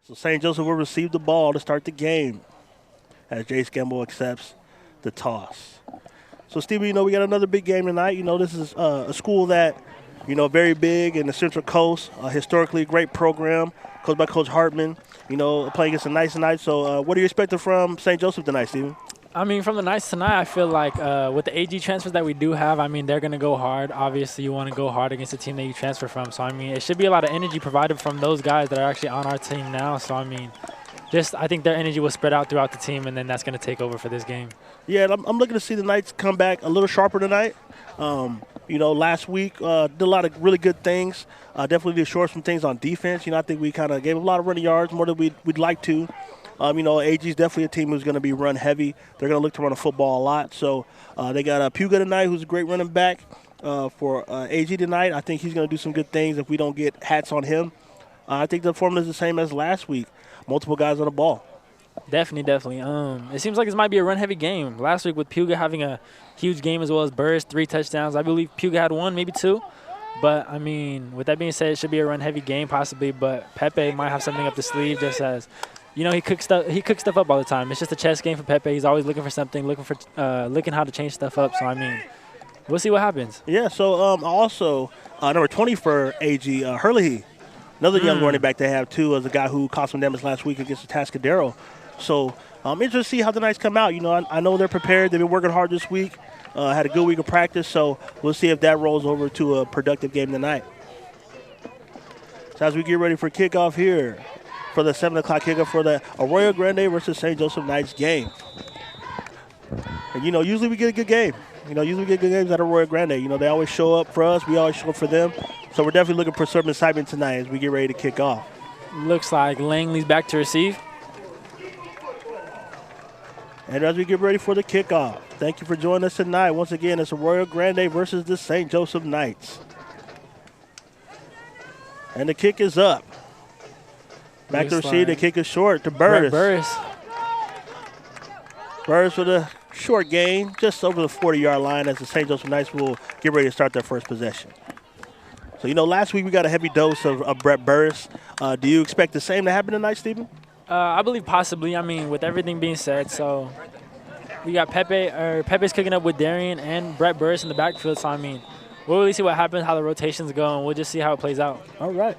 So St. Joseph will receive the ball to start the game as Jace Gamble accepts the toss. So, Stevie, we got another big game tonight. This is a school that, very big in the Central Coast, historically great program, coached by Coach Hartman, playing against the Knights tonight. So, what are you expecting from St. Joseph tonight, Stevie? I mean, from the Knights tonight, I feel like with the AG transfers that we do have, I mean, they're going to go hard. Obviously, you want to go hard against the team that you transfer from. So, I mean, it should be a lot of energy provided from those guys that are actually on our team now. So, I mean, I think their energy will spread out throughout the team, and then that's going to take over for this game. Yeah, I'm looking to see the Knights come back a little sharper tonight. Last week did a lot of really good things. Definitely did short some things on defense. I think we kind of gave a lot of running yards, more than we'd like to. AG is definitely a team who's going to be run heavy. They're going to look to run the football a lot. So they got Puga tonight, who's a great running back for AG tonight. I think he's going to do some good things if we don't get hats on him. I think the formula is the same as last week. Multiple guys on the ball. Definitely. It seems like this might be a run-heavy game. Last week with Puga having a huge game as well as Burris, 3 touchdowns. I believe Puga had 1, maybe 2. But, I mean, with that being said, it should be a run-heavy game possibly. But Pepe might have something up the sleeve just as, he cooks stuff up all the time. It's just a chess game for Pepe. He's always looking for something, looking how to change stuff up. So, I mean, we'll see what happens. Yeah, so also number 20 for AG, Hurley. Another young running back they have, too, as a guy who caused some damage last week against the Tascadero. So I'm interested to see how the Knights come out. I know they're prepared. They've been working hard this week, had a good week of practice. So we'll see if that rolls over to a productive game tonight. So as we get ready for kickoff here for the 7 o'clock kickoff for the Arroyo Grande versus St. Joseph Knights game. And, usually we get a good game. Usually we get good games at Arroyo Grande. They always show up for us. We always show up for them. So we're definitely looking for some excitement tonight as we get ready to kick off. Looks like Langley's back to receive. And as we get ready for the kickoff, thank you for joining us tonight. Once again, it's Arroyo Grande versus the St. Joseph Knights. And the kick is up. Back to receive, the kick is short to Burris. Burris with a short gain, just over the 40-yard line as the St. Joseph Knights will get ready to start their first possession. So, last week we got a heavy dose of Brett Burris. Do you expect the same to happen tonight, Stephen? I believe possibly. I mean, with everything being said, so we got Pepe's cooking up with Darian and Brett Burris in the backfield. So, I mean, we'll really see what happens, how the rotations go, and we'll just see how it plays out. All right.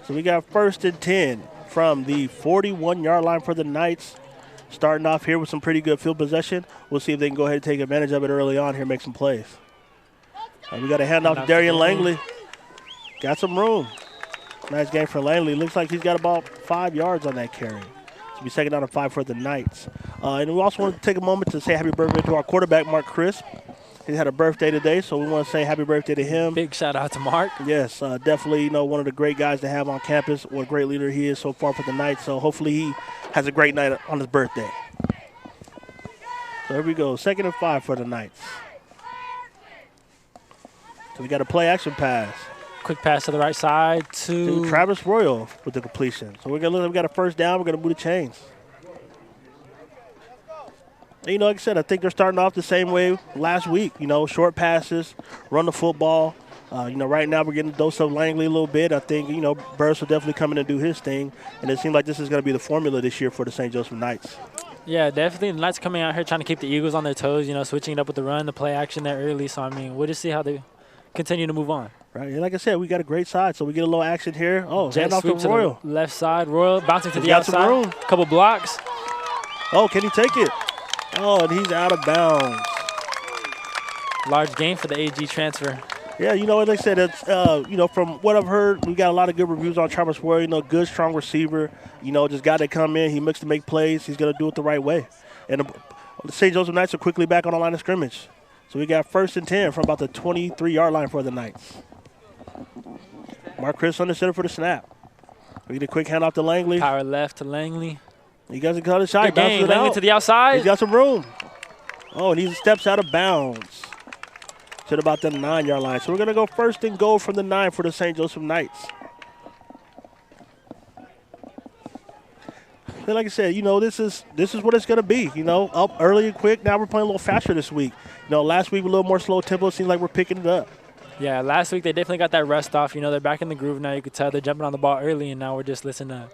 So we got 1st and 10 from the 41-yard line for the Knights. Starting off here with some pretty good field possession. We'll see if they can go ahead and take advantage of it early on here, make some plays. We got a handoff to Darian Langley. Got some room. Nice game for Langley. Looks like he's got about 5 yards on that carry. It'll be 2nd down and 5 for the Knights. And we also want to take a moment to say happy birthday to our quarterback, Mark Crisp. He had a birthday today, so we want to say happy birthday to him. Big shout out to Mark. Yes, definitely, one of the great guys to have on campus. What a great leader he is so far for the Knights. So hopefully he has a great night on his birthday. So here we go, 2nd and 5 for the Knights. So we got a play action pass. Quick pass to the right side to Travis Royal with the completion. So we got a 1st down. We're going to move the chains. And, like I said, I think they're starting off the same way last week. Short passes, run the football. Right now we're getting a dose of Langley a little bit. I think, Burris will definitely come in and do his thing. And it seems like this is going to be the formula this year for the St. Joseph Knights. Yeah, definitely. The Knights coming out here trying to keep the Eagles on their toes, switching it up with the run, the play action there early. So, I mean, we'll just see how they continue to move on. Right, and like I said, we got a great side, so we get a little action here. Oh, jet hand off to Royal. The left side, Royal bouncing to the outside. Couple blocks. Oh, can he take it? Oh, and he's out of bounds. Large gain for the AG transfer. Yeah, like I said, it's from what I've heard, we got a lot of good reviews on Travis Royal. Good, strong receiver. Just got to come in. He looks to make plays. He's going to do it the right way. And the St. Joseph Knights are quickly back on the line of scrimmage. So we got 1st and 10 from about the 23-yard line for the Knights. Mark Chris under center for the snap. We get a quick handoff to Langley. Power left to Langley. He doesn't cut a shot. Good game. Langley to the outside. He's got some room. Oh, and he steps out of bounds to about the 9-yard line. So we're going to go 1st and goal from the 9 for the St. Joseph Knights. And like I said, this is what it's going to be. Up early and quick. Now we're playing a little faster this week. Last week a little more slow tempo. It seems like we're picking it up. Yeah, last week they definitely got that rest off. They're back in the groove now. You could tell they're jumping on the ball early, and now we're just listening to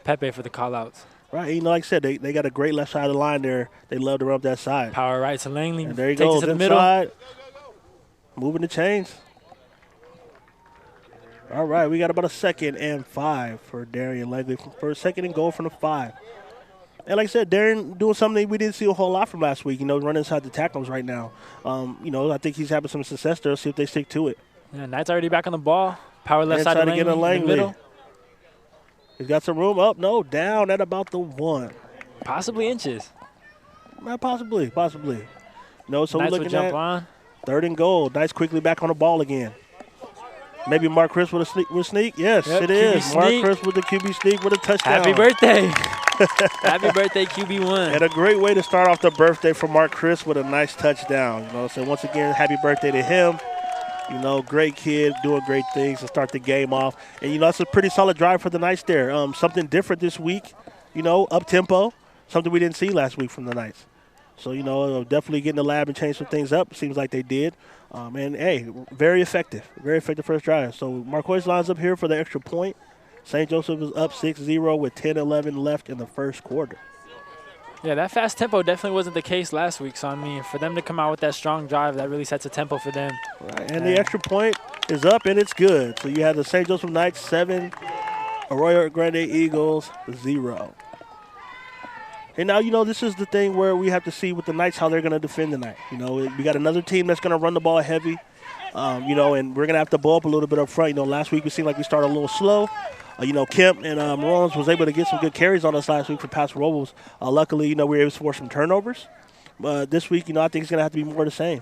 Pepe for the call-outs. Right, you know, like I said, they got a great left side of the line there. They love to run up that side. Power right to Langley. And there he Takes goes it to the inside, middle. moving the chains. All right, we got about a 2nd and 5 for Darian Langley for a 2nd and goal from the 5. And like I said, Darian doing something we didn't see a whole lot from last week, you know, running inside the tackles right now. You know, I think he's having some success there. Let's see if they stick to it. Yeah, Knight's already back on the ball. Power left side to Langley, in the middle. He's got some room up. No, down at about the 1. Possibly inches. Possibly. No, so Knights we're will looking jump at on. 3rd and goal. Knights quickly back on the ball again. Maybe Mark Chris with a sneak. Yes, yep, it is. QB Mark sneak. Chris with the QB sneak with a touchdown. Happy birthday. Happy birthday, QB1. And a great way to start off the birthday for Mark Chris with a nice touchdown. You know, so once again, happy birthday to him. You know, great kid, doing great things to start the game off. And, you know, that's a pretty solid drive for the Knights there. Something different this week, you know, up-tempo, something we didn't see last week from the Knights. So, you know, definitely get in the lab and change some things up. Seems like they did. And, hey, very effective first drive. So, Marquez lines up here for the extra point. St. Joseph is up 6-0 with 10-11 left in the first quarter. Yeah, that fast tempo definitely wasn't the case last week. So, I mean, for them to come out with that strong drive, that really sets a tempo for them. Right, and the extra point is up, and it's good. So you have the St. Joseph Knights 7, Arroyo Grande Eagles 0. And now, you know, this is the thing where we have to see with the Knights how they're going to defend tonight. You know, we got another team that's going to run the ball heavy, you know, and we're going to have to blow up a little bit up front. You know, last week we seemed like we started a little slow. You know, Kemp and Morons was able to get some good carries on us last week for Paso Robles. Luckily, you know, we were able to force some turnovers. But this week, you know, I think it's going to have to be more of the same.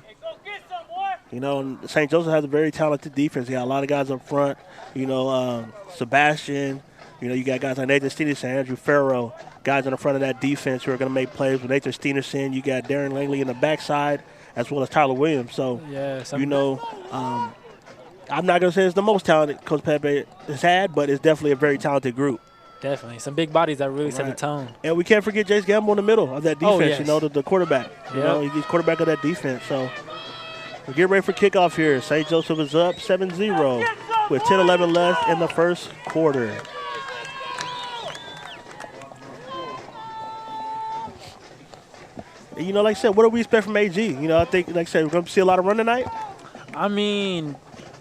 You know, and St. Joseph has a very talented defense. You got a lot of guys up front. You know, Sebastian. You know, you got guys like Nathan Stevenson, Andrew Farrow, guys in the front of that defense who are going to make plays. With Nathan Stevenson, you got Darren Langley in the backside, as well as Tyler Williams. So, you know, I'm not going to say it's the most talented Coach Pepe has had, but it's definitely a very talented group. Definitely. Some big bodies that really set the tone. And we can't forget Jace Gamble in the middle of that defense, yes. you know, the quarterback. You know, he's quarterback of that defense. So we're getting ready for kickoff here. St. Joseph is up 7-0 with 10-11 left in the first quarter. And, you know, like I said, what do we expect from AG? You know, I think, like I said, we're going to see a lot of run tonight. I mean,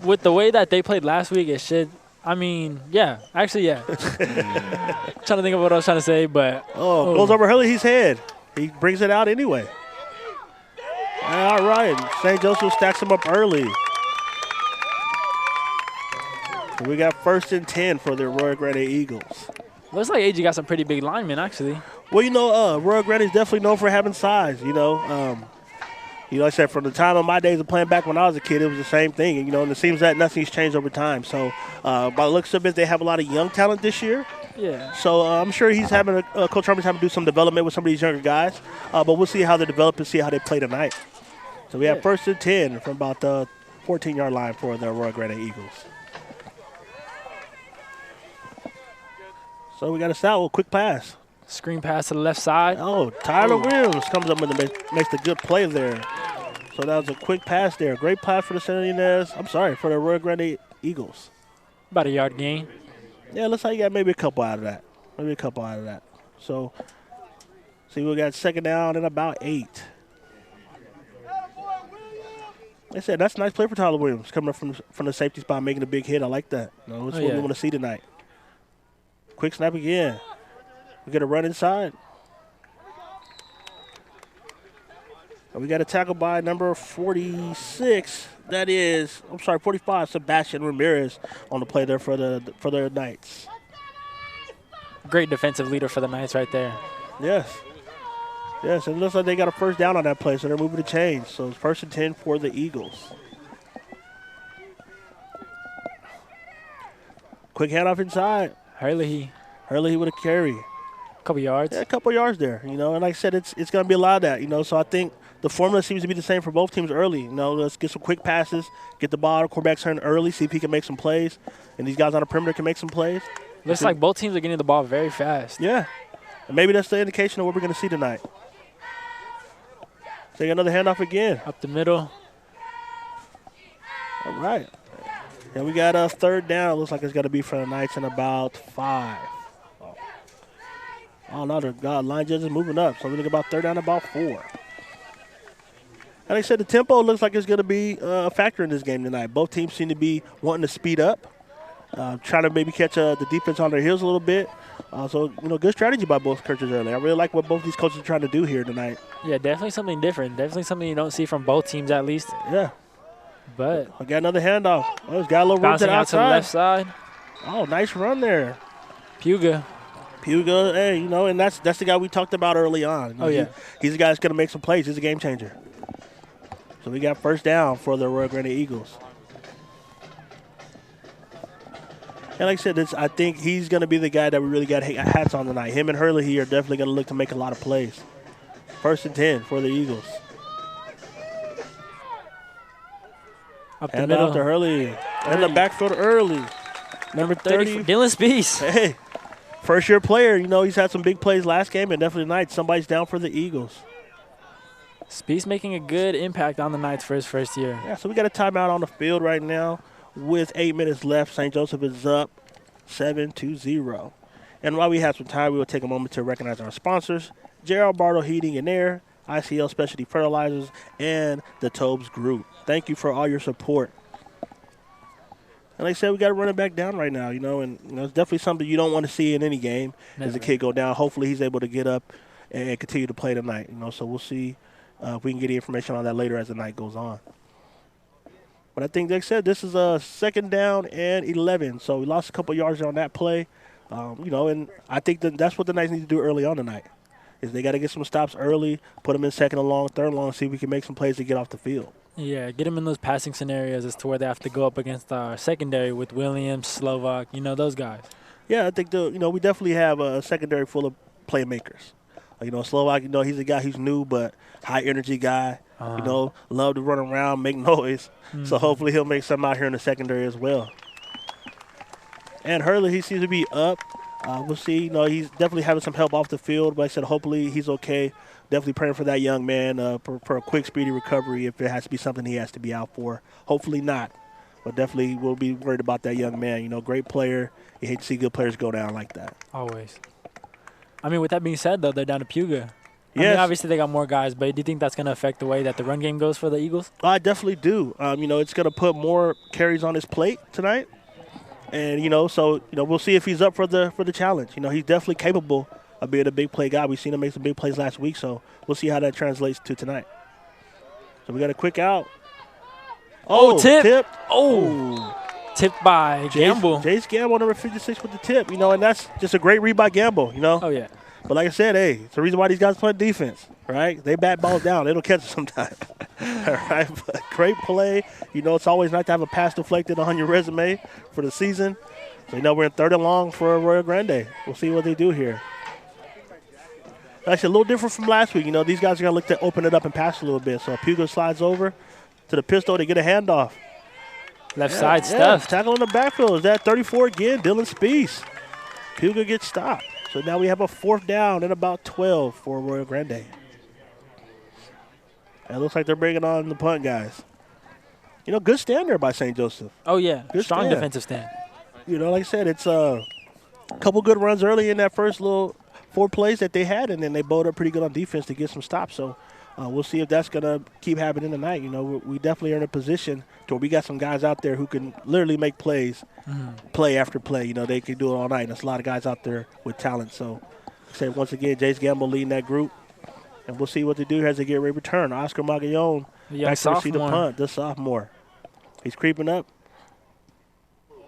with the way that they played last week, it should. I mean, yeah. Actually, yeah. Trying to think of what I was trying to say, but. Goes over Hurley's head. He brings it out anyway. All right. St. Joseph stacks him up early. And we got 1st and 10 for the Arroyo Grande Eagles. Looks like AG got some pretty big linemen, actually. Well, you know, Arroyo Grande is definitely known for having size, you know. You know, like I said, from the time of my days of playing back when I was a kid, it was the same thing. And, you know, and it seems that nothing's changed over time. So, by the looks of it, they have a lot of young talent this year. Yeah. So, I'm sure he's having Coach Herman's having to do some development with some of these younger guys. But we'll see how they develop and see how they play tonight. So, we have 1st and 10 from about the 14-yard line for the Arroyo Grande Eagles. So, we got a foul, quick pass. Screen pass to the left side. Oh, Tyler Williams comes up and makes a good play there. So that was a quick pass there. Great pass for the for the Arroyo Grande Eagles. About a yard gain. Yeah, looks like you got maybe a couple out of that. So, see, we got 2nd down and about 8. They said that's a nice play for Tyler Williams coming up from the safety spot, making a big hit. I like that. You know, that's what we want to see tonight. Quick snap again. We got a run inside. And we got a tackle by number 46. 45, Sebastian Ramirez on the play there for the Knights. Great defensive leader for the Knights right there. Yes. Yes, and it looks like they got a 1st down on that play, so they're moving to change. So it's 1st and 10 for the Eagles. Quick handoff inside. Hurley with a carry. Couple yards. Yeah, a couple yards there, you know. And like I said, it's going to be a lot of that, you know. So I think the formula seems to be the same for both teams early. You know, let's get some quick passes, get the ball, quarterback's turn early, see if he can make some plays. And these guys on the perimeter can make some plays. Looks like both teams are getting the ball very fast. Yeah. And maybe that's the indication of what we're going to see tonight. Take another handoff again. Up the middle. All right. And we got a 3rd down. Looks like it's got to be for the Knights in about 5. Oh, no, the line judge is moving up. So we're looking about 3rd down, about 4. And like I said, the tempo looks like it's going to be a factor in this game tonight. Both teams seem to be wanting to speed up, trying to maybe catch the defense on their heels a little bit. So, good strategy by both coaches early. I really like what both these coaches are trying to do here tonight. Yeah, definitely something different. Definitely something you don't see from both teams at least. Yeah. But I got another handoff. Oh, it's got a little room to the outside. To the left side. Oh, nice run there. Puga, hey, and that's the guy we talked about early on. He's the guy that's going to make some plays. He's a game changer. So we got 1st down for the Arroyo Grande Eagles. And like I said, I think he's going to be the guy that we really got hats on tonight. Him and Hurley are definitely going to look to make a lot of plays. 1st and 10 for the Eagles. Up the Hand middle. off to Hurley. And the backfield early. Number 30, Dylan Spees. Hey, first-year player. He's had some big plays last game, and definitely tonight somebody's down for the Eagles. Spees making a good impact on the Knights for his first year. Yeah, so we got a timeout on the field right now. With 8 minutes left, St. Joseph is up 7-0. And while we have some time, we will take a moment to recognize our sponsors, J.R. Bartle Heating and Air, ICL Specialty Fertilizers, and the Tobes Group. Thank you for all your support. And like I said, we got to run it back down right now, and it's definitely something you don't want to see in any game as a kid go down. Hopefully he's able to get up and continue to play tonight, so we'll see if we can get the information on that later as the night goes on. But I think, like I said, this is a 2nd down and 11. So we lost a couple yards on that play. And I think that's what the Knights need to do early on tonight is they got to get some stops early, put them in 2nd and long, 3rd and long, see if we can make some plays to get off the field. Yeah, get them in those passing scenarios as to where they have to go up against our secondary with Williams, Slovak, those guys. Yeah, I think, we definitely have a secondary full of playmakers. Slovak, he's a guy who's new but high-energy guy. Love to run around, make noise. Mm-hmm. So hopefully he'll make something out here in the secondary as well. And Hurley, he seems to be up. We'll see. He's definitely having some help off the field. But like I said, hopefully he's okay. Definitely praying for that young man for a quick, speedy recovery if it has to be something he has to be out for. Hopefully not. But definitely we'll be worried about that young man. Great player. You hate to see good players go down like that. Always. With that being said, though, they're down to Puga. Yes. Obviously they got more guys, but do you think that's going to affect the way that the run game goes for the Eagles? I definitely do. It's going to put more carries on his plate tonight. And, we'll see if he's up for the challenge. He's definitely capable of being a big play guy. We've seen him make some big plays last week, so we'll see how that translates to tonight. So we got a quick out. Tip. Tipped by Gamble. Jace Gamble, number 56 with the tip, and that's just a great read by Gamble, Oh, yeah. But like I said, hey, it's the reason why these guys play defense, right? They bat balls down. It'll catch it sometime. All right, but great play. It's always nice to have a pass deflected on your resume for the season. So, we're in 3rd and long for Arroyo Grande. We'll see what they do here. Actually, a little different from last week. These guys are going to look to open it up and pass a little bit. So, Puga slides over to the pistol to get a handoff. Left side stuff. Tackle in the backfield. Is that 34 again? Dylan Spees. Puga gets stopped. So now we have a 4th down and about 12 for Arroyo Grande. It looks like they're bringing on the punt guys. Good stand there by St. Joseph. Oh, yeah. Good Strong stand. defensive stand. Like I said, it's a couple good runs early in that first little 4 plays that they had, and then they bowled up pretty good on defense to get some stops. So we'll see if that's going to keep happening tonight. We definitely are in a position to where we got some guys out there who can literally make plays, play after play. They can do it all night. And there's a lot of guys out there with talent. So, like I said, once again, Jace Gamble leading that group. And we'll see what they do as they get ready to return. Oscar Magallon back to receive the punt, the sophomore. He's creeping up.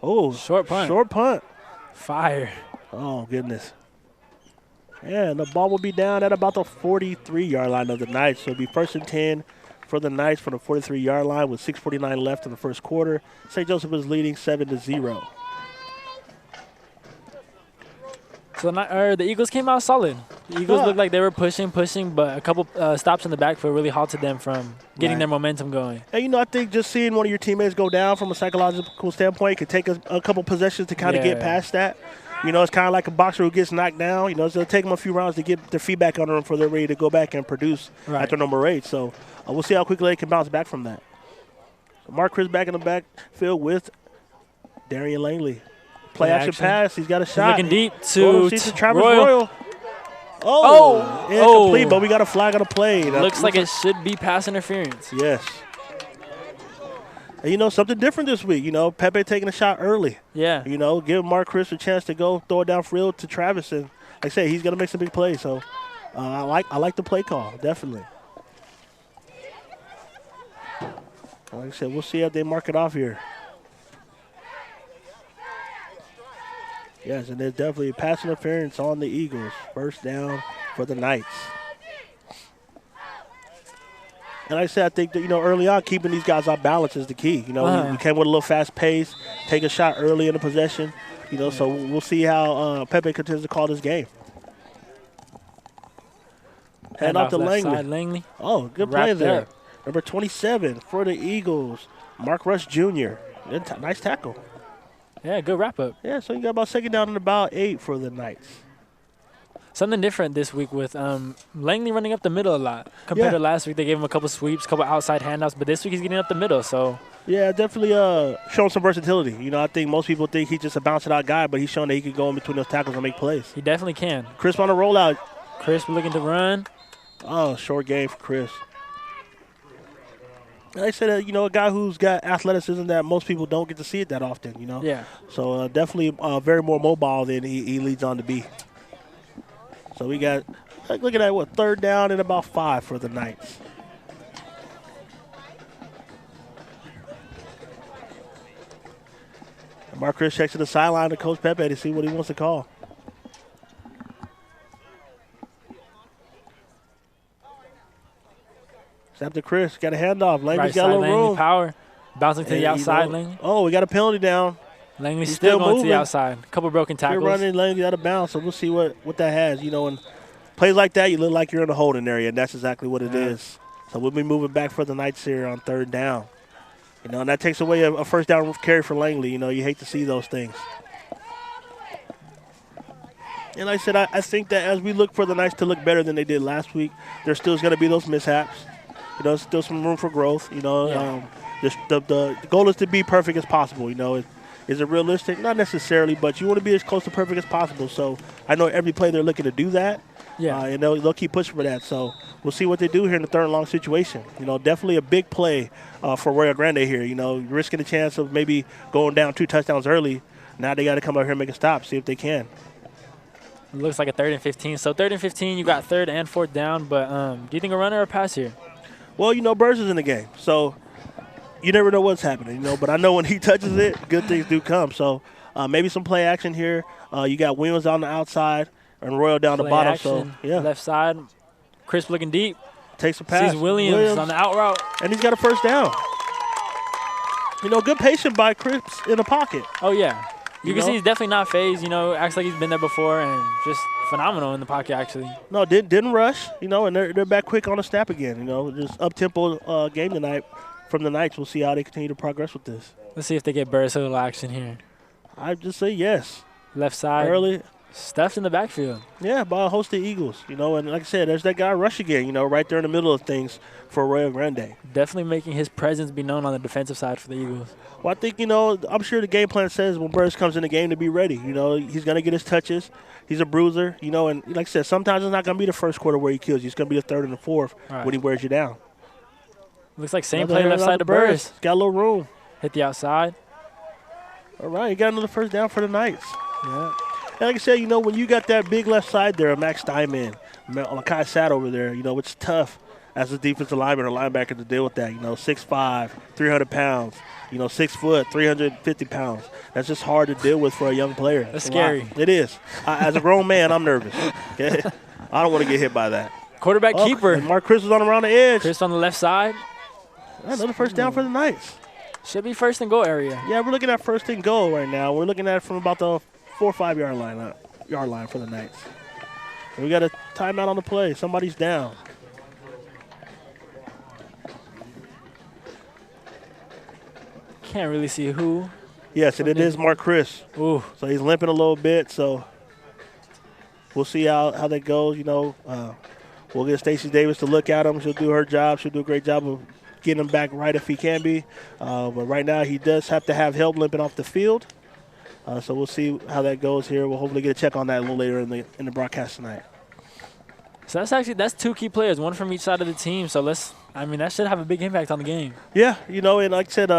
Oh, short punt. Short punt. Fire. Oh, goodness. Yeah, and the ball will be down at about the 43-yard line of the Knights. So it'll be 1st and 10 for the Knights from the 43-yard line with 6:49 left in the first quarter. St. Joseph is leading 7-0. So the Eagles came out solid. The Eagles looked like they were pushing, but a couple stops in the backfield really halted them from getting their momentum going. And, I think just seeing one of your teammates go down from a psychological standpoint could take a couple possessions to kind of get past that. It's kind of like a boxer who gets knocked down. It's going to take them a few rounds to get their feedback on them before they're ready to go back and produce at their number 8. So we'll see how quickly they can bounce back from that. Mark Chris back in the backfield with Darian Langley. Play action pass. He's got a shot. Looking deep to Travis Royal. Incomplete, but we got a flag on the play. Looks like it should be pass interference. Yes. And, you know, something different this week. You know, Pepe taking a shot early. Yeah. You know, give Mark Chris a chance to go throw it downfield to Travis. And like I say, he's going to make some big plays. So I like the play call, definitely. Like I said, we'll see if they mark it off here. Yes, and there's definitely a pass interference on the Eagles. First down for the Knights. And like I said, I think that, you know, early on, keeping these guys off balance is the key. You know, we came with a little fast pace, take a shot early in the possession. You know, so we'll see how Pepe continues to call this game. Hand off to Langley. Oh, good play there. Number 27 for the Eagles, Mark Rush Jr. Nice tackle. Yeah, good wrap-up. Yeah, so you got about second down and about 8 for the Knights. Something different this week with Langley running up the middle a lot. Compared to last week, they gave him a couple sweeps, a couple outside handoffs, but this week he's getting up the middle. So yeah, definitely showing some versatility. You know, I think most people think he's just a bounce-it-out guy, but he's showing that he can go in between those tackles and make plays. He definitely can. Crisp on the rollout. Crisp looking to run. Oh, short game for Chris. Like I said, you know, a guy who's got athleticism that most people don't get to see it that often, you know. Yeah. So definitely very more mobile than he leads on to be. So we got, look at that, what, third down and about 5 for the Knights. And Mark Chris checks to the sideline to Coach Pepe to see what he wants to call. Snap to Chris. Got a handoff. Langley's got a little room. Power. Bouncing to the outside, Langley. Oh, we got a penalty down. Langley's still going to the outside. A couple broken tackles. You're running Langley out of bounds, so we'll see what that has. You know, and plays like that, you look like you're in the holding area, and that's exactly what it is. So we'll be moving back for the Knights here on third down. You know, and that takes away a first down carry for Langley. You know, you hate to see those things. And like I said, I think that as we look for the Knights to look better than they did last week, there's still going to be those mishaps. You know, still some room for growth. You know, the goal is to be perfect as possible. You know, is it realistic? Not necessarily, but you want to be as close to perfect as possible. So I know every play they're looking to do that. Yeah, and they'll keep pushing for that. So we'll see what they do here in the third and long situation. You know, definitely a big play for Arroyo Grande here. You know, risking a chance of maybe going down 2 touchdowns early. Now they got to come out here and make a stop, see if they can. It looks like a 3rd and 15. So 3rd and 15, you got 3rd and 4th down. But do you think a runner or a pass here? Well, you know, Burns is in the game, so you never know what's happening, you know. But I know when he touches it, good things do come. So maybe some play action here. You got Williams on the outside and Royal down the bottom. Action, so, yeah. Left side, Crisp looking deep. Takes a pass. Sees Williams on the out route. And he's got a first down. You know, good patience by Crisp in the pocket. Oh, yeah. You can see he's definitely not phased. You know, acts like he's been there before and just phenomenal in the pocket, actually. No, didn't rush, you know, and they're back quick on the snap again. You know, just up-tempo game tonight from the Knights. We'll see how they continue to progress with this. Let's see if they get burst little action here. I'd just say yes. Left side. Early. Stuffed in the backfield. Yeah, by a host of Eagles, you know, and like I said, there's that guy Rush again, you know, right there in the middle of things for Arroyo Grande. Definitely making his presence be known on the defensive side for the Eagles. Well, I think, you know, I'm sure the game plan says when Burris comes in the game to be ready. You know, he's going to get his touches. He's a bruiser, you know, and like I said, sometimes it's not going to be the first quarter where he kills you. It's going to be the 3rd and the 4th when he wears you down. Looks like same play left side to Burris. Got a little room. Hit the outside. All right, you got another first down for the Knights. Yeah. And like I said, you know, when you got that big left side there, Max Steinman, Makai sat over there, you know, it's tough as a defensive lineman or linebacker to deal with that. You know, 6'5", 300 pounds, you know, 6 foot, 350 pounds. That's just hard to deal with for a young player. That's scary. It is. As a grown man, I'm nervous. Okay? I don't want to get hit by that. Quarterback keeper. Mark Chris was on around the edge. Chris on the left side. Another first down for the Knights. Should be 1st and goal area. Yeah, we're looking at 1st and goal right now. We're looking at it from about the 4 or 5 yard line for the Knights. And we got a timeout on the play. Somebody's down. Can't really see who. Yes, and it is Mark Chris. Ooh. So he's limping a little bit, so we'll see how that goes. You know, we'll get Stacey Davis to look at him. She'll do her job. She'll do a great job of getting him back right if he can be. But right now he does have to have help limping off the field. So we'll see how that goes here. We'll hopefully get a check on that a little later in the broadcast tonight. So that's 2 key players, one from each side of the team. So that should have a big impact on the game. Yeah, and like I said,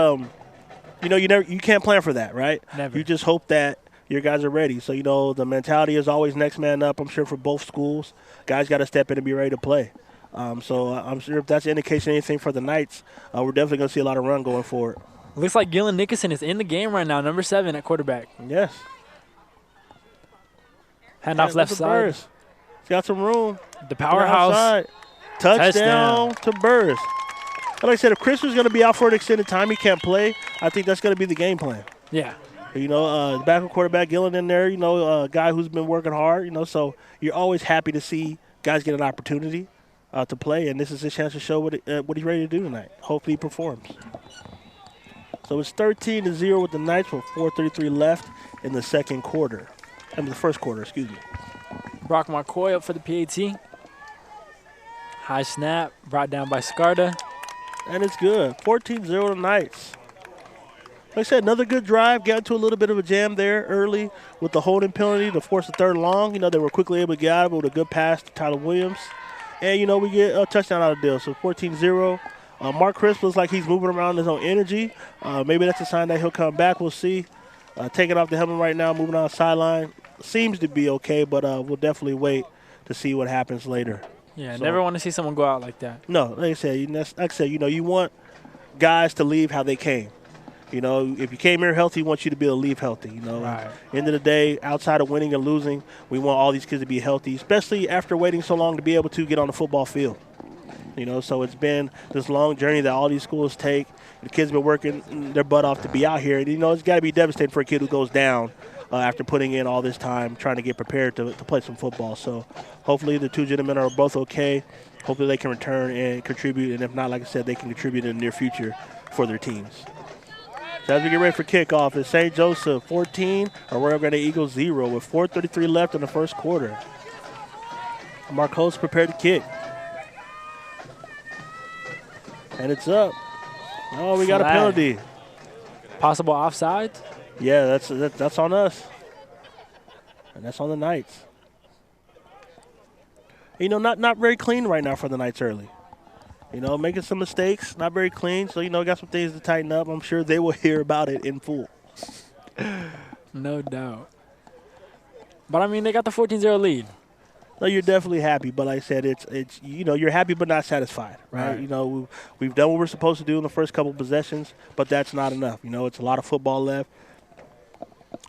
you can't plan for that, right? Never. You just hope that your guys are ready. So, the mentality is always next man up, I'm sure, for both schools. Guys got to step in and be ready to play. So I'm sure if that's an indication of anything for the Knights, we're definitely going to see a lot of run going forward. Looks like Gillen Nickerson is in the game right now, number 7 at quarterback. Yes. Handoff left side. He's got some room. The powerhouse. Touchdown to Burris. Like I said, if Chris was going to be out for an extended time, he can't play. I think that's going to be the game plan. Yeah. The backup quarterback, Gillen in there, a guy who's been working hard, so you're always happy to see guys get an opportunity to play, and this is his chance to show what he's ready to do tonight. Hopefully he performs. So it's 13-0 with the Knights with 4:33 left in the second quarter. The first quarter, excuse me. Brock McCoy up for the PAT. High snap, brought down by Scarda. And it's good. 14-0 to Knights. Like I said, another good drive. Got into a little bit of a jam there early with the holding penalty to force the third long. They were quickly able to get out of it with a good pass to Tyler Williams. And, we get a touchdown out of the deal. So 14-0. Mark Crisp looks like he's moving around his own energy. Maybe that's a sign that he'll come back. We'll see. Taking off the helmet right now, moving on the sideline. Seems to be okay, but we'll definitely wait to see what happens later. Yeah, never want to see someone go out like that. No, like I said, you want guys to leave how they came. If you came here healthy, we want you to be able to leave healthy. Right. End of the day, outside of winning and losing, we want all these kids to be healthy, especially after waiting so long to be able to get on the football field. So it's been this long journey that all these schools take. The kids been working their butt off to be out here. And, it's got to be devastating for a kid who goes down after putting in all this time trying to get prepared to play some football. So hopefully the 2 gentlemen are both okay. Hopefully they can return and contribute. And if not, like I said, they can contribute in the near future for their teams. So as we get ready for kickoff, it's St. Joseph 14, Arroyo Grande Eagles 0 with 4:33 left in the first quarter. Marcos prepared to kick. And it's up. Oh, we got a penalty. Possible offside? Yeah, that's on us. And that's on the Knights. Not very clean right now for the Knights early. Making some mistakes, not very clean. So, got some things to tighten up. I'm sure they will hear about it in full. No doubt. But, they got the 14-0 lead. No, you're definitely happy, but like I said, it's you're happy but not satisfied, right? We've done what we're supposed to do in the first couple of possessions, but that's not enough. It's a lot of football left.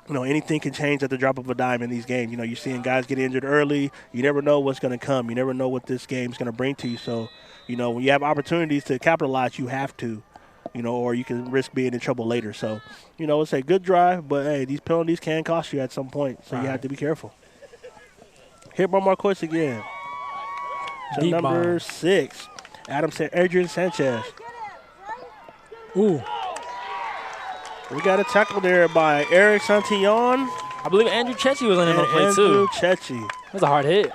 Anything can change at the drop of a dime in these games. You're seeing guys get injured early. You never know what's going to come. You never know what this game's going to bring to you. So, when you have opportunities to capitalize, you have to, or you can risk being in trouble later. So, it's a good drive, but, hey, these penalties can cost you at some point, so you have to be careful. Hit by Marquez again. So number 6, Adrian Sanchez. Ooh. We got a tackle there by Eric Santillon. I believe Andrew Chechi was on the play, too. Andrew Chechi. That was a hard hit.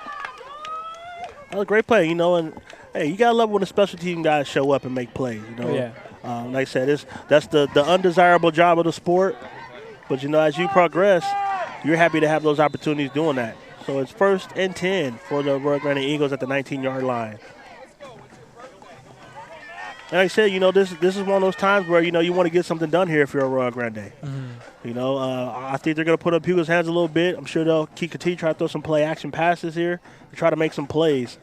That was a great play, and, hey, you got to love when the special team guys show up and make plays, Yeah. Like I said, that's the undesirable job of the sport. But, as you progress, you're happy to have those opportunities doing that. So it's 1st and 10 for the Arroyo Grande Eagles at the 19-yard line. And like I said, this is one of those times where, you want to get something done here if you're Arroyo Grande. Mm-hmm. I think they're going to put up Hugo's hands a little bit. I'm sure they'll continue to try to throw some play-action passes here to try to make some plays,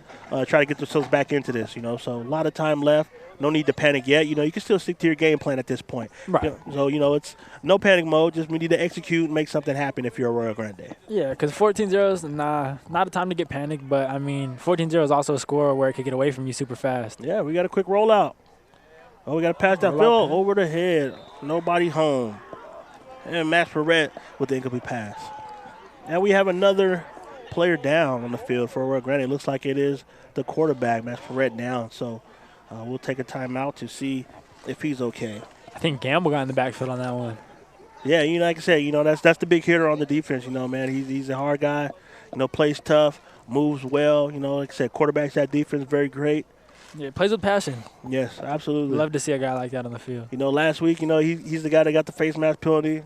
try to get themselves back into this, So a lot of time left. No need to panic yet. You can still stick to your game plan at this point. Right. So, it's no panic mode. Just we need to execute and make something happen if you're Arroyo Grande. Yeah, because 14-0 is not a time to get panicked. But, 14-0 is also a score where it could get away from you super fast. Yeah, we got a quick rollout. Oh, we got to pass that field over the head. Nobody home. And Max Perret with the incomplete pass. And we have another player down on the field for Arroyo Grande. It looks like it is the quarterback, Max Perret, down. So, we'll take a timeout to see if he's okay. I think Gamble got in the backfield on that one. Yeah, like I said, that's the big hitter on the defense, man. He's a hard guy, plays tough, moves well. Like I said, quarterbacks that defense very great. Yeah, plays with passion. Yes, absolutely. Love to see a guy like that on the field. Last week, he's the guy that got the face mask penalty,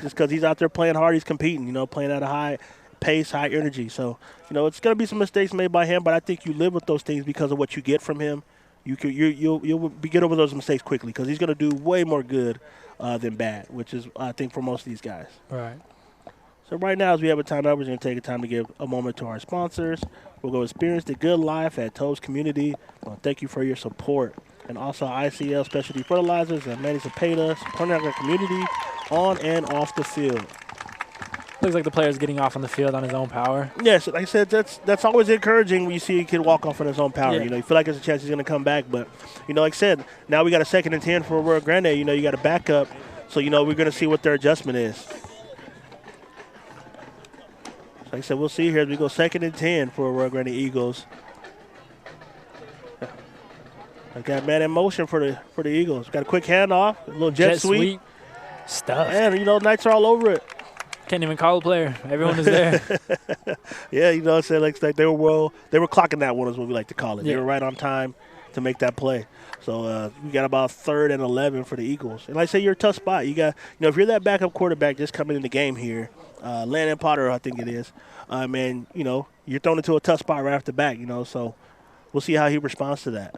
just because he's out there playing hard, he's competing, playing at a high pace, high energy. So, it's going to be some mistakes made by him, but I think you live with those things because of what you get from him. You'll get over those mistakes quickly because he's going to do way more good than bad, which is, I think, for most of these guys. Right. So right now, as we have a timeout, we're going to take a time to give a moment to our sponsors. We'll go experience the good life at Toves Community. Well, thank you for your support. And also ICL Specialty Fertilizers and Manny Cepeda, supporting our community on and off the field. Looks like the player's getting off on the field on his own power. Yes, like I said, that's always encouraging when you see a kid walk off on his own power. Yeah. You feel like there's a chance he's going to come back. But, like I said, now we got a 2nd and 10 for Arroyo Grande. You got a backup. So, we're going to see what their adjustment is. Like I said, we'll see here as we go 2nd and 10 for Arroyo Grande Eagles. I got man in motion for the Eagles. Got a quick handoff, a little jet sweep. Stuff. And, Knights are all over it. Can't even call a player. Everyone is there. Yeah, I said like they were clocking that one is what we like to call it. Yeah. They were right on time to make that play. So we got about 3rd and 11 for the Eagles. And like I say, you're a tough spot. You got, if you're that backup quarterback just coming in the game here, Landon Potter, I think it is, man, you're thrown into a tough spot right off the back, so we'll see how he responds to that.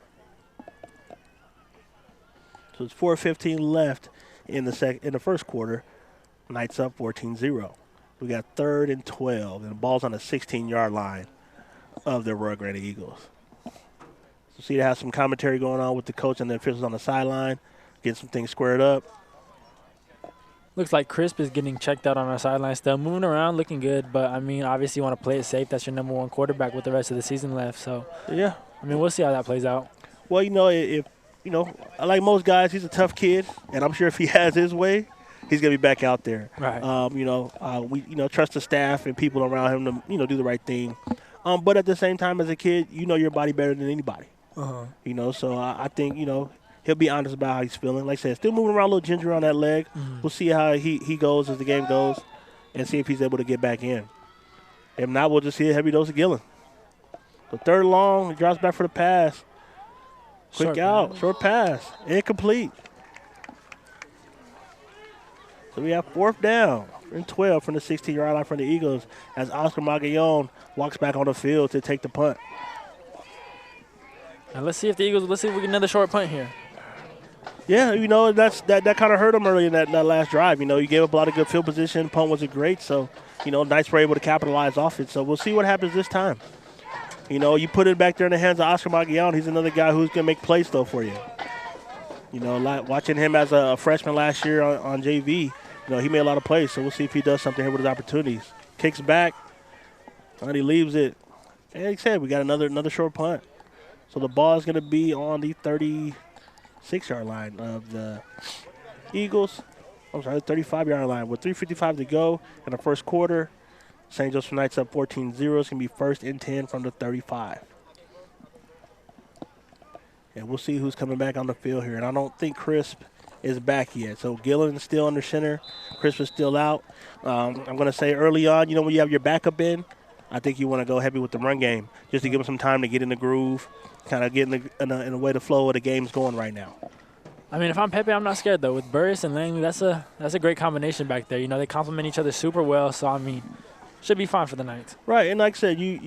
So it's 4:15 left in the first quarter. Knights up 14-0. We got 3rd and 12, and the ball's on the 16-yard line of the Arroyo Grande Eagles. So see, they have some commentary going on with the coach and the officials on the sideline, getting some things squared up. Looks like Crisp is getting checked out on our sideline still, moving around, looking good. But, obviously you want to play it safe. That's your number 1 quarterback with the rest of the season left. So, yeah. We'll see how that plays out. Well, if like most guys, he's a tough kid, and I'm sure if he has his way, he's going to be back out there. Right. We trust the staff and people around him to, do the right thing. But at the same time, as a kid, your body better than anybody. Uh-huh. So I think, he'll be honest about how he's feeling. Like I said, still moving around a little ginger on that leg. Mm-hmm. We'll see how he goes as the game goes and see if he's able to get back in. If not, we'll just see a heavy dose of Gillen. So 3rd long, he drops back for the pass. Quick short pass, incomplete. So we have 4th down and 12 from the 16-yard line from the Eagles as Oscar Magallon walks back on the field to take the punt. Now let's see if we get another short punt here. Yeah, that kind of hurt him early in that last drive. You gave up a lot of good field position. Punt wasn't great, so, Knights were able to capitalize off it. So we'll see what happens this time. You put it back there in the hands of Oscar Magallon. He's another guy who's going to make plays, though, for you. Like watching him as a freshman last year on JV, he made a lot of plays. So we'll see if he does something here with his opportunities. Kicks back, and he leaves it. And like I said, we got another short punt. So the ball is going to be on the 36-yard line of the Eagles. I'm sorry, the 35-yard line with 3:55 to go in the first quarter. St. Joseph Knights up 14-0. It's going to be 1st and 10 from the 35. And we'll see who's coming back on the field here. And I don't think Crisp is back yet. So Gillen's still under center. Crisp is still out. I'm going to say early on, when you have your backup in, I think you want to go heavy with the run game just to give him some time to get in the groove, kind of get in the way the flow of the game's going right now. If I'm Pepe, I'm not scared, though. With Burris and Langley, that's a great combination back there. They complement each other super well. So, should be fine for the Knights. Right, and like I said, you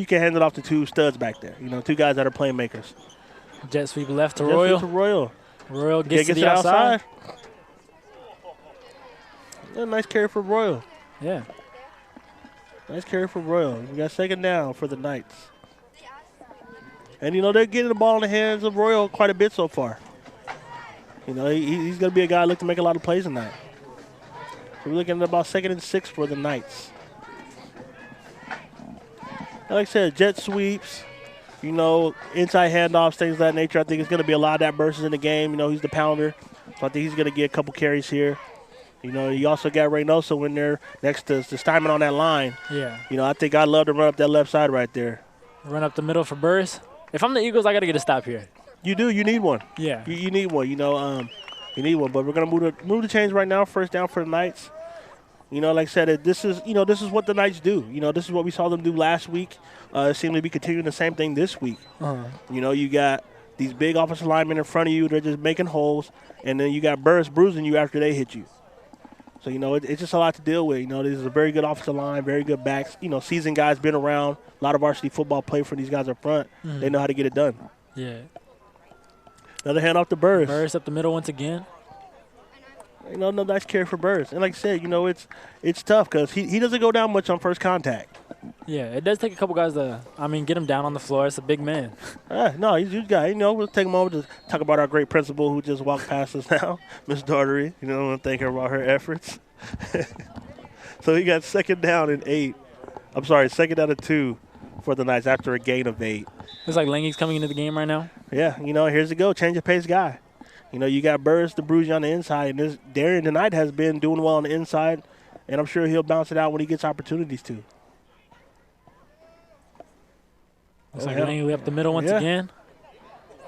can hand it off to 2 studs back there. 2 guys that are playmakers. Jet sweep left to Royal. Royal gets to the outside. A nice carry for Royal. Yeah. Nice carry for Royal. We got 2nd down for the Knights. And, they're getting the ball in the hands of Royal quite a bit so far. He's going to be a guy looking to make a lot of plays tonight. So we're looking at about 2nd and 6 for the Knights. Like I said, jet sweeps, inside handoffs, things of that nature. I think it's going to be a lot of that versus in the game. He's the pounder. So I think he's going to get a couple carries here. You also got Reynoso in there next to Steinman on that line. Yeah. I think I'd love to run up that left side right there. Run up the middle for Burris. If I'm the Eagles, I got to get a stop here. You do. You need one. Yeah. You need one. You need one. But we're going to move the chains right now. 1st down for the Knights. Like I said, this is what the Knights do. This is what we saw them do last week. It seemed to be continuing the same thing this week. Uh-huh. You got these big offensive linemen in front of you. They're just making holes. And then you got Burris bruising you after they hit you. So, it's just a lot to deal with. This is a very good offensive line, very good backs. Seasoned guys, been around. A lot of varsity football play for these guys up front. They know how to get it done. Yeah. Another hand off to Burris. Burris up the middle once again. No nice carry for Burris. And like I said, it's tough because he doesn't go down much on first contact. Yeah, it does take a couple guys to, get him down on the floor. It's a big man. No, he's a good guy. We'll take a moment to talk about our great principal who just walked past us now, Miss Daughtery. I want to thank her about her efforts. So he got second down and 8. I'm sorry, second down and 2 for the Knights after a gain of 8. Looks like Lange's coming into the game right now. Yeah, here's the go, change of pace guy. You got Burris, the Bruges on the inside, and this Darian tonight has been doing well on the inside, and I'm sure he'll bounce it out when he gets opportunities to. Looks like Langley up the middle once again.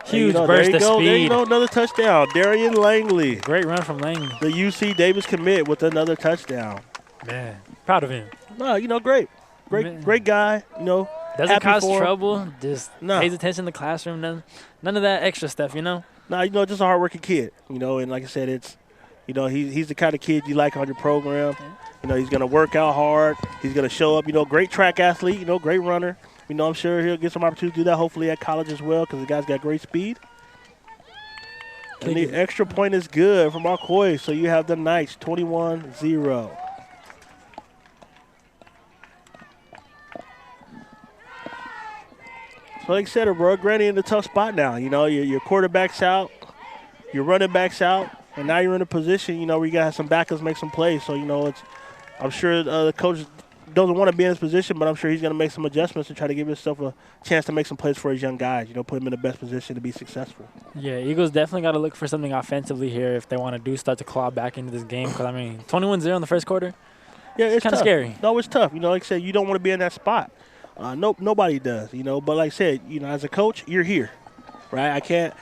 Huge burst there you of go, speed. There you go, another touchdown. Darian Langley. Great run from Langley. The UC Davis commit with another touchdown. Man, proud of him. No, great. Great guy, Doesn't cause trouble, just pays attention to the classroom. None of that extra stuff, No, just a hardworking kid, and like I said, it's, he's the kind of kid you like on your program. He's going to work out hard. He's going to show up, great track athlete, great runner. I'm sure he'll get some opportunity to do that, hopefully at college as well, because the guy's got great speed. And the extra point is good from McCoy, so you have the Knights 21-0. So like I said, Arroyo Grande in a tough spot now. Your quarterback's out, your running back's out, and now you're in a position, where you got to have some backups make some plays. So, I'm sure the coach doesn't want to be in this position, but I'm sure he's going to make some adjustments to try to give himself a chance to make some plays for his young guys, put him in the best position to be successful. Yeah, Eagles definitely got to look for something offensively here if they want to start to claw back into this game. Because, 21-0 in the first quarter, yeah, it's kind of scary. No, it's tough. Like I said, you don't want to be in that spot. Nobody does, But like I said, as a coach, you're here, right? I can't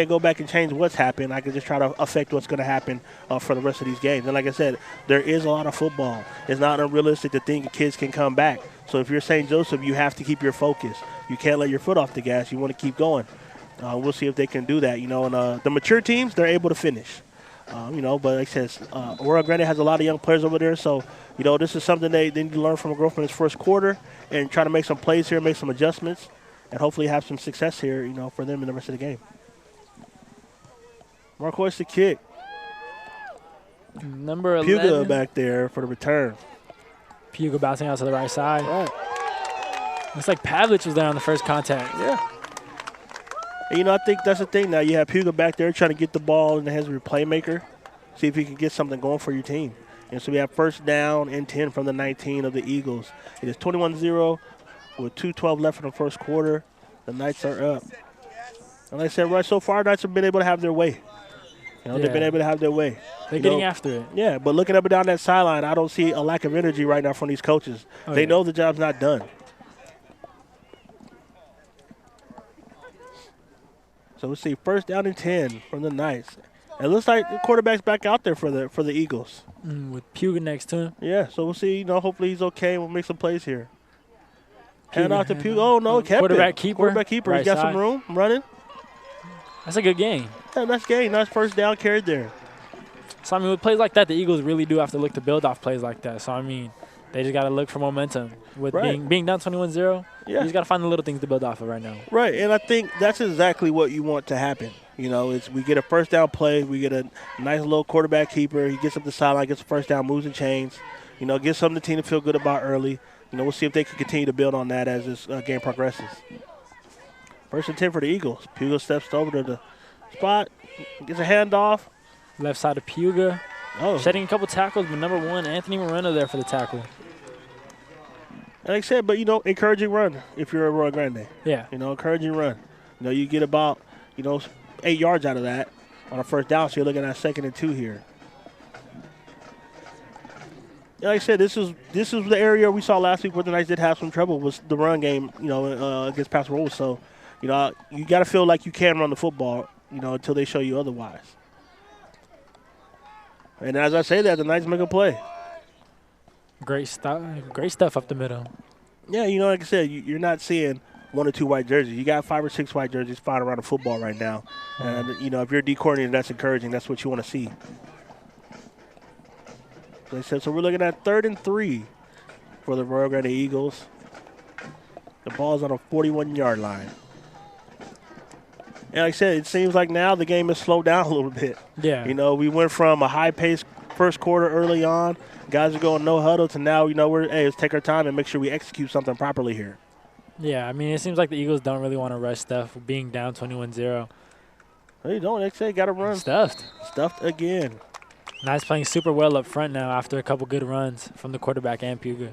go back and change what's happened. I can just try to affect what's going to happen for the rest of these games. And like I said, there is a lot of football. It's not unrealistic to think kids can come back. So if you're St. Joseph, you have to keep your focus. You can't let your foot off the gas. You want to keep going. We'll see if they can do that. And the mature teams, they're able to finish. But like I said, Arroyo Grande has a lot of young players over there. So, this is something they need to learn from a girl from his first quarter and try to make some plays here, make some adjustments, and hopefully have some success here, for them in the rest of the game. Marquez the kick. Number 11. Puga back there for the return. Puga bouncing out to the right side. Right. Looks like Pavlich was there on the first contact. Yeah. And, I think that's the thing now. You have Puga back there trying to get the ball in the hands of your playmaker, see if he can get something going for your team. And so we have first down and 10 from the 19 of the Eagles. It is 21-0 with 2:12 left in the first quarter. The Knights are up. And like I said, right so far, Knights have been able to have their way. They've been able to have their way. They're getting after it. Yeah, but looking up and down that sideline, I don't see a lack of energy right now from these coaches. They know the job's not done. So we'll see first down and 10 from the Knights. It looks like the quarterback's back out there for the Eagles. With Puga next to him. Yeah, so we'll see. Hopefully he's okay. We'll make some plays here. Hand off to Puga. Oh, no, kept Quarterback it. keeper. Quarterback keeper. Right He's got side. some room. Running. That's a good game. Yeah, nice game. Nice first down carried there. So, with plays like that, the Eagles really do have to look to build off plays like that. So, they just got to look for momentum. With being down 21-0, you just got to find the little things to build off of right now. Right, and I think that's exactly what you want to happen. It's we get a first down play, we get a nice little quarterback keeper. He gets up the sideline, gets a first down, moves and chains. Gives something the team to feel good about early. We'll see if they can continue to build on that as this game progresses. First and 10 for the Eagles. Puga steps over to the spot, gets a handoff. Left side of Puga. Oh. Shedding a couple tackles, but number 1, Anthony Moreno there for the tackle. And like I said, but, encouraging run if you're a Arroyo Grande. Yeah. Encouraging run. You get about, 8 yards out of that on a first down, so you're looking at 2nd and 2 here. Like I said, this is the area we saw last week where the Knights did have some trouble was the run game, against Paso Robles. So, you got to feel like you can run the football, until they show you otherwise. And as I say that, the Knights make a play. Great stuff up the middle. Yeah, like I said, you're not seeing 1 or 2 white jerseys. You got 5 or 6 white jerseys flying around the football right now. And, if you're a D coordinator, that's encouraging. That's what you want to see. They said, so we're looking at 3rd and 3 for the Arroyo Grande Eagles. The ball's on a 41-yard line. And like I said, it seems like now the game has slowed down a little bit. Yeah. You know, we went from a high-paced first quarter early on. Guys are going no huddle to now, you know, let's take our time and make sure we execute something properly here. Yeah, I mean, it seems like the Eagles don't really want to rush stuff being down 21-0. They don't. They say got to run. Stuffed again. Nice playing super well up front now after a couple good runs from the quarterback and Puga.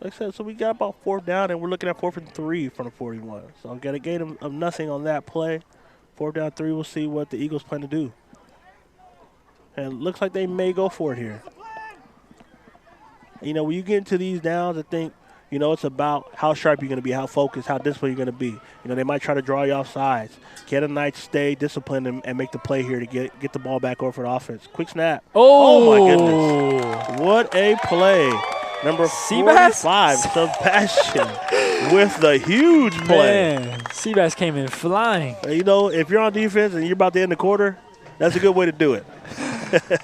Like I said, so we got about 4th down, and we're looking at 4th and 3 from the 41. So I'm got a gain of nothing on that play. 4th down 3, we'll see what the Eagles plan to do. And it looks like they may go for it here. You know, when you get into these downs, I think, you know, it's about how sharp you're going to be, how focused, how disciplined you're going to be. You know, they might try to draw you off sides. Can the Knights stay disciplined and make the play here to get the ball back over for the offense? Quick snap. Oh, my goodness. What a play. Number 45, Sebastian, with the huge play. Man, Seabass came in flying. You know, if you're on defense and you're about to end the quarter, that's a good way to do it.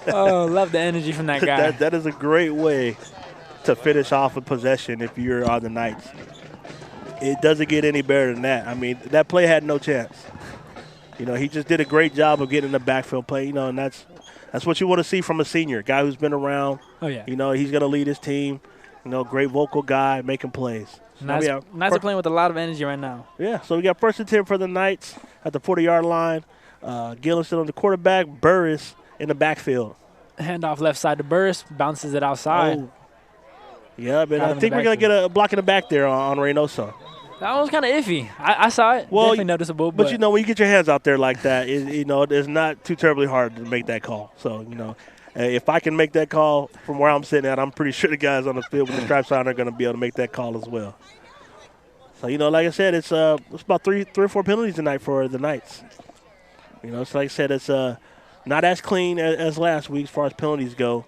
Oh, love the energy from that guy. that is a great way to finish off a possession if you're on the Knights. It doesn't get any better than that. I mean, that play had no chance. You know, he just did a great job of getting in the backfield play, you know, and that's what you want to see from a senior, guy who's been around. Oh, yeah. You know, he's going to lead his team. You know, great vocal guy, making plays. So Knights are playing with a lot of energy right now. Yeah, so we got 1st and 10 for the Knights at the 40-yard line. Gillen still on the quarterback. Burris in the backfield. Handoff left side to Burris, bounces it outside. Oh. Yeah, but I think we're going to get a block in the back there on Reynoso. That one was kind of iffy. I saw it. Well, definitely noticeable. But, you know, when you get your hands out there like that, you know, it's not too terribly hard to make that call. So, you know, if I can make that call from where I'm sitting at, I'm pretty sure the guys on the field with the stripes on are going to be able to make that call as well. So, you know, like I said, it's about three or four penalties tonight for the Knights. You know, so like I said, it's not as clean as last week as far as penalties go.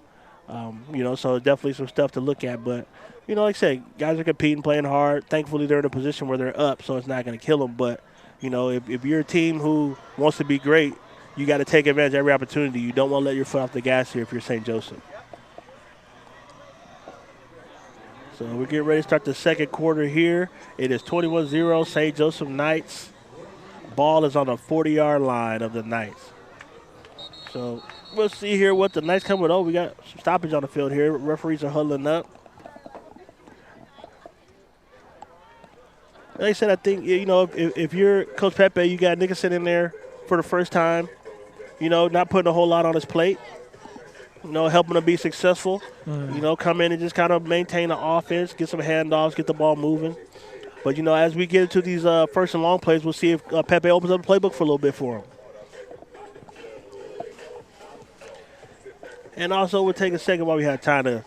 You know, so definitely some stuff to look at. But, you know, like I said, guys are competing, playing hard. Thankfully, they're in a position where they're up, so it's not going to kill them. But, you know, if you're a team who wants to be great, you got to take advantage of every opportunity. You don't want to let your foot off the gas here if you're St. Joseph. So we're getting ready to start the second quarter here. It is 21-0, St. Joseph Knights. Ball is on the 40-yard line of the Knights. So we'll see here what the Knights come with. Oh, we got some stoppage on the field here. Referees are huddling up. Like I said, I think, you know, if you're Coach Pepe, you got Nicholson in there for the first time, you know, not putting a whole lot on his plate, you know, helping him be successful, you know, come in and just kind of maintain the offense, get some handoffs, get the ball moving. But, you know, as we get into these first and long plays, we'll see if Pepe opens up the playbook for a little bit for him. And also, we'll take a second while we have time to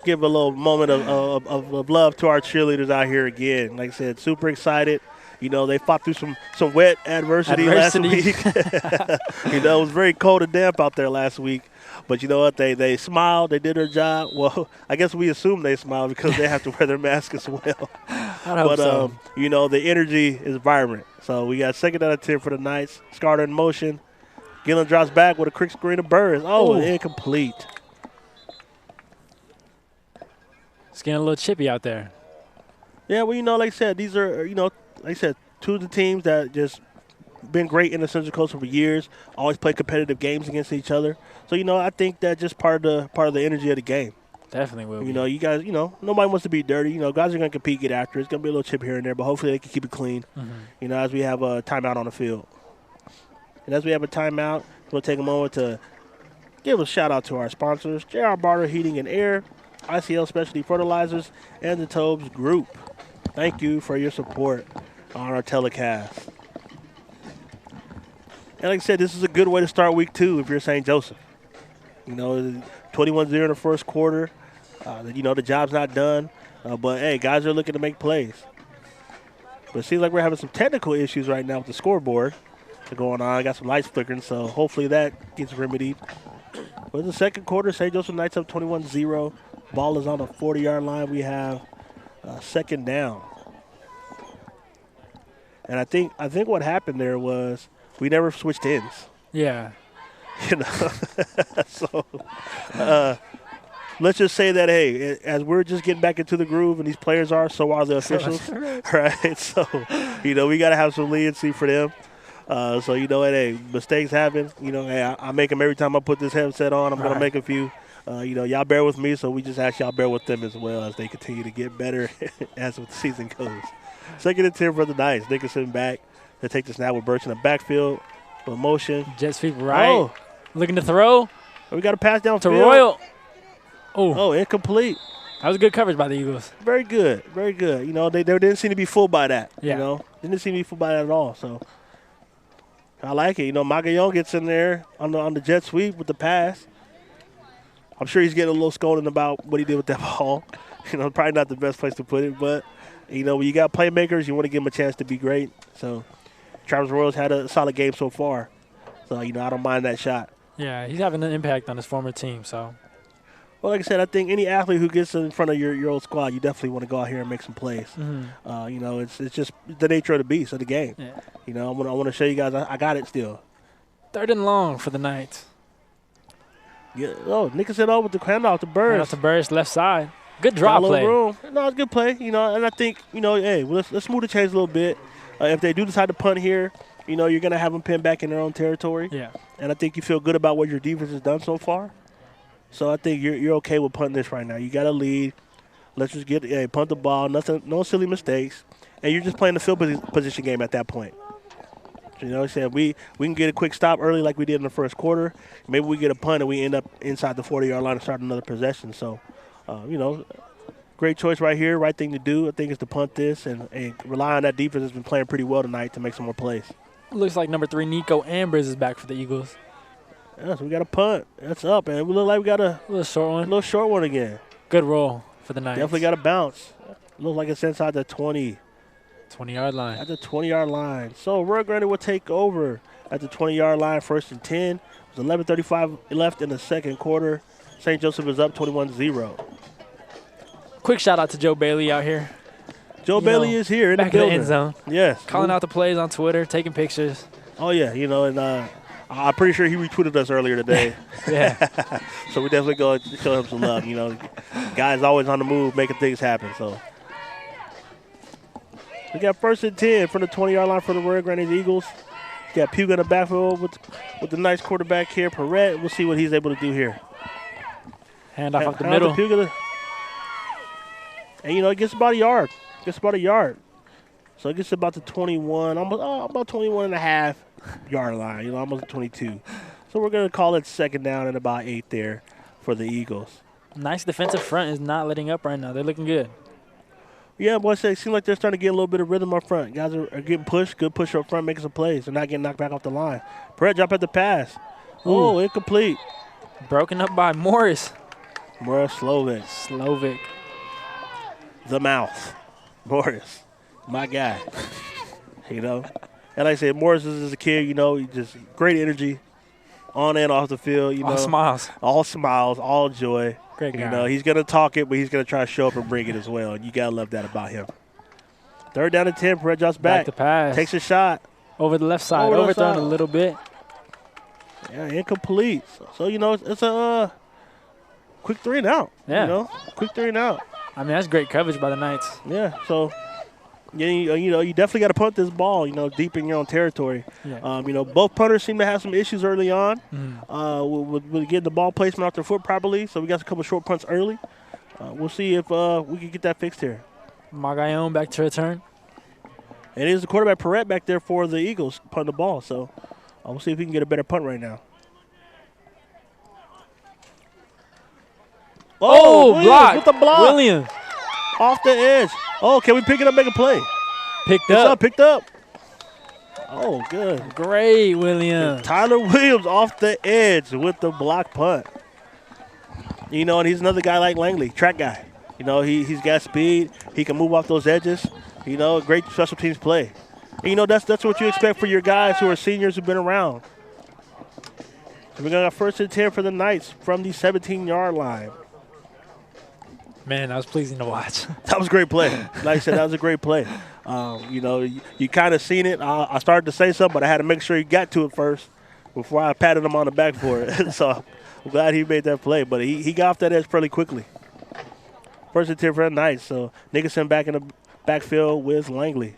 give a little moment of love to our cheerleaders out here again. Like I said, super excited. You know, they fought through some wet adversity last week. You know, it was very cold and damp out there last week. But you know what? They smiled. They did their job. Well, I guess we assume they smiled because they have to wear their mask as well. So. You know, the energy is vibrant. So we got 2nd out of 10 for the Knights. Scarter in motion. Gillen drops back with a quick screen of Burris. Oh, incomplete. It's getting a little chippy out there. Yeah, well, you know, like I said, these are, you know, like I said, two of the teams that just been great in the Central Coast for years, always play competitive games against each other. So, you know, I think that's just part of the energy of the game. Definitely will be. You know, you guys, you know, nobody wants to be dirty. You know, guys are going to compete, get after it. It's going to be a little chip here and there, but hopefully they can keep it clean, you know, as we have a timeout on the field. And as we have a timeout, we'll take a moment to give a shout-out to our sponsors, J.R. Barter Heating and Air, ICL Specialty Fertilizers, and the Tobes Group. Thank you for your support on our telecast. And like I said, this is a good way to start week 2 if you're St. Joseph. You know, 21-0 in the first quarter. You know, the job's not done. But, hey, guys are looking to make plays. But it seems like we're having some technical issues right now with the scoreboard going on. I got some lights flickering, so hopefully that gets remedied. But in the second quarter, St. Joseph Knights up 21-0. Ball is on the 40-yard line. We have 2nd down. And I think what happened there was we never switched ends. Yeah. You know, so let's just say that, hey, as we're just getting back into the groove and these players are, so are the officials, right? So, we got to have some leniency for them. So, hey, mistakes happen. Hey, I make them every time I put this headset on. I'm going to make a few. Y'all bear with me, so we just ask y'all bear with them as well as they continue to get better as the season goes. 2nd and 10 for the Knights. Nickerson back to take the snap with Birch in the backfield. With motion. Jet sweep right. Looking to throw. We got a pass downfield. To Royal. Oh, incomplete. That was good coverage by the Eagles. Very good. Very good. They didn't seem to be fooled by that. Yeah. Didn't seem to be fooled by that at all. So I like it. Magayon gets in there on the jet sweep with the pass. I'm sure he's getting a little scolding about what he did with that ball. Probably not the best place to put it, but when you got playmakers, you want to give them a chance to be great. So Travis Royals had a solid game so far. So, I don't mind that shot. Yeah, he's having an impact on his former team. So, well, like I said, I think any athlete who gets in front of your old squad, you definitely want to go out here and make some plays. Mm-hmm. It's just the nature of the beast of the game. Yeah. I want to show you guys I got it still. 3rd and long for the Knights. Yeah. Oh, Nickerson with the handoff to Burris. Handoff to Burris, left side. Good draw play. Room. No, it's a good play. And I think hey, let's smooth the chains a little bit. If they do decide to punt here, you're going to have them pinned back in their own territory. Yeah. And I think you feel good about what your defense has done so far. So I think you're okay with punting this right now. You got a lead. Let's just punt the ball. No silly mistakes. And you're just playing the field position game at that point. So, said we can get a quick stop early like we did in the first quarter. Maybe we get a punt and we end up inside the 40-yard line and start another possession. So, great choice right here. Right thing to do, I think, is to punt this and rely on that defense that's been playing pretty well tonight to make some more plays. Looks like number 3, Nico Ambrose, is back for the Eagles. Yeah, so we got a punt. That's up, and we look like we got a little short one again. Good roll for the Knights. Definitely got a bounce. Looks like it's inside the 20-yard line. At the 20-yard line. So Arroyo Grande will take over at the 20-yard line, 1st and 10. There's 11:35 left in the second quarter. St. Joseph is up 21-0. Quick shout out to Joe Bailey out here. Joe Bailey is here in the building. Back in the end zone. Yes. Calling out the plays on Twitter, taking pictures. Oh, yeah. And I'm pretty sure he retweeted us earlier today. Yeah. So we definitely go show him some love. Guys always on the move, making things happen. So we got 1st and 10 from the 20-yard line for the Arroyo Grande Eagles. We got Puga in the backfield with the nice quarterback here, Perret. We'll see what he's able to do here. Hand off the middle. And, it gets about a yard. So it gets about the 21, about 21 and a half yard line, almost 22. So we're going to call it 2nd down and about 8 there for the Eagles. Nice defensive front is not letting up right now. They're looking good. Yeah, boys, it seems like they're starting to get a little bit of rhythm up front. Guys are getting pushed, good push up front, making some plays. They're not getting knocked back off the line. Perret drop at the pass. Oh, incomplete. Broken up by Morris. Slovic. The mouth. Morris. My guy. And like I said, Morris is a kid, he just great energy on and off the field. All smiles. All smiles, all joy. Great guy. He's going to talk it, but he's going to try to show up and bring it as well. And you got to love that about him. 3rd down and 10. Perret drops back. To pass. Takes a shot. Over the left side. Overthrown a little bit. Yeah, incomplete. So, it's a quick 3 and out. Yeah. Quick 3 and out. I mean, that's great coverage by the Knights. Yeah, so, you definitely got to punt this ball, deep in your own territory. Yeah. Both punters seem to have some issues early on Mm-hmm. with getting the ball placement off their foot properly, so we got a couple short punts early. We'll see if we can get that fixed here. Magayon back to return. And it is the quarterback, Perret, back there for the Eagles, punting the ball, so we'll see if we can get a better punt right now. Block. With the block. Williams. Off the edge. Oh, can we pick it up, make a play? Picked up. Oh, good. Great, Williams. Tyler Williams off the edge with the block punt. And he's another guy like Langley, track guy. He's got speed. He can move off those edges. Great special teams play. And, that's what you expect for your guys who are seniors who've been around. So we're going to have 1st and 10 for the Knights from the 17-yard line. Man, that was pleasing to watch. That was a great play. Like I said, that was a great play. You kind of seen it. I started to say something, but I had to make sure you got to it first. before I patted him on the back for it. So I'm glad he made that play. But he got off that edge fairly quickly. First and 10 for the Knights. So Nicholson back in the backfield with Langley.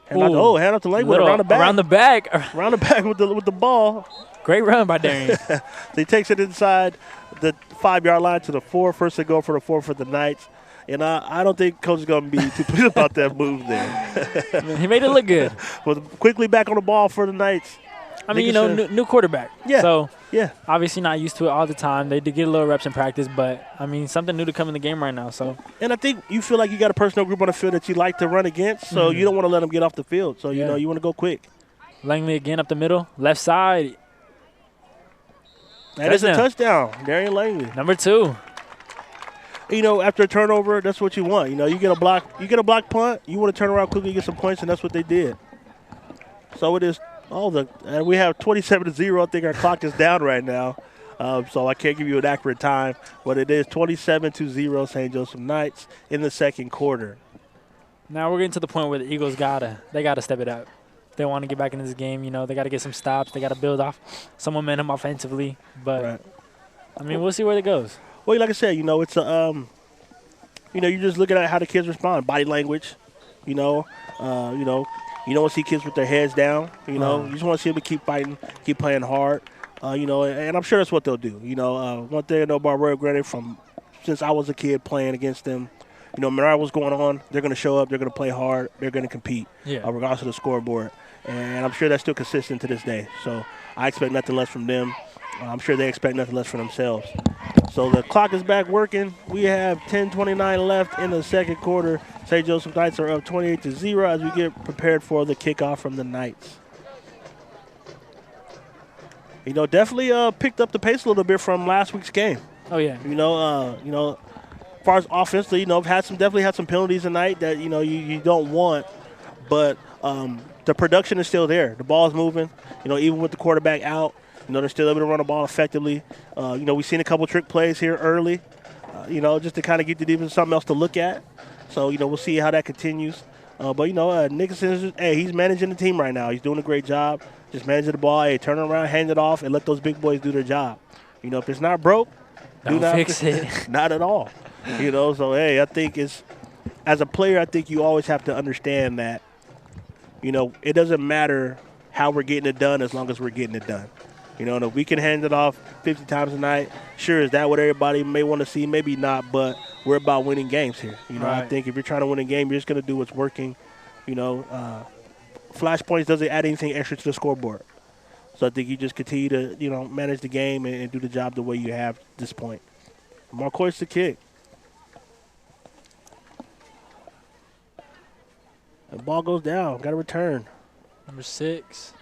Hand out to Langley around the back. Around the back with the ball. Great run by Darian. So he takes it inside the 5-yard line to the 4. First and goal for the 4 for the Knights. And I don't think Coach is going to be too pleased about that move there. He made it look good. But quickly back on the ball for the Knights. I mean, new quarterback. Yeah. So, yeah, obviously not used to it all the time. They did get a little reps in practice, but, I mean, something new to come in the game right now. So. And I think you feel like you got a personnel group on the field that you like to run against, so you don't want to let them get off the field. So, you want to go quick. Langley again up the middle, left side. That is a touchdown, Darian Langley. Number 2. After a turnover, that's what you want. You get a block punt, you want to turn around quickly and get some points, and that's what they did. So it is we have 27-0. I think our clock is down right now. So I can't give you an accurate time, but it is 27-0 St. Joseph Knights in the second quarter. Now we're getting to the point where the Eagles gotta step it up. They want to get back into this game. They got to get some stops. They got to build off some momentum offensively. But I mean, we'll see where it goes. Well, like I said, it's a you're just looking at how the kids respond, body language. You don't want to see kids with their heads down. You just want to see them keep fighting, keep playing hard. And I'm sure that's what they'll do. One thing I know about Arroyo Grande since I was a kid playing against them, no matter what's going on, they're going to show up, they're going to play hard, they're going to compete, regardless of the scoreboard. And I'm sure that's still consistent to this day. So I expect nothing less from them. I'm sure they expect nothing less from themselves. So the clock is back working. We have 10:29 left in the second quarter. St. Joseph Knights are up 28-0 as we get prepared for the kickoff from the Knights. Definitely picked up the pace a little bit from last week's game. Oh yeah. As far as offensively, definitely had some penalties tonight that you don't want, but the production is still there. The ball is moving. Even with the quarterback out, they're still able to run the ball effectively. We've seen a couple trick plays here early, just to kind of get the defense something else to look at. So we'll see how that continues. But Nicholson, he's managing the team right now. He's doing a great job, just managing the ball. Hey, turn around, hand it off, and let those big boys do their job. If it's not broke, don't fix it. Not at all. So I think as a player, I think you always have to understand that, it doesn't matter how we're getting it done as long as we're getting it done. And if we can hand it off 50 times a night, sure, is that what everybody may want to see? Maybe not, but we're about winning games here. Right. I think if you're trying to win a game, you're just going to do what's working. Flash points doesn't add anything extra to the scoreboard. So I think you just continue to, manage the game and do the job the way you have at this point. Marcoy's the kick. The ball goes down. Got to return. Number 6.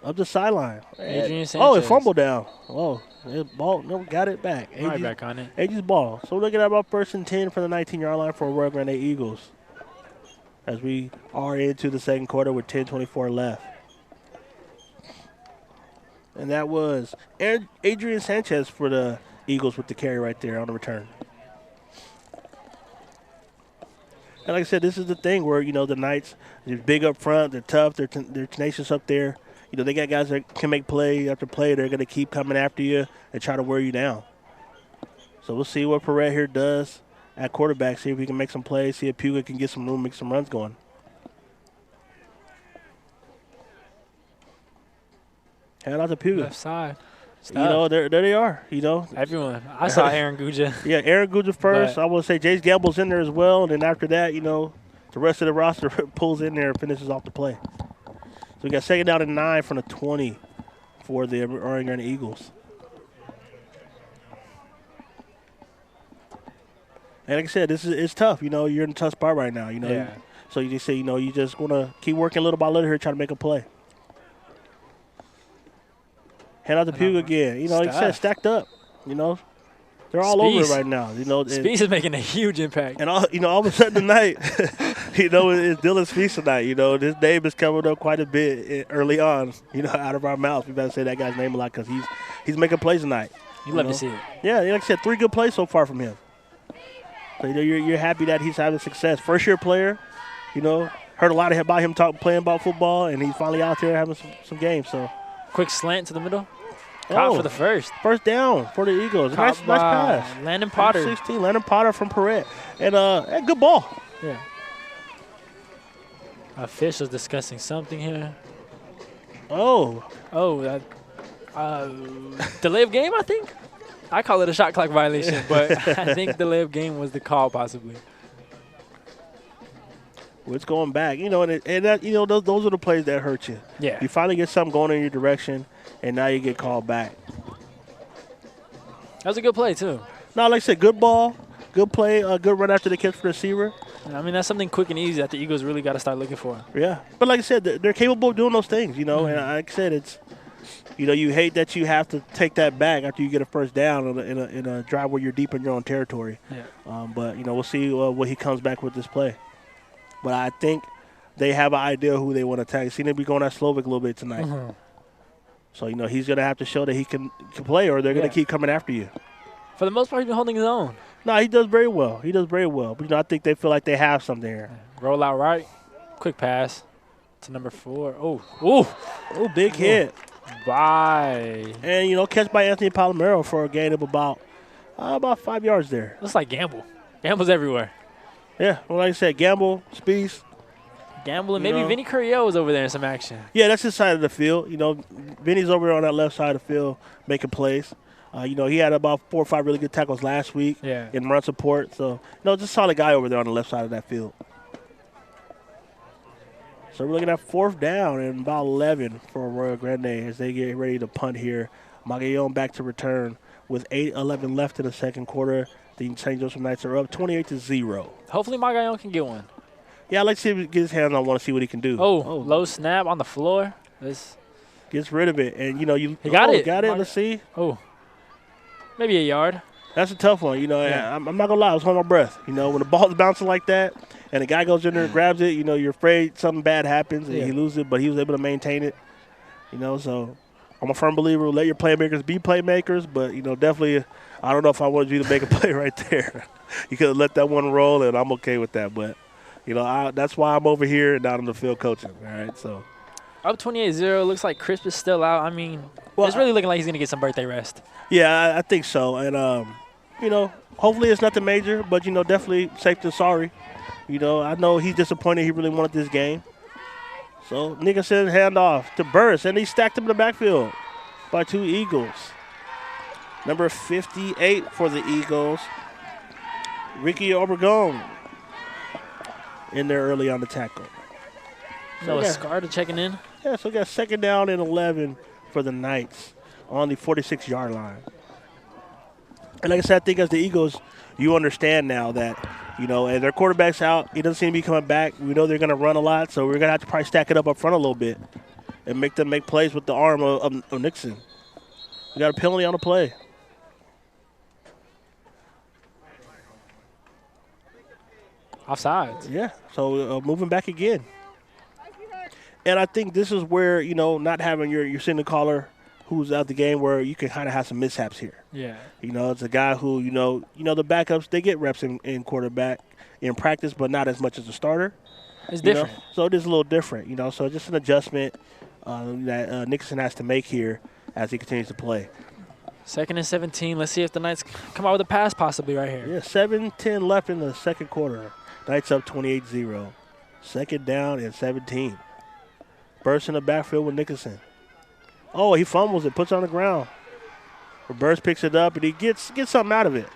Up the sideline. Adrian Sanchez. Oh, it fumbled down. Oh, ball. No, got it back. Right back on it. AG's ball. So we're looking at about 1st and 10 for the 19-yard line for Arroyo Grande Eagles. As we are into the second quarter with 10:24 left. And that was Adrian Sanchez for the Eagles with the carry right there on the return. And like I said, this is the thing where, the Knights, they're big up front, they're tough, they're tenacious up there. They got guys that can make play after play. They're going to keep coming after you and try to wear you down. So we'll see what Perret here does at quarterback, see if he can make some plays, see if Puga can get some room, make some runs going. Hand out to Puga. Left side. There they are, Everyone. I saw Aaron Guja. Yeah, Aaron Guja first. I want to say Jace Gamble's in there as well. And then after that, the rest of the roster pulls in there and finishes off the play. So we got 2nd down and 9 from the 20 for the Arroyo Grande Eagles. And like I said, it's tough. You're in a tough spot right now. Yeah. So you just say, you just want to keep working little by little here, trying to make a play. Hand out to Puga again. Like I said, stacked up. They're all over it right now. Spees is making a huge impact. And all of a sudden tonight, it's Dylan Spees tonight. His name is coming up quite a bit early on. Out of our mouths, we better say that guy's name a lot because he's making plays tonight. You love to see it. Yeah, like I said, 3 good plays so far from him. So you're happy that he's having success. First year player, heard a lot about him playing about football, and he's finally out there having some games. So Quick slant to the middle. Caught for the first. First down for the Eagles. Nice pass. Landon Potter. 16, Landon Potter from Perret. And good ball. Yeah. Officials discussing something here. Oh, delay of game, I think. I call it a shot clock violation, but I think delay of game was the call possibly. well, it's going back. You know, and that, you know, those are the plays that hurt you. Yeah. You finally get something going in your direction, and now you get called back. That was a good play, too. No, like I said, good ball, good play, good run after the catch for the receiver. I mean, that's something quick and easy that the Eagles really got to start looking for. Yeah. But like I said, they're capable of doing those things, you know. And like I said, it's, you know, you hate that you have to take that back after you get a first down in a drive where you're deep in your own territory. Yeah. But, you know, we'll see what he comes back with this play. But I think they have an idea who they want to attack. Seen him be going at Slovic a little bit tonight. Mm-hmm. So, you know, he's going to have to show that he can play or they're going to keep coming after you. For the most part, he's been holding his own. No, he does very well. He does very well. But, you know, I think they feel like they have something here. Roll out right. Quick pass to number 4. Oh, big hit. Bye. And, you know, catch by Anthony Palomero for a gain of about 5 yards there. Looks like Gamble. Gamble's everywhere. Yeah, well, like I said, Gamble, Spieth. Gamble and maybe Vinny Curriel was over there in some action. Yeah, that's his side of the field. You know, Vinny's over on that left side of the field making plays. You know, he had about 4 or 5 really good tackles last week in run support. So, you know, just a solid guy over there on the left side of that field. So we're looking at 4th down and about 11 for Arroyo Grande as they get ready to punt here. Magallon back to return with 8:11 left in the second quarter. The St. Joseph Knights are up 28-0. Hopefully Magallon can get one. Yeah, I'd like to see if he get his hands on one to see what he can do. Low snap on the floor. This gets rid of it. And, you know, he got it. Got it. Let's see. Maybe a yard. That's a tough one. You know, I'm not going to lie. I was holding my breath. You know, when the ball's bouncing like that and the guy goes in there and grabs it, you know, you're afraid something bad happens and he loses it, but he was able to maintain it. You know, so I'm a firm believer. Let your playmakers be playmakers, but, you know, definitely I don't know if I wanted you to make a play right there. You could have let that one roll, and I'm okay with that. But, you know, that's why I'm over here and not on the field coaching. All right, so. Up 28-0. Looks like Crisp is still out. I mean, it's really looking like he's going to get some birthday rest. Yeah, I think so. And, you know, hopefully it's nothing major, but, you know, definitely safe than sorry. You know, I know he's disappointed. He really wanted this game. So, Nicholson handoff to Burris, and he stacked him in the backfield by 2 Eagles. Number 58 for the Eagles, Ricky Obregon, in there early on the tackle. So Escarda checking in. Yeah, so we got 2nd down and 11 for the Knights on the 46-yard line. And like I said, I think as the Eagles, you understand now that, you know, and their quarterback's out, he doesn't seem to be coming back. We know they're going to run a lot, so we're going to have to probably stack it up front a little bit and make them make plays with the arm of Nixon. We got a penalty on the play. Offsides. Yeah, so moving back again. And I think this is where, you know, not having your signal caller who's out the game where you can kind of have some mishaps here. Yeah. You know, it's a guy who, you know the backups, they get reps in quarterback in practice, but not as much as a starter. It's different. Know? So it is a little different, you know. So just an adjustment that Nixon has to make here as he continues to play. 2nd and 17. Let's see if the Knights come out with a pass possibly right here. Yeah, 7:10 left in the second quarter. Knights up 28-0. 2nd down and 17. Burst in the backfield with Nicholson. Oh, he fumbles it, puts it on the ground. Burst picks it up, and he gets something out of it.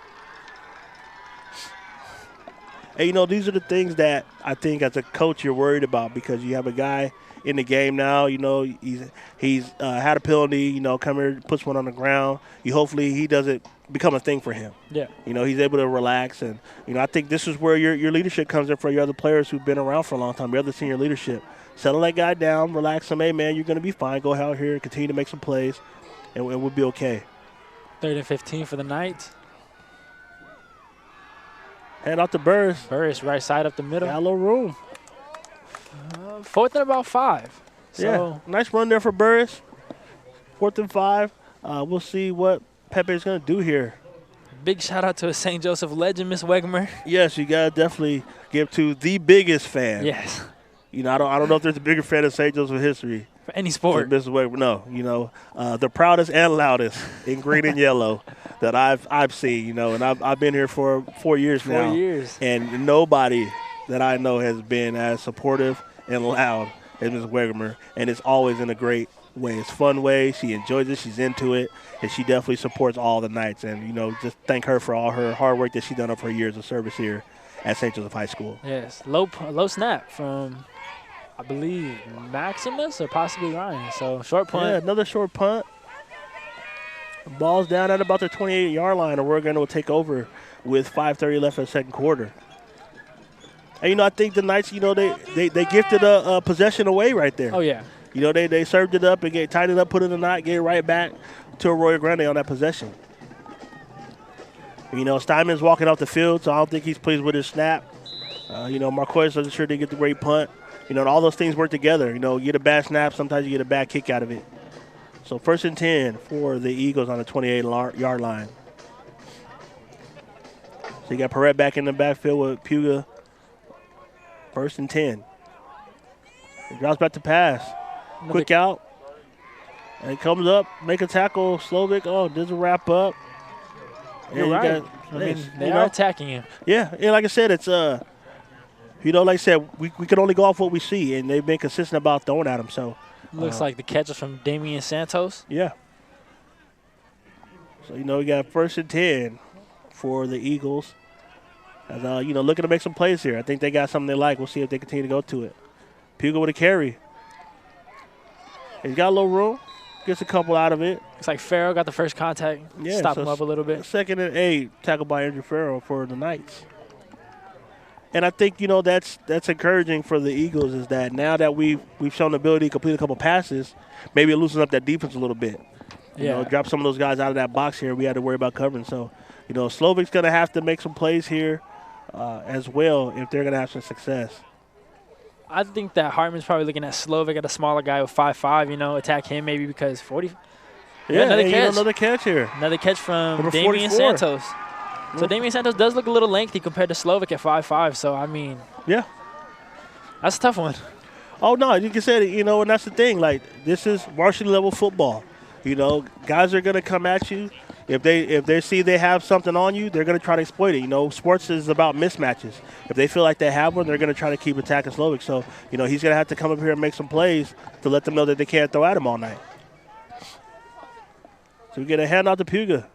And, you know, these are the things that I think as a coach you're worried about because you have a guy in the game now, you know, he's had a penalty, you know, come here, puts one on the ground. Hopefully he doesn't become a thing for him. Yeah. You know, he's able to relax. And, you know, I think this is where your leadership comes in for your other players who've been around for a long time, your other senior leadership. Settle that guy down, relax him. Hey, man, you're going to be fine. Go out here, continue to make some plays, and we'll be okay. 3rd and 15 for the Knights. Hand out to Burris. Burris, right side up the middle. Got a little room. 4th and about 5. So yeah, nice run there for Burris. 4th and 5. We'll see what Pepe's going to do here. Big shout out to a St. Joseph legend, Miss Wegmer. Yes, you got to definitely give to the biggest fan. Yes. You know, I don't know if there's a bigger fan of St. Joseph history. For any sport. Mrs. Wegman, no, the proudest and loudest in green and yellow that I've seen, and I've been here for 4 years now. 4 years. And nobody that I know has been as supportive and loud as Mrs. Wegemer, and it's always in a great way. It's a fun way. She enjoys it. She's into it, and she definitely supports all the Knights. And, just thank her for all her hard work that she's done over her years of service here at St. Joseph High School. Yes, low snap from, I believe, Maximus or possibly Ryan. So, short punt. Yeah, another short punt. Ball's down at about the 28-yard line, and Arroyo Grande will take over with 5:30 left in the second quarter. And, I think the Knights, they gifted a possession away right there. Oh, yeah. They served it up and tied it up, put it in the knot, get it right back to Arroyo Grande on that possession. Steinman's walking off the field, so I don't think he's pleased with his snap. Marquez doesn't sure they get the great punt. All those things work together. You get a bad snap, sometimes you get a bad kick out of it. So 1st and 10 for the Eagles on the 28-yard line. So you got Perret back in the backfield with Puga. 1st and 10. He drops back to pass. Quick out. And comes up, make a tackle. Slovic, doesn't wrap up. You're right. They are attacking him. Yeah, and like I said, it's like I said, we can only go off what we see, and they've been consistent about throwing at him. So looks like the catch is from Damian Santos. Yeah. So we got 1st and 10 for the Eagles. As looking to make some plays here. I think they got something they like. We'll see if they continue to go to it. Puga with a carry. He's got a little room. Gets a couple out of it. Looks like Farrell got the first contact. Yeah, Stop him up a little bit. 2nd and 8, tackled by Andrew Farrell for the Knights. And I think, that's encouraging for the Eagles is that now that we've shown the ability to complete a couple passes, maybe it loosens up that defense a little bit. Drop some of those guys out of that box here. We had to worry about covering. So, Slovic's going to have to make some plays here as well if they're going to have some success. I think that Hartman's probably looking at Slovic at a smaller guy with 5'5", attack him maybe because 40. Yeah, another catch here. Another catch from Damian Santos. So Damian Santos does look a little lengthy compared to Slovic at 5'5". So, yeah. That's a tough one. Oh, no, you can say it, and that's the thing. Like, this is varsity level football. Guys are going to come at you. If they see they have something on you, they're going to try to exploit it. Sports is about mismatches. If they feel like they have one, they're going to try to keep attacking Slovic. So, he's going to have to come up here and make some plays to let them know that they can't throw at him all night. So we get a handout to Puga.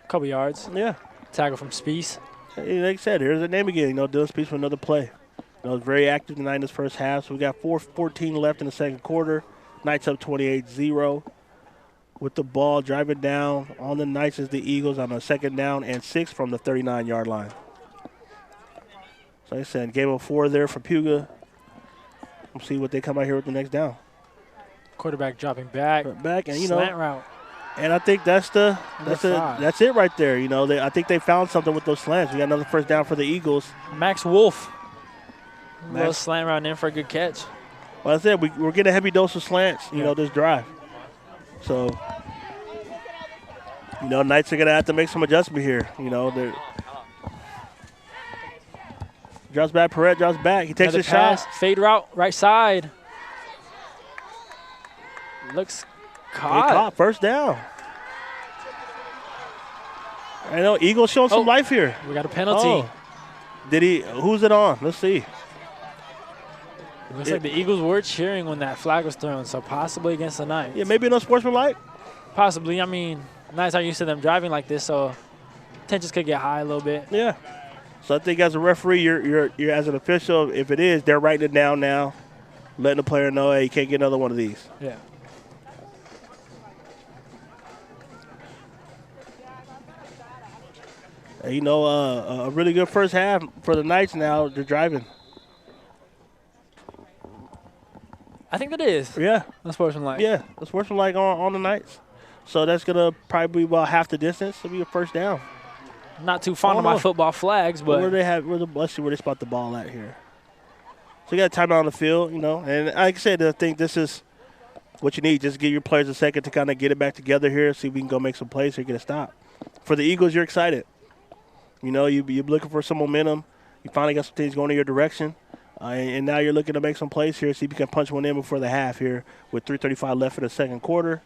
Couple yards. Yeah. Tackle from Speece. Like I said, here's the name again. Dylan Speece for another play. Was very active tonight in this first half. So we got 4:14 left in the second quarter. Knights up 28-0. With the ball driving down on the Knights is the Eagles on a 2nd down and 6 from the 39-yard line. So like I said, game of 4 there for Puga. We'll see what they come out here with the next down. Quarterback dropping back. And slant route. And I think that's it right there. I think they found something with those slants. We got another 1st down for the Eagles. Max Wolf. Little slant route in for a good catch. Well, I said we're getting a heavy dose of slants. This drive. So, Knights are going to have to make some adjustment here. Drops back, Perret drops back. He takes a shot. Fade route, right side. Looks caught. 1st down. Eagles showing some life here. We got a penalty. Who's it on? Let's see. It looks like the Eagles were cheering when that flag was thrown, so possibly against the Knights. Yeah, maybe no sportsmanlike. Possibly. Knights aren't used to them driving like this, so tensions could get high a little bit. Yeah. So I think as a referee, you're as an official, if it is, they're writing it down now, letting the player know, hey, you can't get another one of these. Yeah. A really good first half for the Knights now. They're driving. I think that is. Yeah. The sportsmanlike. Yeah, the sportsmanlike on the Knights. So that's going to probably be about half the distance. It'll be a 1st down. Not too fond of my football flags, but. Let's see where they spot the ball at here. So you got a timeout on the field, And like I said, I think this is what you need. Just give your players a second to kind of get it back together here, see if we can go make some plays here, get a stop. For the Eagles, you're excited. You're looking for some momentum. You finally got some things going in your direction. And now you're looking to make some plays here, see if you can punch one in before the half here with 3:35 left in the second quarter.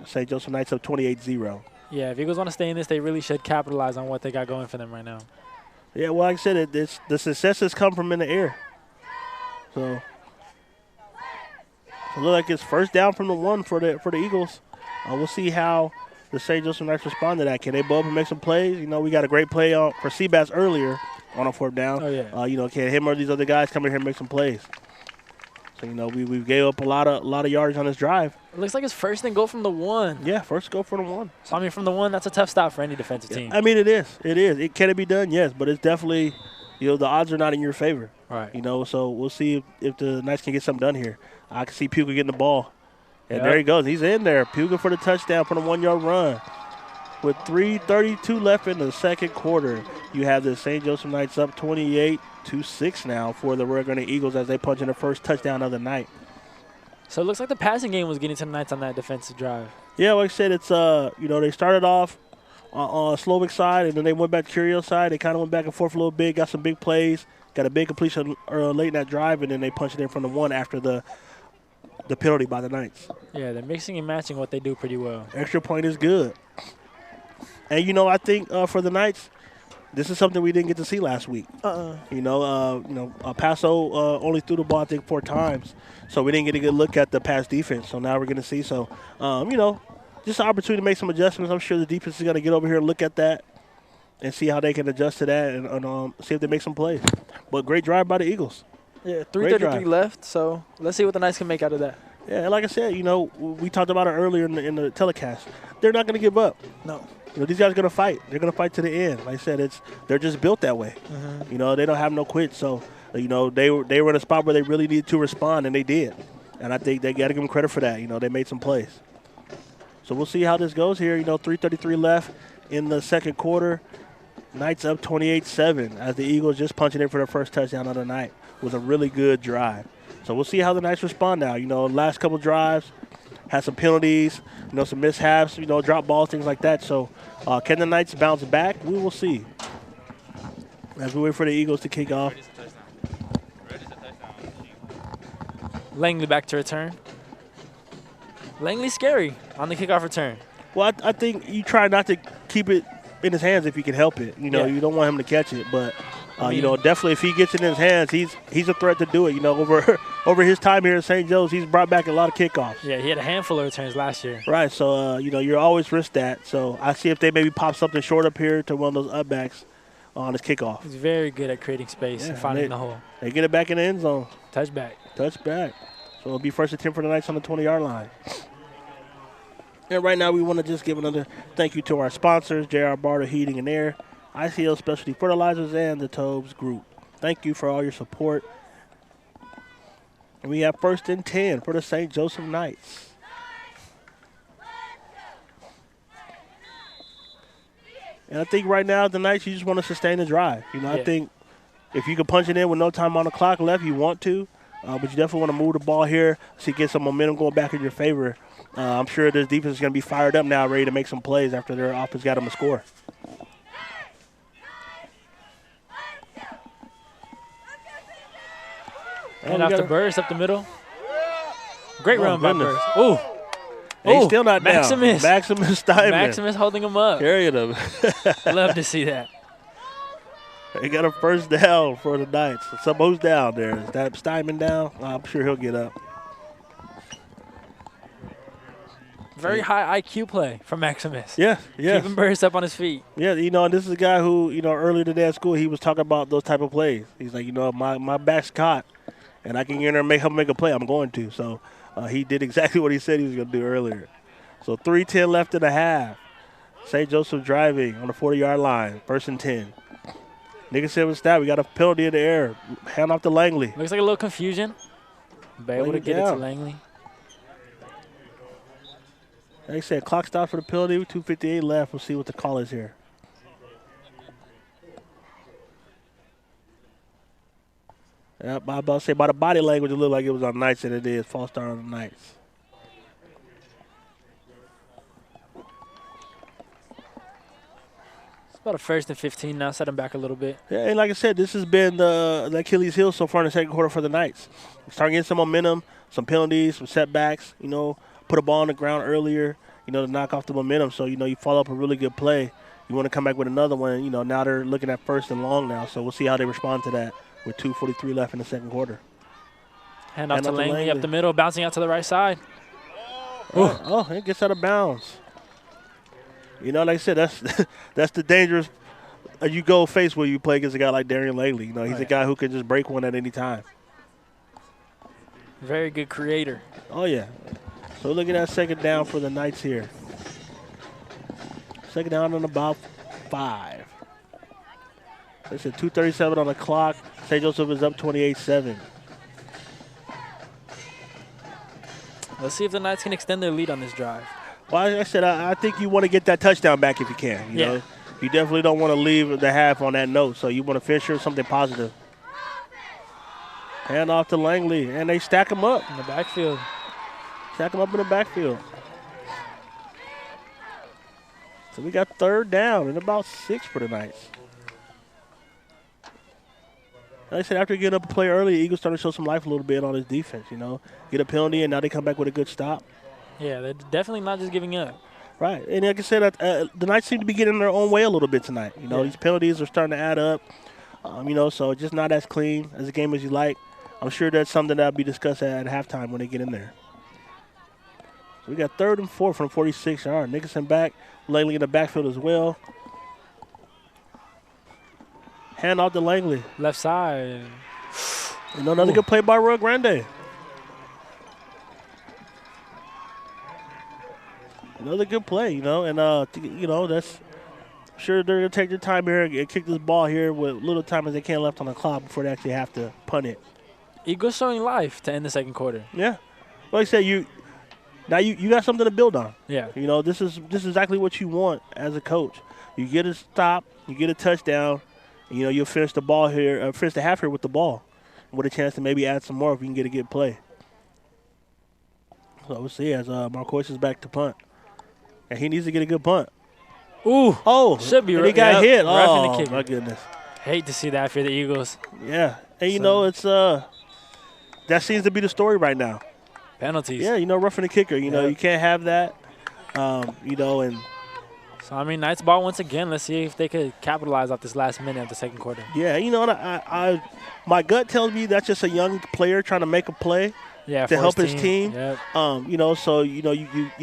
St. Joseph Knights up 28-0. Yeah, if Eagles want to stay in this, they really should capitalize on what they got going for them right now. Yeah, well, like I said, the successes come from in the air. So it looks like it's first down from the 1 for the Eagles. We'll see how the St. Joseph Knights respond to that. Can they blow up and make some plays? You know, we got a great play for Seabass earlier on a 4th down. Oh, yeah. You know, can him or these other guys come in here and make some plays? So, you know, we gave up a lot of yards on this drive. It looks like it's first and goal from the 1. Yeah, first go for the 1. So, I mean, from the 1, that's a tough stop for any defensive team. I mean, it is. Can it be done? Yes, but it's definitely, you know, the odds are not in your favor. Right. You know, so we'll see if the Knights can get something done here. I can see Puga getting the ball. And there he goes. He's in there. Puga for the touchdown for the 1-yard run. With 3:32 left in the second quarter, you have the St. Joseph Knights up 28-6 now for the Arroyo Grande Eagles as they punch in the first touchdown of the night. So it looks like the passing game was getting to the Knights on that defensive drive. Yeah, like I said, it's you know, they started off on Slovak side and then they went back to Curio side. They kind of went back and forth a little bit, got some big plays, got a big completion late in that drive, and then they punched it in from the 1 after the penalty by the Knights. Yeah, they're mixing and matching what they do pretty well. Extra point is good. And, you know, I think for the Knights, this is something we didn't get to see last week. You know, Paso only threw the ball, I think, 4 times. So we didn't get a good look at the pass defense. So now we're going to see. So, you know, just an opportunity to make some adjustments. I'm sure the defense is going to get over here and look at that and see how they can adjust to that and see if they make some plays. But great drive by the Eagles. Yeah, 3:33 left. So let's see what the Knights can make out of that. Yeah, and like I said, you know, we talked about it earlier in the telecast. They're not going to give up. No. You know, these guys are going to fight. They're going to fight to the end. Like I said, they're just built that way. You know, they don't have no quit. So, you know, they were in a spot where they really needed to respond, and they did. And I think they got to give them credit for that. You know, they made some plays. So we'll see how this goes here. You know, 3:33 left in the second quarter. Knights up 28-7 as the Eagles just punching in for their first touchdown of the night with a really good drive. So we'll see how the Knights respond now. You know, last couple drives had some penalties, you know, some mishaps, you know, drop balls, things like that. So can the Knights bounce back? We will see as we wait for the Eagles to kick off. Langley back to return. Langley's scary on the kickoff return. Well, I think you try not to keep it in his hands if you can help it. You know, you don't want him to catch it, but you know, definitely if he gets it in his hands, he's a threat to do it. You know, over his time here at St. Joe's, he's brought back a lot of kickoffs. Yeah, he had a handful of returns last year. Right, so you know, you're always risk that. So I see if they maybe pop something short up here to one of those upbacks on his kickoff. He's very good at creating space and finding the hole. They get it back in the end zone. Touchback. Touchback. So it'll be first and 10 for the Knights on the 20-yard line. And right now we want to just give another thank you to our sponsors, J.R. Barter Heating and Air, ICL Specialty Fertilizers, and the Tobes Group. Thank you for all your support. And we have first and 10 for the St. Joseph Knights. And I think right now the Knights, you just want to sustain the drive. You know, I think if you can punch it in with no time on the clock left, you want to. But you definitely want to move the ball here so you get some momentum going back in your favor. I'm sure this defense is going to be fired up now, ready to make some plays after their offense got them a score. And off the burst up the middle. Great run by Burst. Ooh. He's still not Maximus. down. Maximus Steinman. Maximus holding him up. Carrying him. Love to see that. They got a first down for the Knights. Who's down there? Is that Steinman down? I'm sure he'll get up. Very high IQ play from Maximus. Yeah. Keeping Burst up on his feet. Yeah, you know, and this is a guy who, you know, earlier today at school, he was talking about those type of plays. He's like, you know, my back's caught, and I can get in there and help make a play. I'm going to. So he did exactly what he said he was going to do earlier. So 3:10 left in the half. St. Joseph driving on the 40-yard line, first and 10. Nigga said with that, we got a penalty in the air. Hand off to Langley. Looks like a little confusion. But able to get it to Langley. Like I said, clock stops for the penalty. 2:58 left. We'll see what the call is here. Yeah, I'm about to say by the body language, it looked like it was on Knights, and it is. False start on the Knights. About a 1st and 15 now. Set them back a little bit. Yeah, and like I said, this has been the Achilles heel so far in the second quarter for the Knights. Starting getting some momentum, some penalties, some setbacks, put a ball on the ground earlier, to knock off the momentum. So, you follow up a really good play. You want to come back with another one. Now they're looking at 1st and long now. So we'll see how they respond to that with 2:43 left in the second quarter. Hand off to Langley up the middle, bouncing out to the right side. Oh, it gets out of bounds. Like I said, that's the dangerous you go face where you play against a guy like Darian Langley. He's a guy who can just break one at any time. Very good creator. Oh, yeah. So look at that second down for the Knights here. Second down on about 5. They said 2:37 on the clock. St. Joseph is up 28-7. Let's see if the Knights can extend their lead on this drive. Well, like I said, I think you want to get that touchdown back if you can. You know? You definitely don't want to leave the half on that note, so you want to finish with something positive. Hand off to Langley, and they stack him up. In the backfield. Stack him up in the backfield. So we got 3rd down and about 6 for the Knights. Like I said, after getting up a play early, the Eagles started to show some life a little bit on his defense, Get a penalty, and now they come back with a good stop. Yeah, they're definitely not just giving up. Right. And like I said, the Knights seem to be getting their own way a little bit tonight. These penalties are starting to add up, so just not as clean as a game as you like. I'm sure that's something that will be discussed at halftime when they get in there. So we got 3rd and 4 from 46-yard. Nicholson back, Langley in the backfield as well. Hand off to Langley. Left side. Another good play by Arroyo Grande. Another good play, and that's I'm sure they're gonna take their time here and kick this ball here with little time as they can left on the clock before they actually have to punt it. Eagles showing life to end the second quarter. Yeah, like I said, you got something to build on. Yeah, this is exactly what you want as a coach. You get a stop, you get a touchdown, and, you'll finish the ball here, finish the half here with the ball, with a chance to maybe add some more if you can get a good play. So we'll see as Marcois is back to punt. And he needs to get a good punt. Ooh. Oh. Should be. And he got hit. Oh, my goodness. Hate to see that for the Eagles. Yeah. And, it's that seems to be the story right now. Penalties. Yeah, roughing the kicker. You can't have that. And so, Knights ball once again. Let's see if they could capitalize off this last minute of the second quarter. Yeah, I my gut tells me that's just a young player trying to make a play. Yeah, to help his team. Yep. So you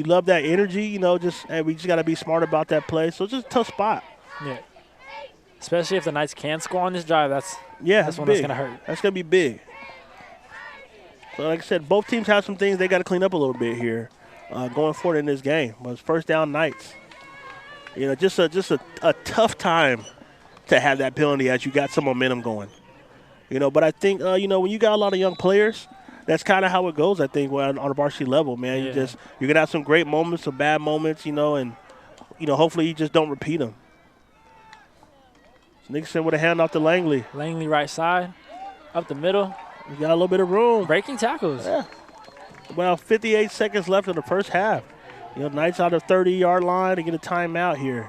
love that energy. We just got to be smart about that play. So it's just a tough spot. Yeah. Especially if the Knights can score on this drive, that's one that's gonna hurt. That's gonna be big. So like I said, both teams have some things they got to clean up a little bit here, going forward in this game. But it's 1st down Knights. Just a tough time to have that penalty as you got some momentum going. But I think when you got a lot of young players. That's kind of how it goes, I think, on a varsity level, man. You're going to have some great moments, some bad moments, and, hopefully you just don't repeat them. So Nixon with a hand off to Langley. Langley right side, up the middle. You got a little bit of room. Breaking tackles. Yeah. Well, 58 seconds left in the first half. Knights out of 30-yard line to get a timeout here.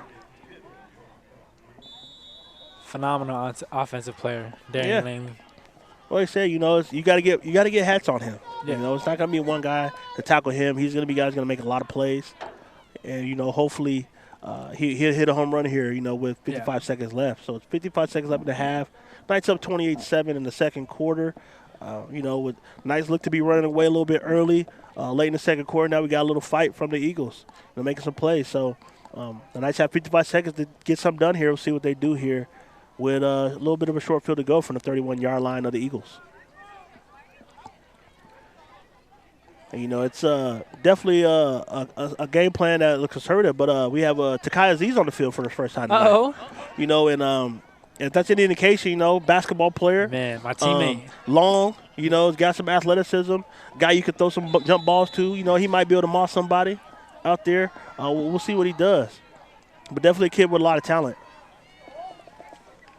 Phenomenal offensive player, Darian Langley. Like I said, you got to get hats on him. Yeah. It's not going to be one guy to tackle him. He's going to be guys going to make a lot of plays, and hopefully he'll hit a home run here. With 55 seconds left. So it's 55 seconds left in the half. Knights up 28-7 in the second quarter. With Knights look to be running away a little bit early, late in the second quarter. Now we got a little fight from the Eagles. They're making some plays. So the Knights have 55 seconds to get something done here. We'll see what they do here. With a little bit of a short field to go from the 31-yard line of the Eagles. And, it's definitely a game plan that looks conservative, but we have Takai Aziz on the field for the first time tonight. And if that's any indication, basketball player. Man, my teammate. Long, he's got some athleticism. Guy you could throw some jump balls to. He might be able to moss somebody out there. We'll see what he does. But definitely a kid with a lot of talent.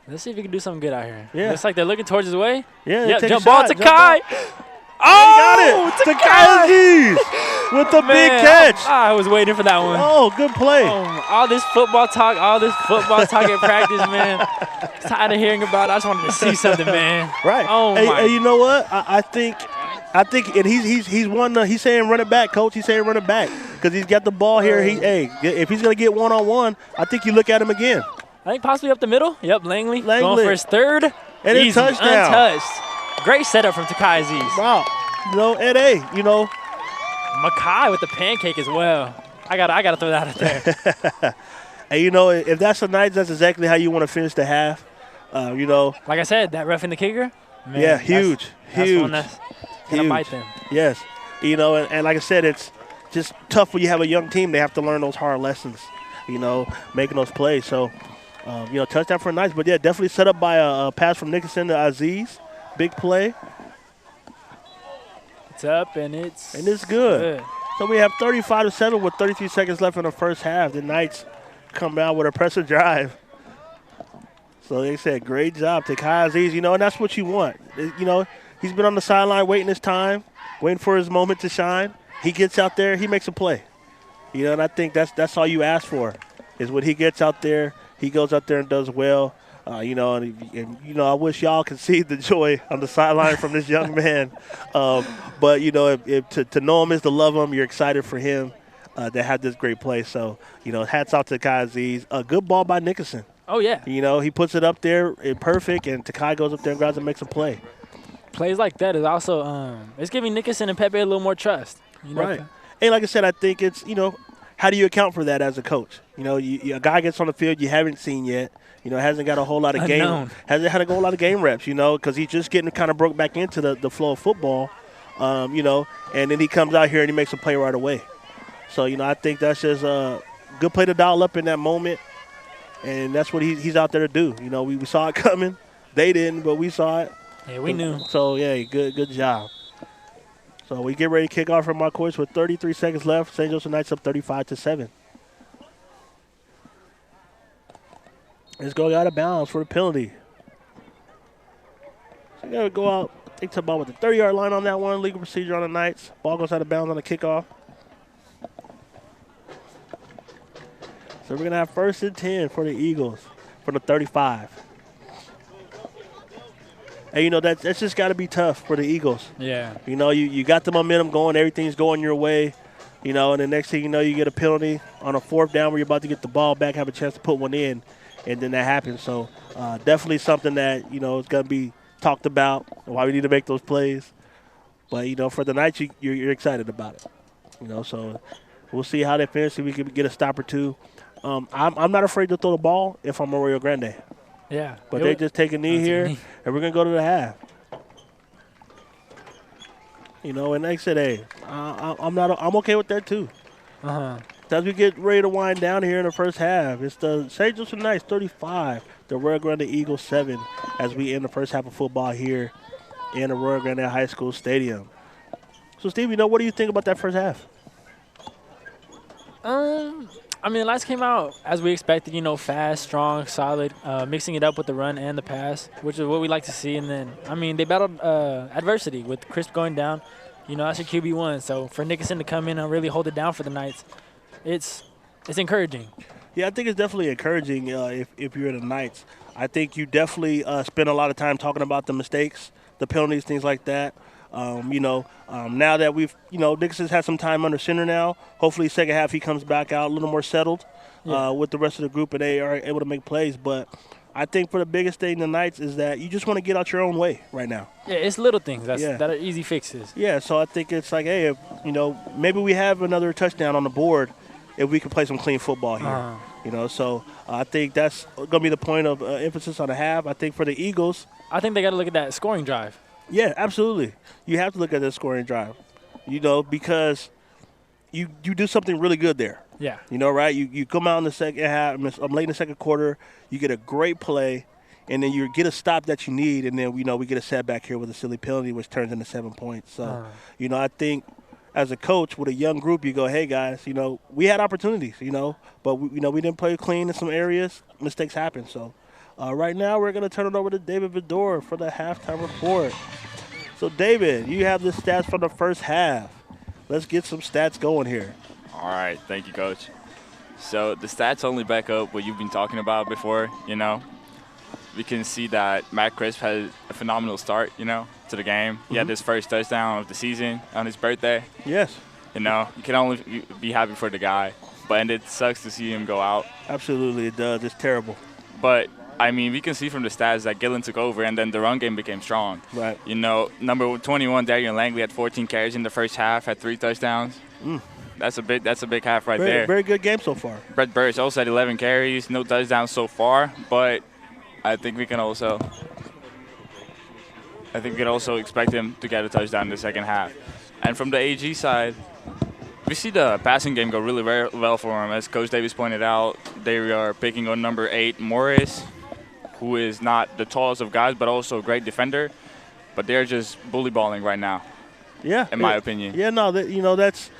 Let's see if he can do something good out here. Yeah. Looks like they're looking towards his way. Yeah, jump ball to Kai. Oh, he got it. To Kai Aziz. with the big Man, catch. I was waiting for that one. Oh, good play. All this football talk at practice, man. Tired of hearing about it. I just wanted to see something, man. Right. Oh, hey, my. hey, you know what? I think, and he's won. He's saying run it back, coach. He's saying run it back because he's got the ball here. If he's gonna get 1-on-1, I think you look at him again. I think possibly up the middle. Yep, Langley. Going for his third. And easy, it's touchdown. Untouched. Great setup from Takai Aziz. Wow. Makai with the pancake as well. I gotta throw that out there. And if that's the night, that's exactly how you want to finish the half. Like I said, that ref and the kicker. Man, yeah, huge. That's one that's gonna bite them. Yes. And like I said, it's just tough when you have a young team. They have to learn those hard lessons, making those plays. So, touchdown for Knights. But, yeah, definitely set up by a pass from Nicholson to Aziz. Big play. It's up, and it's good. So we have 35-7 with 33 seconds left in the first half. The Knights come out with a pressure drive. So they said, great job, Takai Aziz. And that's what you want. He's been on the sideline waiting his time, waiting for his moment to shine. He gets out there, he makes a play. And I think that's all you ask for is when he gets out there, he goes out there and does well. I wish y'all could see the joy on the sideline from this young man. But if to know him is to love him. You're excited for him to have this great play. So, hats off to Takai Aziz. A good ball by Nicholson. Oh, yeah. He puts it up there perfect, and Takai goes up there and grabs and makes a play. Plays like that is also it's giving Nicholson and Pepe a little more trust. Right. And like I said, I think it's, how do you account for that as a coach? A guy gets on the field you haven't seen yet. Hasn't got a whole lot of hasn't had a whole lot of game reps, because he's just getting kind of broke back into the flow of football, and then he comes out here and he makes a play right away. So, I think that's just a good play to dial up in that moment, and that's what he's out there to do. We saw it coming. They didn't, but we saw it. Yeah, we knew. So, yeah, good job. So we get ready to kick off from our course with 33 seconds left. St. Joseph Knights up 35-7. Let's go out of bounds for the penalty. So we got to go out, take the ball with the 30-yard line on that one. Legal procedure on the Knights. Ball goes out of bounds on the kickoff. So we're going to have 1st and 10 for the Eagles from the 35. And, that's just got to be tough for the Eagles. Yeah. You got the momentum going. Everything's going your way. And the next thing you know, you get a penalty on a 4th down where you're about to get the ball back, have a chance to put one in. And then that happens. So definitely something that, is going to be talked about, why we need to make those plays. But, for the Knights, you're excited about it. So we'll see how they finish, if we can get a stop or two. I'm not afraid to throw the ball if I'm Arroyo Grande. Yeah. But they just take a knee here, and we're going to go to the half. And like I said, hey, I'm okay with that too. As we get ready to wind down here in the first half, it's the St. Joseph Knights 35, the Arroyo Grande Eagles 7, as we end the first half of football here in Arroyo Grande High School Stadium. So, Steve, what do you think about that first half? The Knights came out as we expected, fast, strong, solid, mixing it up with the run and the pass, which is what we like to see. And then, they battled adversity with Crisp going down. That's your QB1. So for Nicholson to come in and really hold it down for the Knights, it's encouraging. Yeah, I think it's definitely encouraging if you're in the Knights. I think you definitely spend a lot of time talking about the mistakes, the penalties, things like that. Now that we've, Nicholson's had some time under center now, hopefully second half he comes back out a little more settled with the rest of the group and they are able to make plays. But I think for the biggest thing the Knights is that you just want to get out your own way right now. Yeah, it's little things that are easy fixes. Yeah, so I think it's like, hey, maybe we have another touchdown on the board if we can play some clean football here. So I think that's going to be the point of emphasis on the half. I think for the Eagles, I think they got to look at that scoring drive. Yeah, absolutely. You have to look at the scoring drive, because you do something really good there. Yeah. Right? You come out in the second half, late in the second quarter, you get a great play, and then you get a stop that you need, and then, we get a setback here with a silly penalty, which turns into 7 points. So, I think as a coach with a young group, you go, hey, guys, we had opportunities, but, we didn't play clean in some areas. Mistakes happen, so. Right now, we're going to turn it over to David Vidor for the halftime report. So, David, you have the stats from the first half. let's get some stats going here. All right, thank you, Coach. So the stats only back up what you've been talking about before, We can see that Matt Crisp had a phenomenal start, to the game. He had his first touchdown of the season on his birthday. Yes. You can only be happy for the guy. And it sucks to see him go out. Absolutely, it does. It's terrible. But, we can see from the stats that Gillen took over, and then the run game became strong. Right. Number 21, Darian Langley, had 14 carries in the first half, had 3 touchdowns. That's a big half right there. Very good game so far. Brett Burris also had 11 carries, no touchdowns so far, but I think we can also expect him to get a touchdown in the second half. And from the AG side, we see the passing game go really very well for him. As Coach Davis pointed out, they are picking on number 8, Morris, who is not the tallest of guys, but also a great defender. But they're just bully balling right now. Yeah. In my opinion. Yeah, no, that's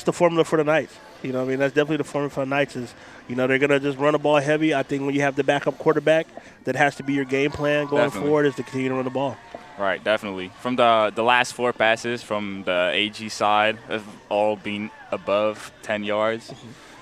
the formula for the Knights. That's definitely the formula for the Knights is, they're going to just run the ball heavy. I think when you have the backup quarterback, that has to be your game plan going forward is to continue to run the ball. Right, definitely. From the last 4 passes from the AG side have all been above 10 yards.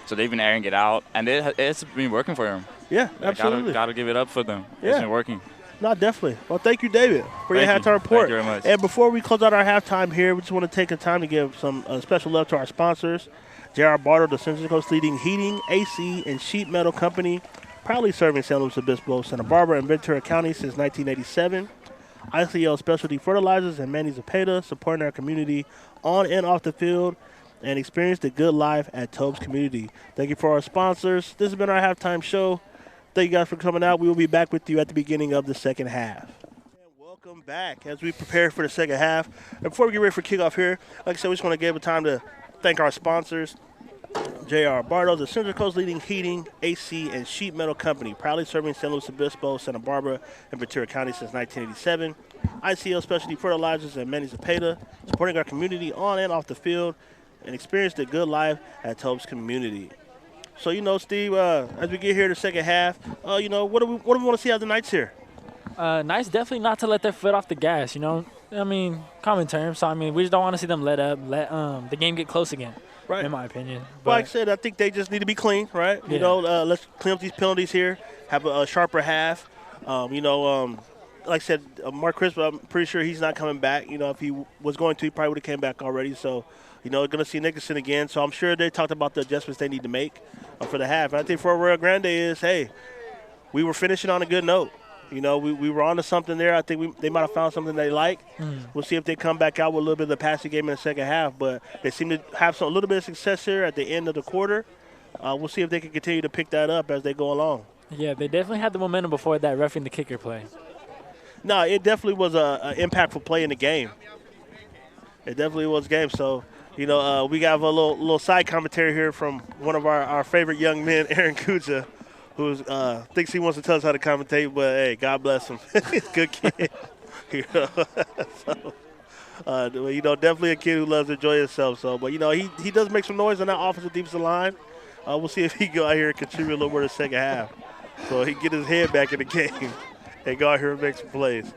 So they've been airing it out, and it's been working for them. Yeah, absolutely. Got to give it up for them. Yeah. It's been working. No, definitely. Well, thank you, David, for your halftime report. Thank you very much. And before we close out our halftime here, we just want to take a time to give some special love to our sponsors. J.R. Bartle, the Central Coast leading heating, AC, and sheet metal company, proudly serving San Luis Obispo, Santa Barbara, and Ventura County since 1987. ICL Specialty Fertilizers and Manny Zepeda, supporting our community on and off the field, and experience the good life at Tobes Community. Thank you for our sponsors. This has been our halftime show. Thank you guys for coming out. We will be back with you at the beginning of the second half. And welcome back as we prepare for the second half. And before we get ready for kickoff here, like I said, we just want to give a time to thank our sponsors. J.R. Bartle, the Central Coast leading heating, AC, and sheet metal company, proudly serving San Luis Obispo, Santa Barbara, and Ventura County since 1987. ICL Specialty Fertilizers and Manny Zepeda, supporting our community on and off the field, and experience the good life at Tobes Community. So, Steve, as we get here to the second half, what do we want to see out of the Knights here? Knights definitely not to let their foot off the gas, common terms. So, we just don't want to see them let the game get close again. Right. In my opinion. But like I said, I think they just need to be clean, right? Yeah. Let's clean up these penalties here, have a sharper half. Like I said, Mark Crisp, I'm pretty sure he's not coming back. If he was going to, he probably would have came back already. So, going to see Nicholson again. So I'm sure they talked about the adjustments they need to make for the half. And I think for Arroyo Grande is, hey, we were finishing on a good note. We were on to something there. I think they might have found something they like. We'll see if they come back out with a little bit of the passing game in the second half. But they seem to have a little bit of success here at the end of the quarter. We'll see if they can continue to pick that up as they go along. Yeah, they definitely had the momentum before that roughing the kicker play. No, it definitely was an impactful play in the game. It definitely was a game. So, we got a little side commentary here from one of our favorite young men, Aaron Kuja, who thinks he wants to tell us how to commentate, but, hey, God bless him. He's a good kid. Definitely a kid who loves to enjoy himself. So, but, he does make some noise on that offensive defensive line. We'll see if he can go out here and contribute a little more in the second half. So he can get his head back in the game and go out here and make some plays.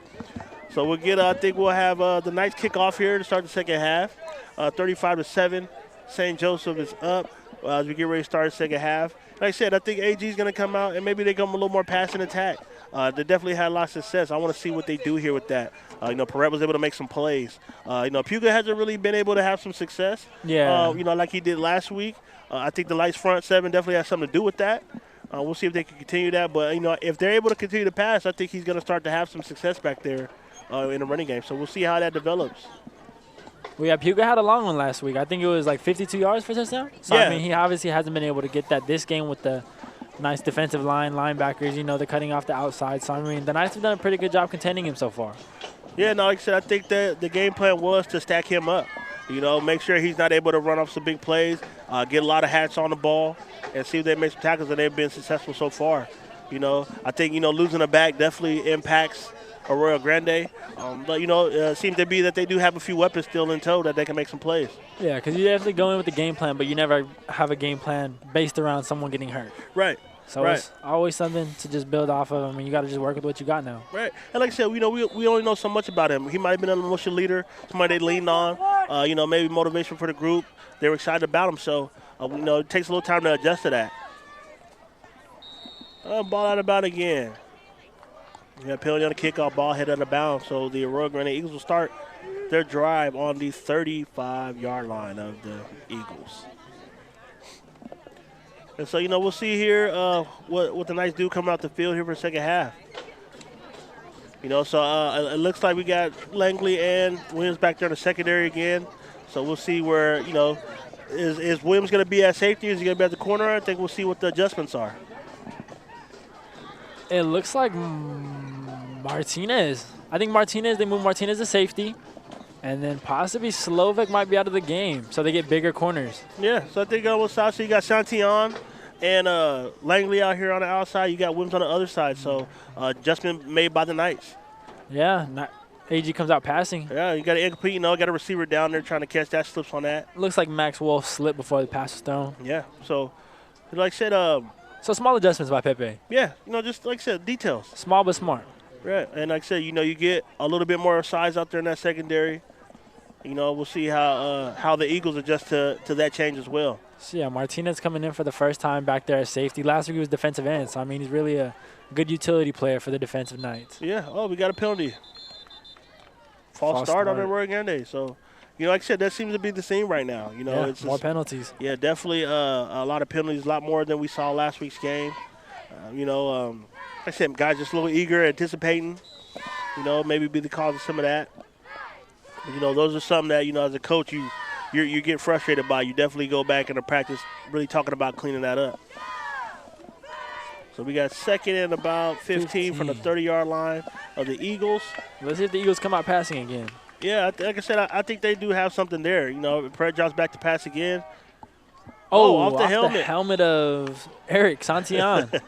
So I think we'll have the Knights kick off here to start the second half. 35-7. St. Joseph is up as we get ready to start the second half. Like I said, I think AG is going to come out and maybe they come a little more passing attack. They definitely had a lot of success. I want to see what they do here with that. Perret was able to make some plays. Puga hasn't really been able to have some success. Yeah. Like he did last week. I think the Lights front seven definitely has something to do with that. We'll see if they can continue that. But, if they're able to continue to pass, I think he's going to start to have some success back there in the running game. So we'll see how that develops. Well, yeah, Puga had a long one last week. I think it was like 52 yards for touchdown. So, yeah. He obviously hasn't been able to get that this game with the nice defensive line, linebackers, they're cutting off the outside. So, the Knights have done a pretty good job containing him so far. Yeah, no, like I said, I think that the game plan was to stack him up. Make sure he's not able to run off some big plays, get a lot of hats on the ball, and see if they make some tackles, and they've been successful so far. I think, losing a back definitely impacts Arroyo Grande. But, it seems to be that they do have a few weapons still in tow that they can make some plays. Yeah, because you definitely go in with the game plan, but you never have a game plan based around someone getting hurt. Right. So it's always something to just build off of. You got to just work with what you got now. Right. And like I said, we only know so much about him. He might have been an emotional leader, somebody they leaned on. maybe motivation for the group. They were excited about him, so it takes a little time to adjust to that. Ball out of bounds again. We got penalty on the kickoff, ball headed out of bounds. So the Arroyo Grande Eagles will start their drive on the 35-yard line of the Eagles. And so, we'll see here what the Knights do coming out the field here for the second half. So it looks like we got Langley and Williams back there in the secondary again. So we'll see where, is Williams going to be at safety? Is he going to be at the corner? I think we'll see what the adjustments are. It looks like Martinez. I think they move Martinez to safety. And then possibly Slovak might be out of the game, so they get bigger corners. Yeah, so I think on one side, so you got Shantion and Langley out here on the outside. You got Williams on the other side, so adjustment made by the Knights. Yeah, AG comes out passing. Yeah, you got an incomplete, got a receiver down there trying to catch that, slips on that. Looks like Max Wolf slipped before the pass was thrown. Yeah, so like I said, so small adjustments by Pepe. Yeah, just like I said, details. Small but smart. Right, and like I said, you get a little bit more size out there in that secondary. We'll see how the Eagles adjust to that change as well. So, yeah, Martinez coming in for the first time back there at safety. Last week he was defensive end, so, he's really a good utility player for the defensive Knights. Yeah, we got a penalty. False start on the Arroyo Grande. So, like I said, that seems to be the theme right now. It's more penalties. Yeah, definitely a lot of penalties, a lot more than we saw last week's game. Like I said, guys just a little eager, anticipating, maybe be the cause of some of that. Those are something that, as a coach, you get frustrated by. You definitely go back into practice really talking about cleaning that up. So we got second and about 15 from the 30-yard line of the Eagles. Let's see if the Eagles come out passing again. Yeah, like I said, I think they do have something there. Perret drops back to pass again. Off the helmet of Eric Santillan.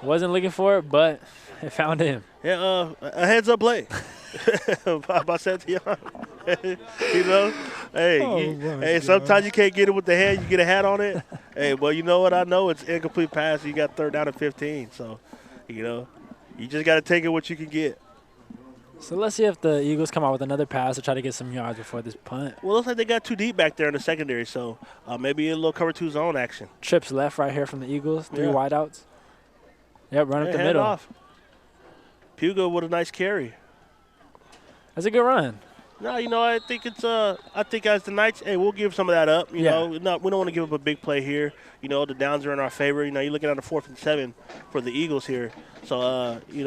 Wasn't looking for it, but it found him. Yeah, a heads-up play by Santillan. Hey, sometimes you can't get it with the hand. You get a hat on it. Hey, well, you know what? I know it's incomplete pass. You got third down and 15. So, you just got to take it what you can get. So let's see if the Eagles come out with another pass to try to get some yards before this punt. Well, it looks like they got too deep back there in the secondary, so maybe a little cover two zone action. Trips left right here from the Eagles. 3 wideouts. Yep, run up the middle. Off. Puga with a nice carry. That's a good run. No, I think it's I think as the Knights, hey, we'll give some of that up. We don't want to give up a big play here. The downs are in our favor. You're looking at a 4th and 7 for the Eagles here. So it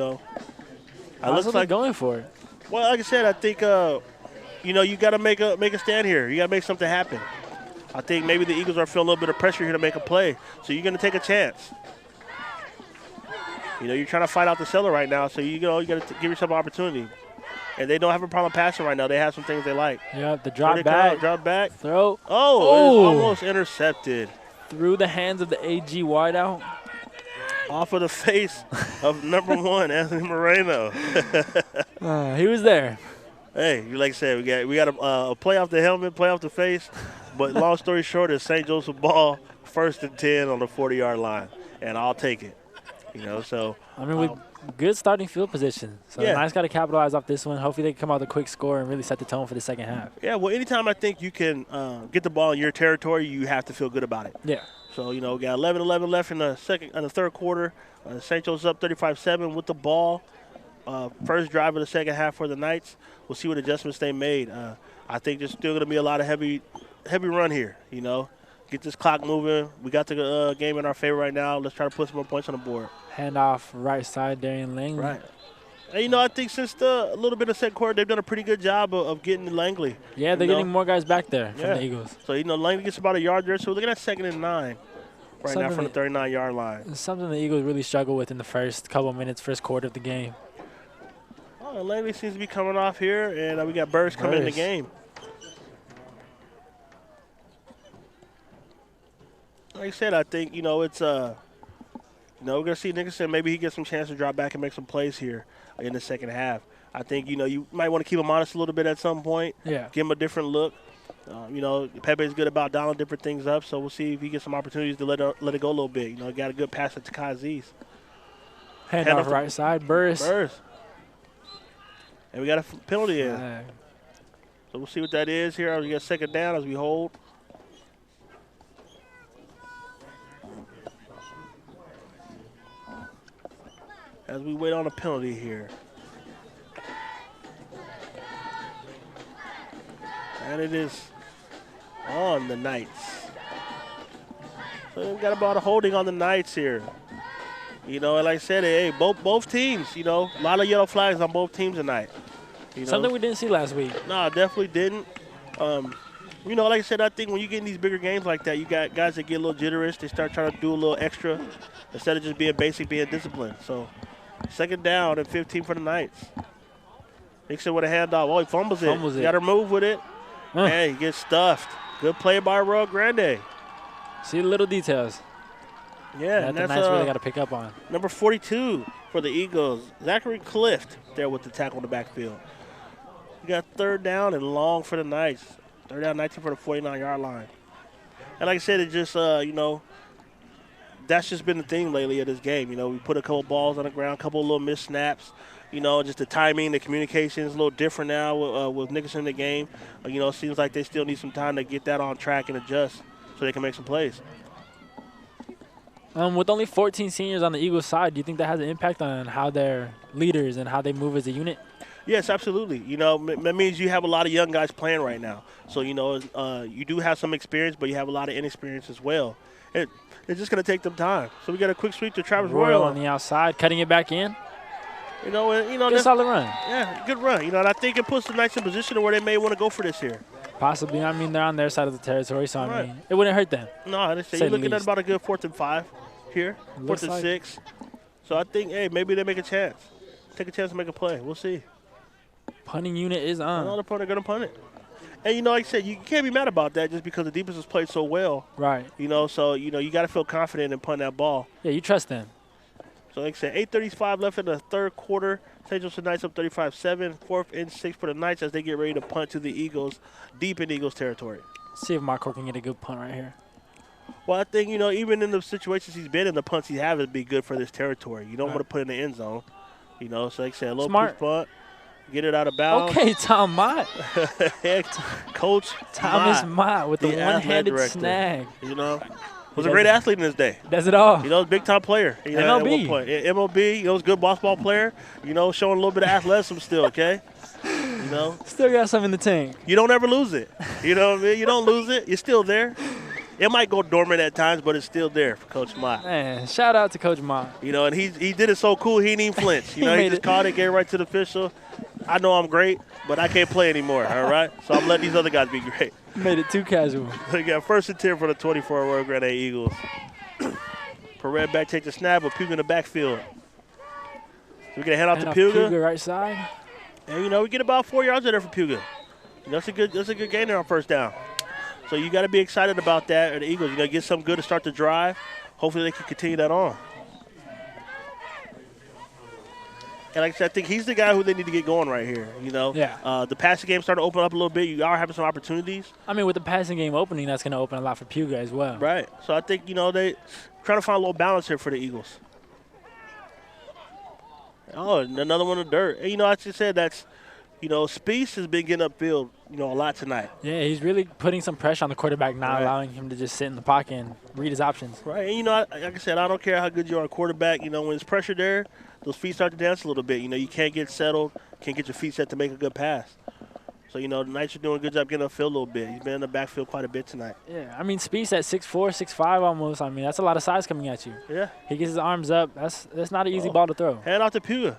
looks like going for it. Well, like I said, I think you got to make a stand here. You got to make something happen. I think maybe the Eagles are feeling a little bit of pressure here to make a play. So you're going to take a chance. You're trying to fight out the cellar right now, so you got to give yourself an opportunity. And they don't have a problem passing right now. They have some things they like. Yeah, the drop back. Throw. Oh, almost intercepted. Through the hands of the AG wideout. Off of the face of number 1, Anthony Moreno. He was there. Hey, like I said, we got a play off the helmet, play off the face. But long story short, it's St. Joseph ball, 1st and 10 on the 40-yard line. And I'll take it. So. With good starting field position. So the Knights got to capitalize off this one. Hopefully they can come out with a quick score and really set the tone for the second half. Yeah, well, anytime I think you can get the ball in your territory, you have to feel good about it. Yeah. So, we got 11-11 left in the third quarter. St. Joe's up 35-7 with the ball. First drive of the second half for the Knights. We'll see what adjustments they made. I think there's still going to be a lot of heavy run here, Get this clock moving. We got the game in our favor right now. Let's try to put some more points on the board. Handoff right side, Darian Langley. Right. And, I think since a little bit of second quarter, they've done a pretty good job of getting Langley. Yeah, they're getting more guys back there from the Eagles. So, Langley gets about a yard there. So, we're looking at 2nd and 9 right now from the 39-yard line. It's something the Eagles really struggle with in the first couple minutes, first quarter of the game. Oh, Langley seems to be coming off here, and we got Burris coming in the game. Like I said, I think, it's we're going to see Nicholson. Maybe he gets some chance to drop back and make some plays here in the second half. I think, you might want to keep him honest a little bit at some point. Yeah. Give him a different look. Pepe's good about dialing different things up, so we'll see if he gets some opportunities to let it go a little bit. Got a good pass at Takai Aziz. Handoff right side, Burris. And we got a penalty in. So we'll see what that is here as we get second down as we hold. As we wait on a penalty here. And it is on the Knights. So we've got about a holding on the Knights here. You know, and like I said, hey, both teams, you know, a lot of yellow flags on both teams tonight. You know? Something we didn't see last week. No, definitely didn't. You know, like I said, I think when you get in these bigger games like that, you got guys that get a little jitterish. They start trying to do a little extra instead of just being basic, being disciplined. So, second down and 15 for the Knights. Nixon with a handoff. Oh, he fumbles it. Got to move with it. Hey, he gets stuffed. Good play by Arroyo Grande. See the little details. Yeah, that and the that's Knights really got to pick up on. Number 42 for the Eagles, Zachary Clift there with the tackle in the backfield. We got third down and long for the Knights. Third down, 19 for the 49-yard line. And like I said, it just, you know, that's just been the thing lately of this game. You know, we put a couple balls on the ground, a couple of little missed snaps. You know, just the timing, the communication is a little different now with Nicholson in the game. You know, it seems like they still need some time to get that on track and adjust so they can make some plays. With only 14 seniors on the Eagles side, do you think that has an impact on how they're leaders and how they move as a unit? Yes, absolutely. You know, that means you have a lot of young guys playing right now. So, you know, you do have some experience, but you have a lot of inexperience as well. It's just going to take them time. So we got a quick sweep to Travis Royal. On the outside, cutting it back in. You know, good solid run. Yeah, good run. You know, and I think it puts the Knights in position where they may want to go for this here. Possibly. I mean, they're on their side of the territory, so I mean, it wouldn't hurt them. No, they say you're looking at about a good 4th and 5 here, 4th and 6. So I think, hey, maybe they make a chance. Take a chance to make a play. We'll see. Punting unit is on. Another punter going to punt it. And, you know, like I said, you can't be mad about that just because the defense has played so well. Right. You know, so, you know, you got to feel confident in punting that ball. Yeah, you trust them. So, like I said, 8:35 left in the third quarter. St. Joseph Knights up 35-7. 4th and 6 for the Knights as they get ready to punt to the Eagles, deep in Eagles territory. See if Marco can get a good punt right here. Well, I think, you know, even in the situations he's been in, the punts he has would be good for this territory. You don't want to put it in the end zone. You know, so like I said, a little push punt. Get it out of bounds. Okay, Tom Mott. Coach Thomas Mott with the one-handed snag. You know, was a great athlete in his day. Does it all. You know, big-time player. You know, MLB. At one point. Yeah, MLB, you know, was a good ball player. You know, showing a little bit of athleticism still, okay? You know. Still got some in the tank. You don't ever lose it. You know what I mean? You don't lose it. You're still there. It might go dormant at times, but it's still there for Coach Mott. Man, shout out to Coach Mott. You know, and he did it so cool, he didn't even flinch. You know, he just caught it, gave it right to the official. I know I'm great, but I can't play anymore, all right? So I'm letting these other guys be great. Made it too casual. They got 1st and 10 for the 24 Arroyo Grande Eagles. Perez back take the snap with Puga in the backfield. So we're going to head off to Puga. Puga right side. And, you know, we get about 4 yards there for Puga. You know, that's a good gain there on first down. So you got to be excited about that, or the Eagles. You know, get something good to start the drive. Hopefully they can continue that on. And like I said, I think he's the guy who they need to get going right here, you know. Yeah. The passing game started to open up a little bit. You are having some opportunities. I mean, with the passing game opening, that's going to open a lot for Puga as well. Right. So I think, you know, they trying to find a little balance here for the Eagles. Oh, and another one of dirt. And, you know, I just said that's, you know, Spieth has been getting upfield, you know, a lot tonight. Yeah, he's really putting some pressure on the quarterback, not allowing him to just sit in the pocket and read his options. Right. And, you know, like I said, I don't care how good you are a quarterback. You know, when there's pressure there, those feet start to dance a little bit. You know, you can't get settled, can't get your feet set to make a good pass. So, you know, the Knights are doing a good job getting upfield a little bit. He's been in the backfield quite a bit tonight. Yeah, I mean, Spieth's at 6'4", 6'5" almost. I mean, that's a lot of size coming at you. Yeah. He gets his arms up. That's not an easy ball to throw. Hand off to Puga.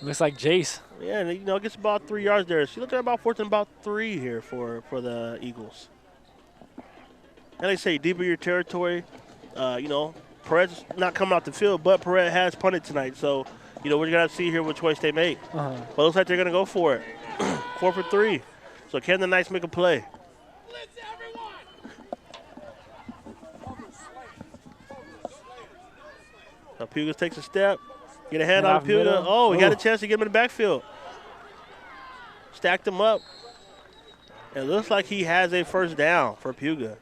Looks like Jace. Yeah, and, you know, gets about 3 yards there. So you look at about 4th and about 3 here for the Eagles. And they say deeper your territory, you know, Perez not coming off the field, but Perez has punted tonight. So, you know, we're going to see here what choice they make. But it looks like they're going to go for it. 4 for 3. So can the Knights make a play? Now Puga takes a step. Get a hand on Puga. Oh, we got a chance to get him in the backfield. Stacked him up. It looks like he has a first down for Puga.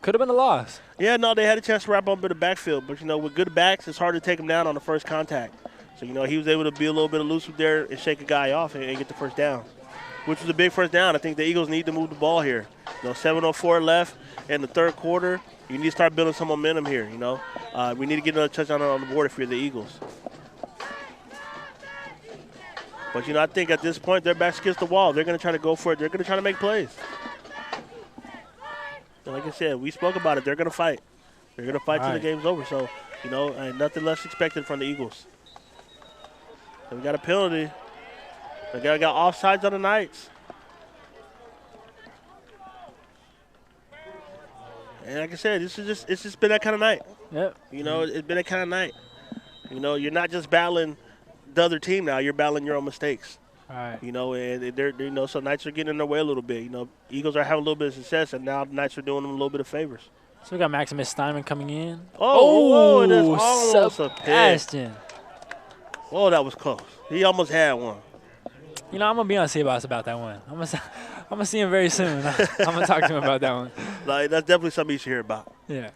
Could have been a loss. Yeah, no, they had a chance to wrap up in the backfield. But, you know, with good backs, it's hard to take him down on the first contact. So, you know, he was able to be a little bit elusive there and shake a guy off and get the first down. which was a big first down. I think the Eagles need to move the ball here. 7:04 left in the third quarter. You need to start building some momentum here, We need to get another touchdown on the board if you're the Eagles. But, I think at this point their backs against the wall. They're going to try to go for it. They're going to try to make plays. And like I said, we spoke about it. They're going to fight. They're going to fight till the game's over. So, and nothing less expected from the Eagles. So we got a penalty. We got offsides on the Knights. And like I said, it's just been that kind of night. Yep. It's been that kind of night. You're not just battling the other team now. You're battling your own mistakes. All right. And they're so Knights are getting in their way a little bit. Eagles are having a little bit of success, and now the Knights are doing them a little bit of favors. So we got Maximus Steinman coming in. Oh, that's almost a pick. Ashton. Oh, that was close. He almost had one. I'm gonna be on Seabass about that one. I'm gonna see him very soon. I'm gonna talk to him about that one. Like, that's definitely something you should hear about. Yeah.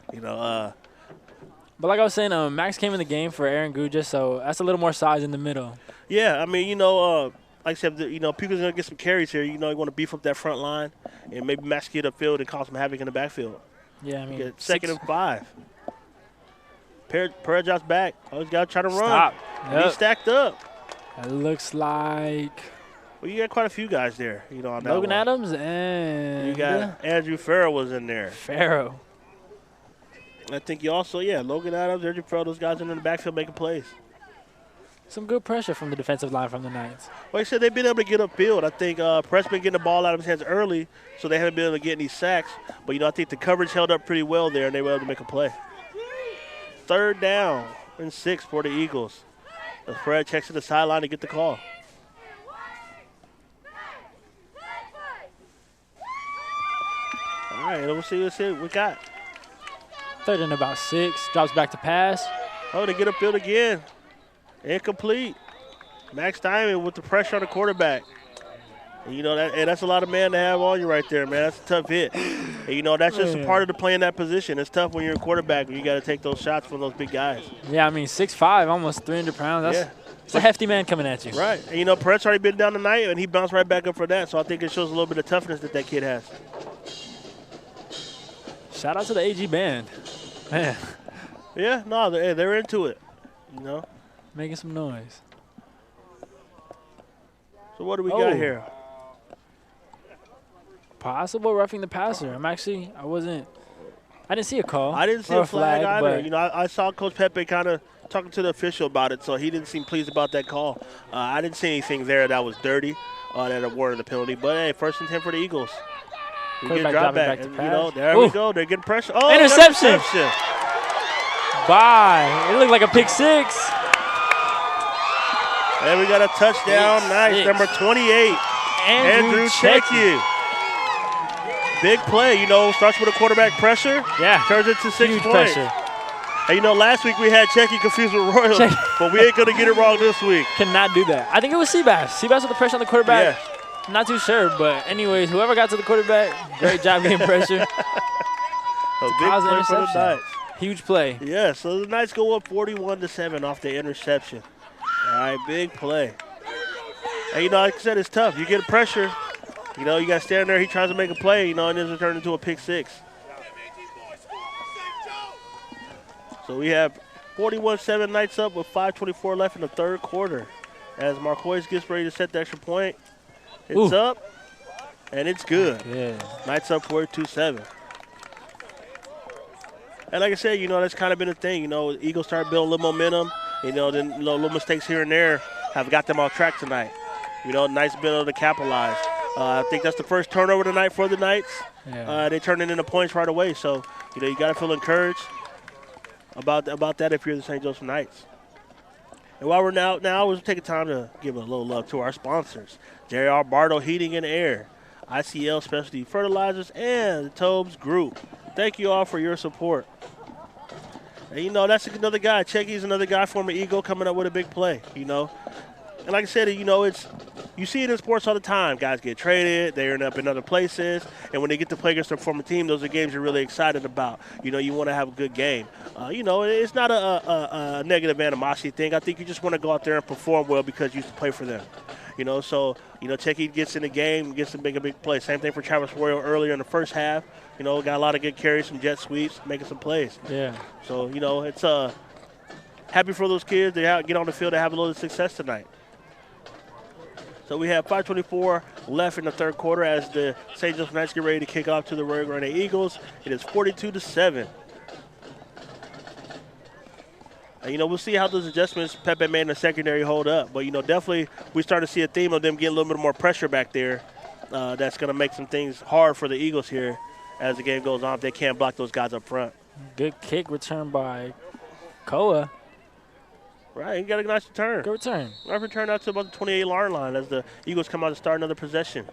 But like I was saying, Max came in the game for Aaron Gujas, so that's a little more size in the middle. Yeah, I mean, like I said, Puga's gonna get some carries here. You want to beef up that front line and maybe Max get upfield and cause some havoc in the backfield. Yeah, I mean, get second and 5. Perajov's back. Always got to try to run. Stop. Yep. He's stacked up. It looks like. Well, you got quite a few guys there, on that Logan one. Adams and. You got Andrew Farrell was in there. Farrell. I think you also, Logan Adams, Andrew Farrell, those guys in the backfield making plays. Some good pressure from the defensive line from the Knights. Like I said, they've been able to get upfield. I think Press been getting the ball out of his hands early, so they haven't been able to get any sacks. But, I think the coverage held up pretty well there, and they were able to make a play. 3rd down and 6 for the Eagles. As Fred checks to the sideline to get the call. All right, let's see what we got. 3rd and about 6. Drops back to pass. Oh, they get upfield again. Incomplete. Max Diamond with the pressure on the quarterback. And, that's a lot of man to have on you right there, man. That's a tough hit. And, that's just a part of the play in that position. It's tough when you're a quarterback when you got to take those shots from those big guys. Yeah, I mean, 6'5", almost 300 pounds. It's a hefty man coming at you. Right. And, Perret's already been down tonight, and he bounced right back up for that. So I think it shows a little bit of toughness that kid has. Shout out to the AG band. Man. Yeah, no, they're into it, Making some noise. So what do we got here? Possible roughing the passer. I didn't see a call. I didn't see a flag either. But I saw Coach Pepe kind of talking to the official about it, so he didn't seem pleased about that call. I didn't see anything there that was dirty that warranted the penalty. But, hey, 1st and 10 for the Eagles. We get drop back. And, there we go. They're getting pressure. Oh, interception. Bye. It looked like a pick 6. And we got a touchdown. Nice. Number 28, Andrew Checky. Big play, starts with a quarterback pressure. Yeah. Turns it to 6 Huge points. pressure. And, last week we had Checky confused with Royal, but we ain't going to get it wrong this week. Cannot do that. I think it was Seabass. Seabass with the pressure on the quarterback. Yeah. Not too sure, but anyways, whoever got to the quarterback, great job getting pressure. A big play for the Knights. Huge play. Yeah, so the Knights go up 41-7 off the interception. All right, big play. And, like I said, it's tough. You get pressure. You got to stand there. He tries to make a play, and it's turned into a pick 6. So we have 41-7 Knights up with 5:24 left in the 3rd quarter. As Marquez gets ready to set the extra point. It's up, and it's good. Yeah. Knights up 42-7. And like I said, that's kind of been a thing. Eagles started building a little momentum. Then little mistakes here and there have got them off track tonight. Knights been able to capitalize. I think that's the first turnover tonight for the Knights. Yeah. They turned it into points right away. So, you got to feel encouraged about that if you're the St. Joseph Knights. And while we're now we'll take time to give a little love to our sponsors. J.R. Bardo Heating and Air, ICL Specialty Fertilizers, and the Tobes Group. Thank you all for your support. And, that's another guy. Checky's another guy, former Eagle, coming up with a big play, And like I said, you see it in sports all the time. Guys get traded. They end up in other places. And when they get to play against their former team, those are games you're really excited about. You want to have a good game. It's not a negative animosity thing. I think you just want to go out there and perform well because you used to play for them. You know, so, Checky gets in the game, gets to make a big play. Same thing for Travis Royal earlier in the first half. Got a lot of good carries, some jet sweeps, making some plays. Yeah. So, it's happy for those kids. They get on the field to have a little success tonight. So we have 5:24 left in the third quarter as the St. Joseph Knights get ready to kick off to the Arroyo Grande Eagles. It is 42-7. And, we'll see how those adjustments Pepe made in the secondary hold up. But, definitely we start to see a theme of them getting a little bit more pressure back there. That's going to make some things hard for the Eagles here as the game goes on if they can't block those guys up front. Good kick return by Koa. Right, he got a nice return. Good return. Nice return out to about the 28-yard line as the Eagles come out to start another possession.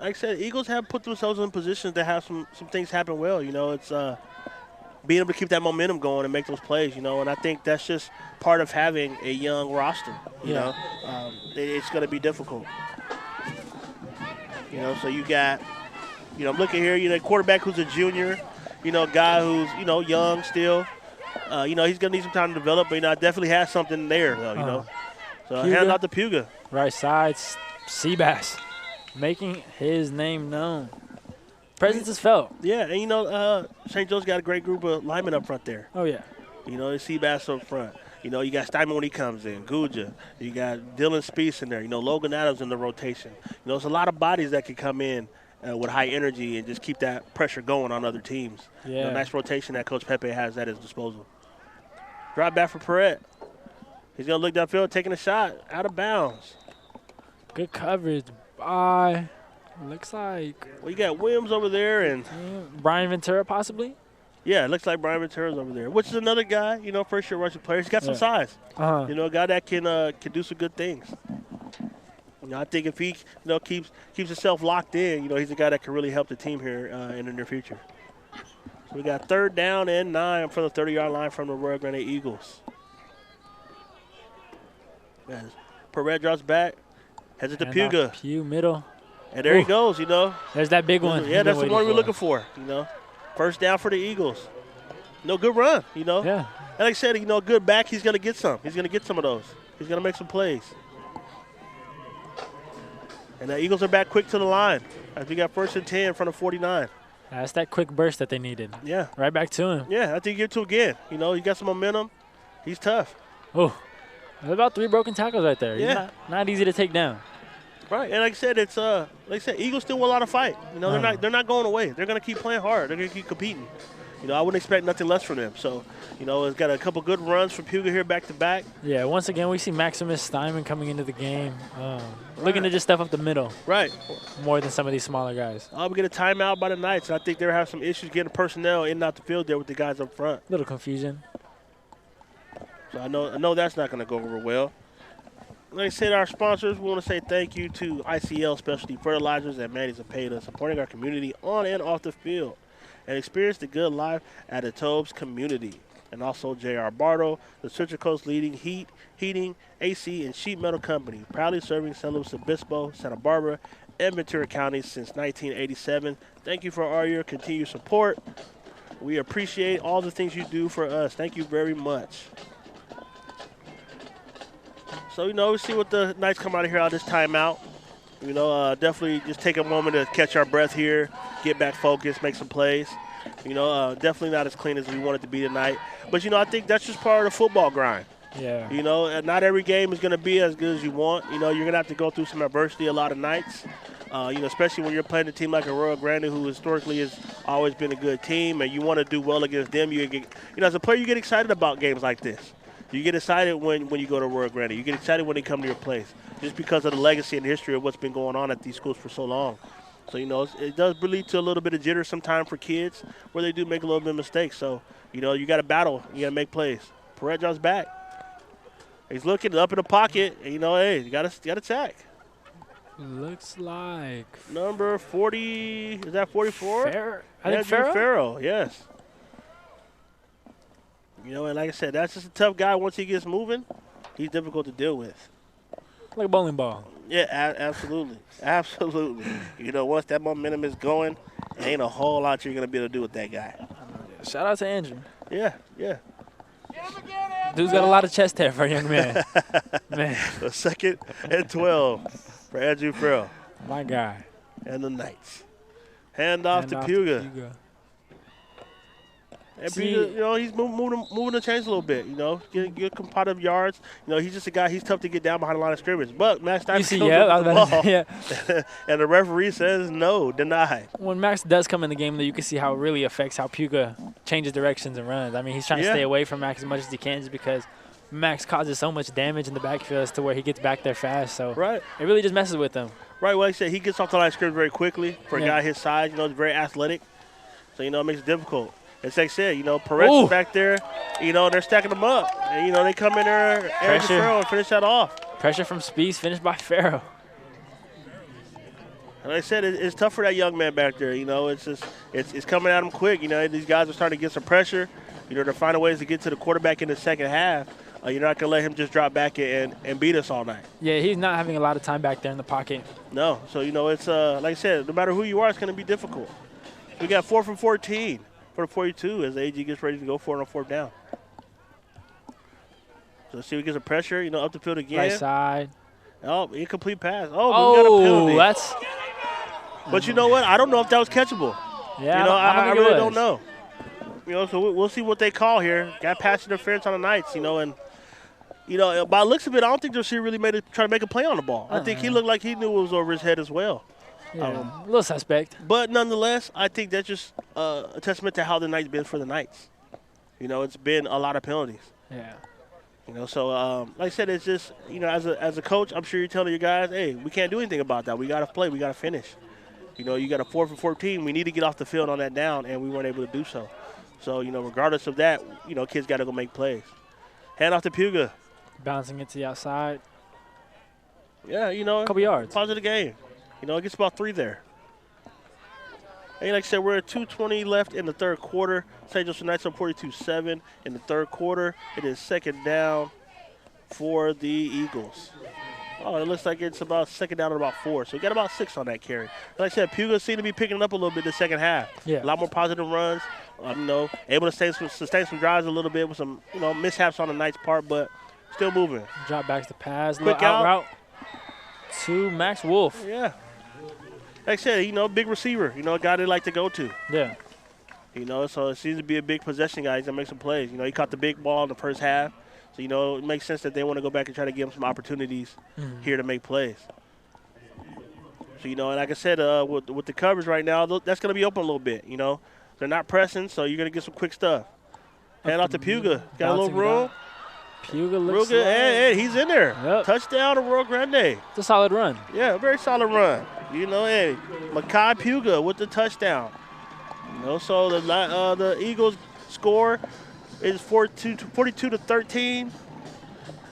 Like I said, Eagles have put themselves in positions to have some things happen well. It's being able to keep that momentum going and make those plays, and I think that's just part of having a young roster, you know. It's going to be difficult. So you got, I'm looking here, quarterback who's a junior, guy who's, young still. He's going to need some time to develop, but, I definitely has something there, though, So hand out to Puga. Right side, Seabass, making his name known. Presence is felt. Yeah, and, St. Joe's got a great group of linemen up front there. Oh, yeah. Seabass up front. You got Steinman when he comes in, Guja. You got Dylan Speece in there. Logan Adams in the rotation. There's a lot of bodies that can come in with high energy and just keep that pressure going on other teams. Yeah. Nice rotation that Coach Pepe has at his disposal. Drop back for Perret. He's going to look downfield, taking a shot, out of bounds. Good coverage by, looks like. Well, you got Williams over there and Brian Ventura possibly? Yeah, it looks like Brian Ventura's over there, which is another guy, first-year rushing player. He's got some size. A guy that can do some good things. I think if he, keeps himself locked in, he's a guy that can really help the team here in the near future. So we got 3rd down and 9 from the 30-yard line from the Arroyo Grande Eagles. As Perret drops back, heads it to Puga. Pew middle. And there he goes, There's that big one. Yeah, that's the one we're looking for, First down for the Eagles. Good run, Yeah. And like I said, good back, he's going to get some. He's going to get some of those. He's going to make some plays. And the Eagles are back quick to the line as we got 1st and 10 from the 49. That's that quick burst that they needed. Yeah. Right back to him. Yeah, I think you get to again. He got some momentum. He's tough. Oh, there's about 3 broken tackles right there. Yeah. Not easy to take down. Right, and like I said, it's Eagles still want a lot of fight. They're not going away. They're going to keep playing hard. They're going to keep competing. I wouldn't expect nothing less from them. So, it's got a couple good runs from Puga here back to back. Yeah, once again, we see Maximus Steinman coming into the game, looking to just step up the middle. Right. More than some of these smaller guys. We get a timeout by the Knights. I think they're having some issues getting personnel in and out the field there with the guys up front. Little confusion. So I know that's not going to go over well. Like I said, our sponsors, we want to say thank you to ICL Specialty Fertilizers and Manny Zapata, supporting our community on and off the field. And experience the good life at the Tobes community. And also J.R. Bardo, the Central Coast leading heating, AC, and sheet metal company, proudly serving San Luis Obispo, Santa Barbara, and Ventura counties since 1987. Thank you for all your continued support. We appreciate all the things you do for us. Thank you very much. So, we see what the Knights come out of here on this timeout. Definitely just take a moment to catch our breath here, get back focused, make some plays. Definitely not as clean as we want it to be tonight. But, I think that's just part of the football grind. Yeah. Not every game is going to be as good as you want. You're going to have to go through some adversity a lot of nights, especially when you're playing a team like Arroyo Grande, who historically has always been a good team, and you want to do well against them. As a player, you get excited about games like this. You get excited when you go to Arroyo Grande. You get excited when they come to your place just because of the legacy and history of what's been going on at these schools for so long. So, it does lead to a little bit of jitter sometimes for kids where they do make a little bit of mistakes. So, you got to battle. You got to make plays. Perret drops back. He's looking up in the pocket. And, hey, you got to sack. Looks like number 40. Is that 44? I think Farrell, yes. And like I said, that's just a tough guy. Once he gets moving, he's difficult to deal with. Like a bowling ball. Yeah, absolutely. Absolutely. Once that momentum is going, there ain't a whole lot you're going to be able to do with that guy. Shout out to Andrew. Yeah. Dude's got a lot of chest hair for a young man. Man. The 2nd and 12 for Andrew Farrell. My guy. And the Knights. Hand off to Puga. And Puga, he's moving the chains a little bit, getting good competitive yards. He's just a guy, he's tough to get down behind the line of scrimmage. But Max Stein comes up with the ball, and the referee says no, denied. When Max does come in the game, though, you can see how it really affects how Puga changes directions and runs. I mean, he's trying to stay away from Max as much as he can just because Max causes so much damage in the backfield as to where he gets back there fast. So it really just messes with him. Right, well, like I said, he gets off the line of scrimmage very quickly for a guy his size. He's very athletic. So, it makes it difficult. As I said, Perez is back there. They're stacking them up. And, they come in there, Aaron Farrell, and finish that off. Pressure from Spieth, finished by Farrell. And like I said, it's tough for that young man back there. It's coming at him quick. These guys are starting to get some pressure. They're finding ways to get to the quarterback in the second half. You're not going to let him just drop back and beat us all night. Yeah, he's not having a lot of time back there in the pocket. No. So, it's like I said, no matter who you are, it's going to be difficult. We got 4 from 14 for the 42 as the AG gets ready to go for it on 4th down. So let's see if we get some pressure, up the field again. Right side. Oh, incomplete pass. Oh, we got a penalty. That's. But you know what? I don't know if that was catchable. Yeah, I really don't know. So we'll see what they call here. Got pass interference on the Knights, and by the looks of it, I don't think the receiver really try to make a play on the ball. I think he looked like he knew it was over his head as well. Yeah, a little suspect. But nonetheless, I think that's just a testament to how the night's been for the Knights. It's been a lot of penalties. Yeah. So like I said, it's just, as a coach, I'm sure you're telling your guys, hey, we can't do anything about that. We got to play. We got to finish. You got a 4 for 14. We need to get off the field on that down, and we weren't able to do so. So, regardless of that, kids got to go make plays. Hand off to Puga. Bouncing it to the outside. Yeah, a couple yards. Positive game. It gets about 3 there. And like I said, we're at 2:20 left in the 3rd quarter. St. Joseph Knights up 42-7 in the 3rd quarter. It is 2nd down for the Eagles. Oh, it looks like it's about 2nd down at about 4. So we got about 6 on that carry. Like I said, Puga seemed to be picking it up a little bit in the second half. Yeah. A lot more positive runs. Able to sustain some drives a little bit with some, mishaps on the Knights' part, but still moving. Drop backs to pass. Quick out route to Max Wolf. Yeah. Like I said, big receiver. A guy they like to go to. Yeah. So it seems to be a big possession guy. He's going to make some plays. He caught the big ball in the first half. So, it makes sense that they want to go back and try to give him some opportunities here to make plays. So, and like I said, with the coverage right now, that's going to be open a little bit, They're not pressing, so you're going to get some quick stuff. Hand off to Puga. Got a little room. Puga looks good. Hey, he's in there. Yep. Touchdown to Arroyo Grande. It's a solid run. Yeah, a very solid run. Makai Puga with the touchdown. So the Eagles score is 42-13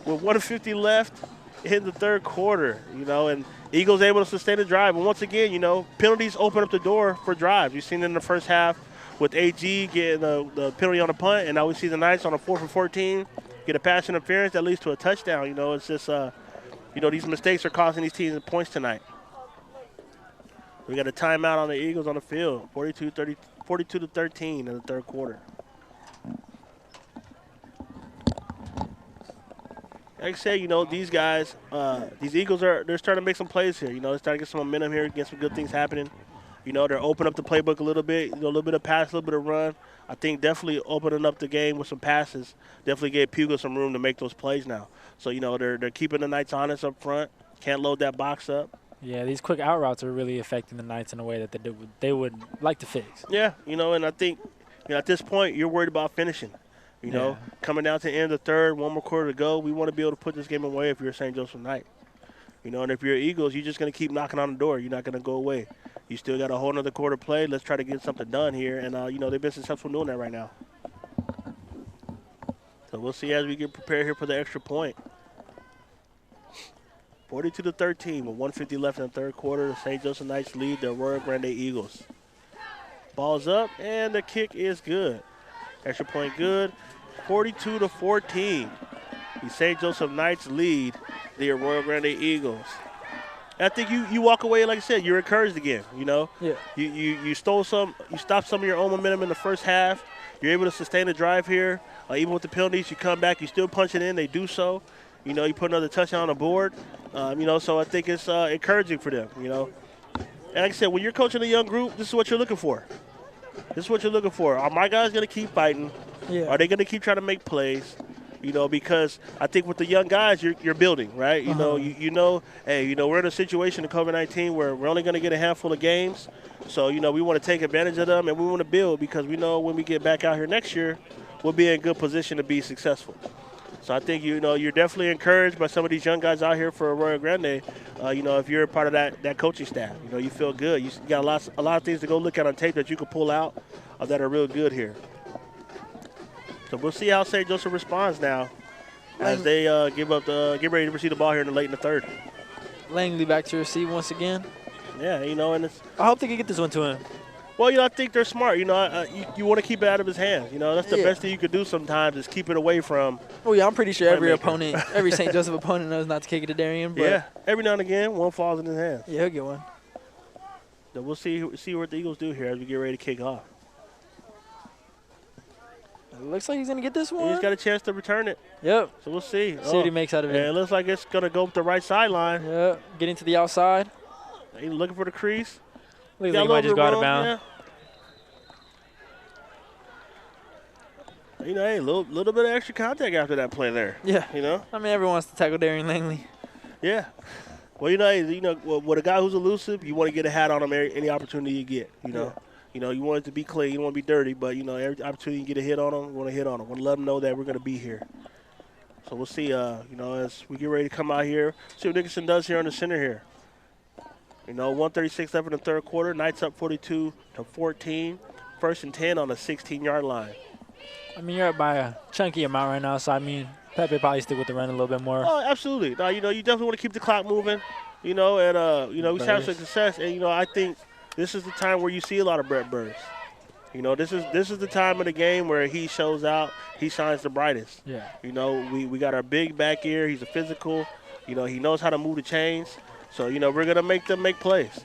with 1:50 left in the 3rd quarter. And Eagles able to sustain the drive. And once again, penalties open up the door for drives. You've seen it in the first half with AG getting the penalty on the punt, and now we see the Knights on a 4 for 14 get a pass interference that leads to a touchdown. It's just these mistakes are costing these teams points tonight. We got a timeout on the Eagles on the field, 42-13 in the 3rd quarter. Like I said, these guys, these Eagles they're starting to make some plays here. They're starting to get some momentum here, get some good things happening. They're opening up the playbook a little bit, a little bit of pass, a little bit of run. I think definitely opening up the game with some passes definitely gave Puga some room to make those plays now. So, they're keeping the Knights honest up front, can't load that box up. Yeah, these quick out routes are really affecting the Knights in a way that they would like to fix. Yeah, and I think at this point you're worried about finishing. Coming down to the end of the 3rd, 1 more quarter to go, we want to be able to put this game away if you're a St. Joseph Knight. And if you're Eagles, you're just going to keep knocking on the door. You're not going to go away. You still got a whole nother quarter play. Let's try to get something done here. And, they've been successful doing that right now. So we'll see as we get prepared here for the extra point. 42-13 with 1:50 left in the 3rd quarter. The St. Joseph Knights lead the Arroyo Grande Eagles. Ball's up, and the kick is good. Extra point good. 42-14. The St. Joseph Knights lead the Arroyo Grande Eagles. I think you walk away, like I said, you're encouraged again, Yeah. You stopped some of your own momentum in the first half. you're able to sustain a drive here, even with the penalties, you come back, you still punch it in, they do so. You know, you put another touchdown on the board. You know, so I think it's encouraging for them, you know. And like I said, when you're coaching a young group, this is what you're looking for. This is what you're looking for. Are my guys going to keep fighting? Yeah. Are they going to keep trying to make plays? You know, because I think with the young guys, you're building, right? You know, you know, hey, you know, we're in a situation in COVID-19 where we're only going to get a handful of games. So, you know, we want to take advantage of them and we want to build because we know when we get back out here next year, we'll be in good position to be successful. So I think, you know, you're definitely encouraged by some of these young guys out here for Arroyo Grande. You know, if you're a part of that coaching staff, you know, you feel good. You got a lot of things to go look at on tape that you can pull out that are real good here. So we'll see how St. Joseph responds now as they get ready to receive the ball here late in the third. Langley back to receive once again. Yeah, you know, and I hope they can get this one to him. Well, you know, I think they're smart. You know, you want to keep it out of his hands. You know, that's the best thing you could do sometimes is keep it away from. Oh, yeah, I'm pretty sure every St. Joseph opponent knows not to kick it to Darian. But yeah, every now and again, one falls in his hands. Yeah, he'll get one. So we'll see what the Eagles do here as we get ready to kick off. It looks like he's going to get this one. He's got a chance to return it. Yep. So we'll see. See what he makes out of it. Yeah, it looks like it's going to go up the right sideline. Yep. Getting to the outside. He's looking for the crease. Looks like he might just go out of bounds. Yeah. You know, hey, a little bit of extra contact after that play there. Yeah. You know? I mean, everyone wants to tackle Darian Langley. Yeah. Well, you know, with a guy who's elusive, you want to get a hat on him any opportunity you get, you know. Yeah. You know, you want it to be clean. You don't want to be dirty, but, you know, every opportunity you get a hit on them, you want to hit on them. Want to let them know that we're going to be here. So we'll see, you know, as we get ready to come out here, see what Nickerson does here on the center here. You know, 1:36 left in the third quarter. Knights up 42-14. 1st and 10 on the 16-yard line. I mean, you're up by a chunky amount right now, so, I mean, Pepe probably stick with the run a little bit more. Oh, absolutely. No, you know, you definitely want to keep the clock moving, you know, and, you know, we've had some success. And, you know, I think this is the time where you see a lot of Brett Burris. You know, this is the time of the game where he shows out, he shines the brightest. Yeah. You know, we got our big back here. He's a physical. You know, he knows how to move the chains. So, you know, we're going to make them make plays.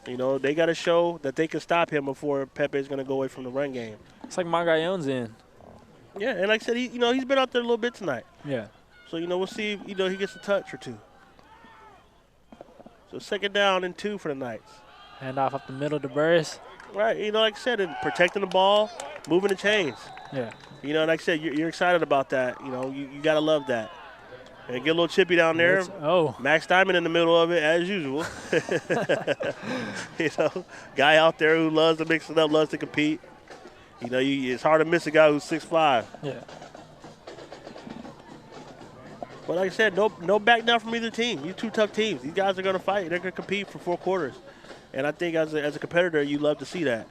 You know, they got to show that they can stop him before Pepe is going to go away from the run game. It's like Magallanes in. Yeah, and like I said, you know, he's been out there a little bit tonight. Yeah. So, you know, we'll see if, you know, he gets a touch or two. So 2nd down and 2 for the Knights. Hand off up the middle to Burris. Right, you know, like I said, protecting the ball, moving the chains. Yeah. You know, like I said, you're excited about that. You know, you got to love that. And get a little chippy down there. Oh. Max Diamond in the middle of it, as usual. You know, guy out there who loves to mix it up, loves to compete. You know, it's hard to miss a guy who's 6'5". Yeah. But like I said, no back down from either team. These two tough teams. These guys are going to fight. They're going to compete for 4 quarters. And I think as a competitor, you love to see that.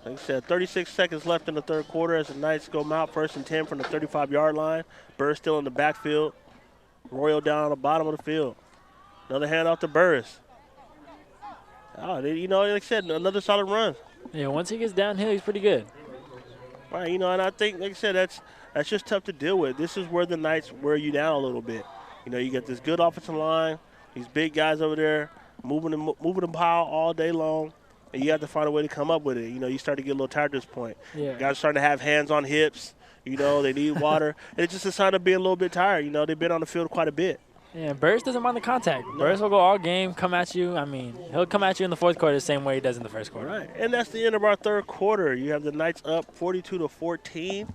Like I said, 36 seconds left in the third quarter as the Knights go out 1st and 10 from the 35-yard line. Burris still in the backfield. Royal down on the bottom of the field. Another handoff to Burris. Oh, you know, like I said, another solid run. Yeah, once he gets downhill, he's pretty good. Right, you know, and I think, like I said, that's just tough to deal with. This is where the Knights wear you down a little bit. You know, you got this good offensive line, these big guys over there moving the pile all day long, and you have to find a way to come up with it. You know, you start to get a little tired at this point. Yeah. Guys starting to have hands on hips. You know, they need water. And it's just a sign of being a little bit tired. You know, they've been on the field quite a bit. Yeah, Burris doesn't mind the contact. No. Burris will go all game, come at you. I mean, he'll come at you in the fourth quarter the same way he does in the first quarter. Right, and that's the end of our third quarter. You have the Knights up 42-14.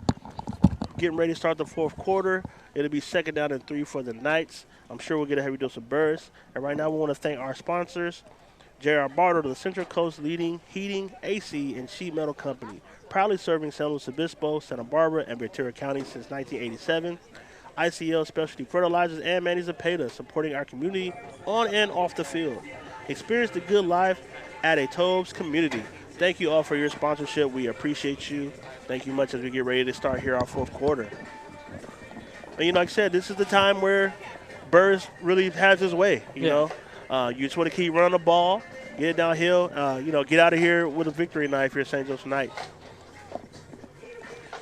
Getting ready to start the fourth quarter. It'll be 2nd down and 3 for the Knights. I'm sure we'll get a heavy dose of Burris. And right now we want to thank our sponsors, J.R. Barter, the Central Coast leading heating, AC, and sheet metal company. Proudly serving San Luis Obispo, Santa Barbara, and Ventura County since 1987. ICL Specialty Fertilizers and Manny Zepeda, supporting our community on and off the field. Experience the good life at a Tobes community. Thank you all for your sponsorship. We appreciate you. Thank you much as we get ready to start here our fourth quarter. And, you know, like I said, this is the time where Burris really has his way, you know. You just want to keep running the ball, get it downhill, you know, get out of here with a victory tonight if you're St. Joseph Knights.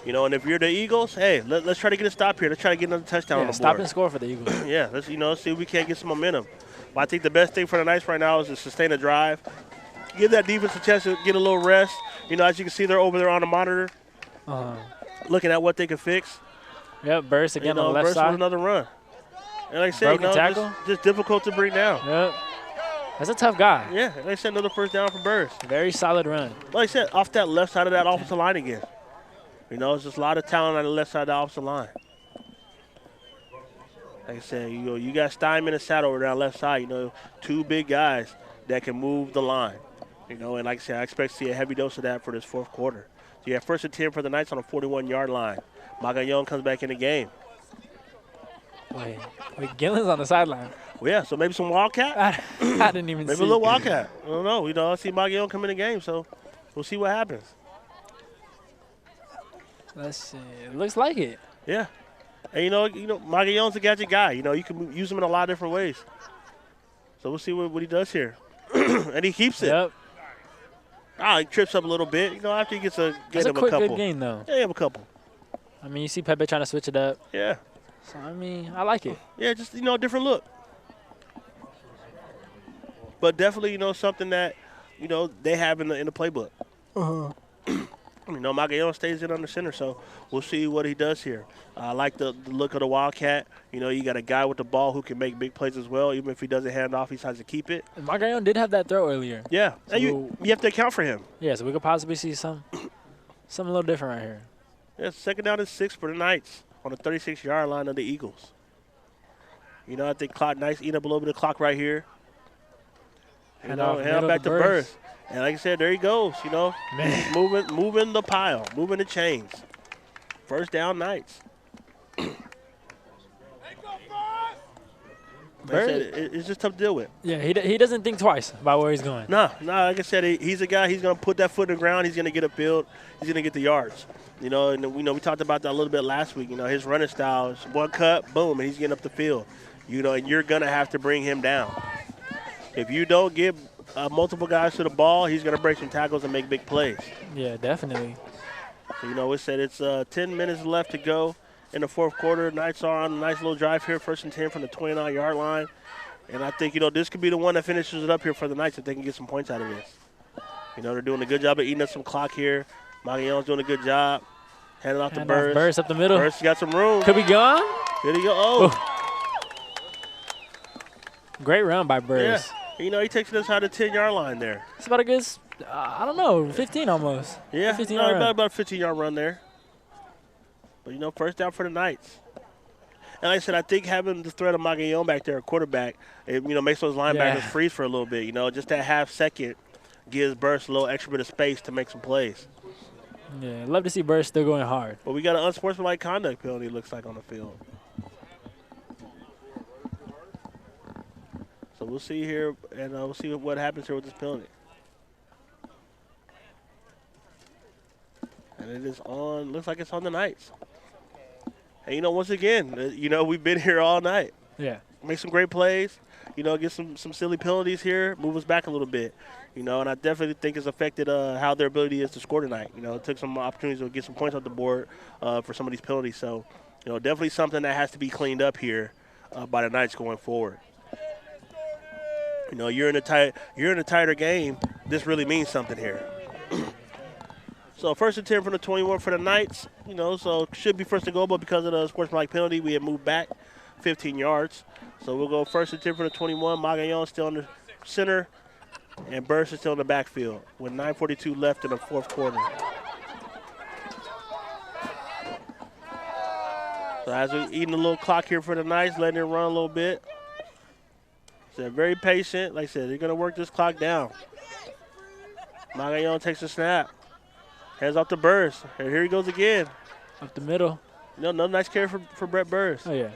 You know, and if you're the Eagles, hey, let's try to get a stop here. Let's try to get another touchdown on the board. Stop and score for the Eagles. Yeah, let's, you know, see if we can't get some momentum. But I think the best thing for the Knights right now is to sustain a drive. Give that defense a chance to get a little rest. You know, as you can see, they're over there on the monitor. looking at what they can fix. Yep, burst again on the left burst side. with another run. And like I said, Broken tackle. just difficult to bring down. Yep. That's a tough guy. Yeah, like I said, another first down for Burst. Very solid run. Like I said, off that left side of that offensive line again. It's just a lot of talent on the left side of the offensive line. Like I said, you got Steinman and Saddle over there on the left side. Two big guys that can move the line. And like I said, I expect to see a heavy dose of that for this fourth quarter. So you have 1st and 10 for the Knights on a 41-yard line. Magallon comes back in the game. Wait, Gillen's on the sideline. Well, yeah, so maybe some Wildcat? I didn't even see. Maybe a little Wildcat. I don't know. I see Magallon come in the game, so we'll see what happens. Let's see. It looks like it. Yeah. And, Magallon's a gadget guy. You can use him in a lot of different ways. So we'll see what he does here. And he keeps it. Yep. He trips up a little bit. After he gets a That's a quick good game, though. Yeah, you have a couple. I mean, you see Pepe trying to switch it up. Yeah. So, I mean, I like it. Yeah, just, a different look. But definitely, something that, they have in the playbook. Magallon stays in under center, so we'll see what he does here. I like the look of the Wildcat. You got a guy with the ball who can make big plays as well. Even if he doesn't hand off, he decides to keep it. And Magallon did have that throw earlier. Yeah, So and you have to account for him. Yeah, so we could possibly see something a little different right here. Yeah, 2nd down and 6 for the Knights on the 36-yard line of the Eagles. I think Knights eat up a little bit of clock right here. Hand back to Burst. And like I said, there he goes, Man. moving the pile, moving the chains. First down, Knights. Like I said, it's just tough to deal with. Yeah, he doesn't think twice about where he's going. No, like I said, he's a guy, he's going to put that foot in the ground, he's going to get upfield, he's going to get the yards. And we talked about that a little bit last week. His running style is one cut, boom, and he's getting up the field. And you're going to have to bring him down. If you don't give multiple guys to the ball, he's going to break some tackles and make big plays. Yeah, definitely. So, it said it's 10 minutes left to go in the fourth quarter. Knights are on a nice little drive here, 1st and 10 from the 29-yard line. And I think, this could be the one that finishes it up here for the Knights if they can get some points out of this. They're doing a good job of eating up some clock here. Magallon's doing a good job. Handing off to Burst. Burst up the middle. Burst got some room. Could be gone. Here he go. Oh. Great run by Burst. Yeah. He takes it inside the 10-yard line there. It's about a good, 15 almost. Yeah, 15 about a 15-yard run there. But, first down for the Knights. And like I said, I think having the threat of Magallon back there, a quarterback, it, makes those linebackers freeze for a little bit. Just that half second gives Burst a little extra bit of space to make some plays. Yeah, I'd love to see Burst still going hard. But we got an unsportsmanlike conduct penalty, looks like, on the field. So we'll see here, and we'll see what happens here with this penalty. And it is on, looks like it's on the Knights. And, once again, we've been here all night. Yeah. Make some great plays, get some silly penalties here, move us back a little bit. And I definitely think it's affected how their ability is to score tonight. It took some opportunities to get some points off the board for some of these penalties. So, definitely something that has to be cleaned up here by the Knights going forward. You're in a tighter game. This really means something here. So 1st and 10 from the 21 for the Knights. So should be 1st and goal, but because of the sportsmanlike penalty, we have moved back 15 yards. So we'll go 1st and 10 from the 21. Magallon still in the center, and Burst is still in the backfield with 9:42 left in the fourth quarter. So as we're eating a little clock here for the Knights, letting it run a little bit. So they're very patient. Like I said, they're going to work this clock down. Magallon takes a snap. Hands off to Burst. And here he goes again. Up the middle. Another nice carry for Brett Burst. Oh, yeah.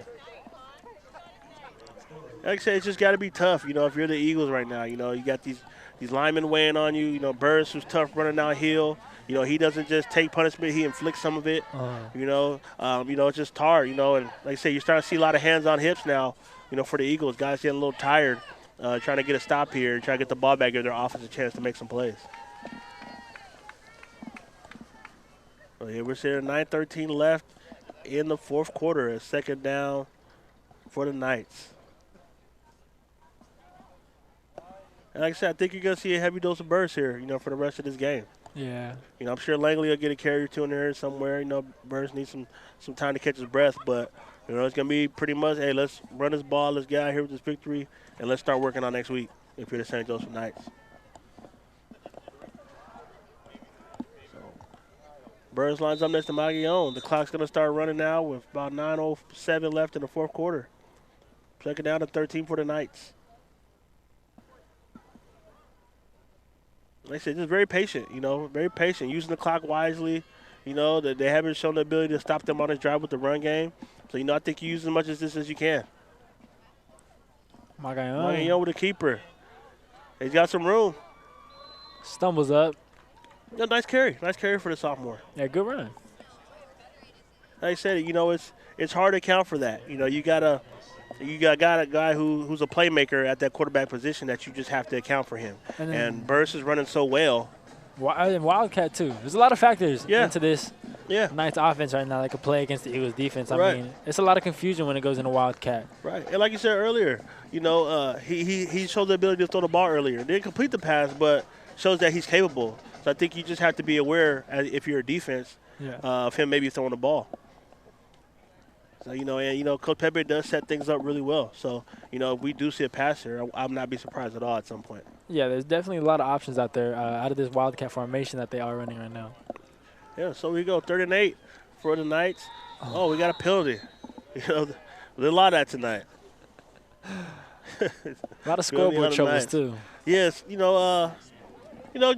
Like I said, it's just got to be tough, if you're the Eagles right now. You got these linemen weighing on you. Burst, who's tough running downhill. He doesn't just take punishment. He inflicts some of it. It's just hard, and like I say, you're starting to see a lot of hands on hips now, for the Eagles. Guys getting a little tired, trying to get a stop here, trying to get the ball back, give their offense a chance to make some plays. So here we're sitting at 9:13 left in the fourth quarter. A 2nd down for the Knights. And like I said, I think you're going to see a heavy dose of burst here, for the rest of this game. Yeah. You know, I'm sure Langley will get a carry or two in there somewhere. You know, Burns needs some time to catch his breath, but you know, it's gonna be pretty much, hey, let's run this ball, let's get out here with this victory, and let's start working on next week if you're the St. Joseph Knights. So, Burns lines up next to Maguillon. The clock's gonna start running now with about 9:07 left in the fourth quarter. Second down to 13 for the Knights. Like I said, just very patient, you know, very patient, using the clock wisely. You know, that they haven't shown the ability to stop them on this drive with the run game. So, you know, I think you use as much of this as you can. Maguillon with a keeper. He's got some room. Stumbles up. Yeah, nice carry. Nice carry for the sophomore. Yeah, good run. Like I said, you know, it's hard to account for that. You know, you got a guy who's a playmaker at that quarterback position that you just have to account for him. And Burris is running so well. And Wildcat, too. There's a lot of factors into this Knights offense right now that could play against the Eagles defense. I mean, it's a lot of confusion when it goes into Wildcat. Right. And like you said earlier, you know, he showed the ability to throw the ball earlier. Didn't complete the pass, but shows that he's capable. So I think you just have to be aware, if you're a defense, of him maybe throwing the ball. So, Coach Pepe does set things up really well. So, if we do see a pass here, I'll not be surprised at all at some point. Yeah, there's definitely a lot of options out there out of this Wildcat formation that they are running right now. Yeah, so we go 3rd and 8 for the Knights. Oh, we got a penalty. There's a lot of that tonight. A lot of scoreboard troubles, too. Yes,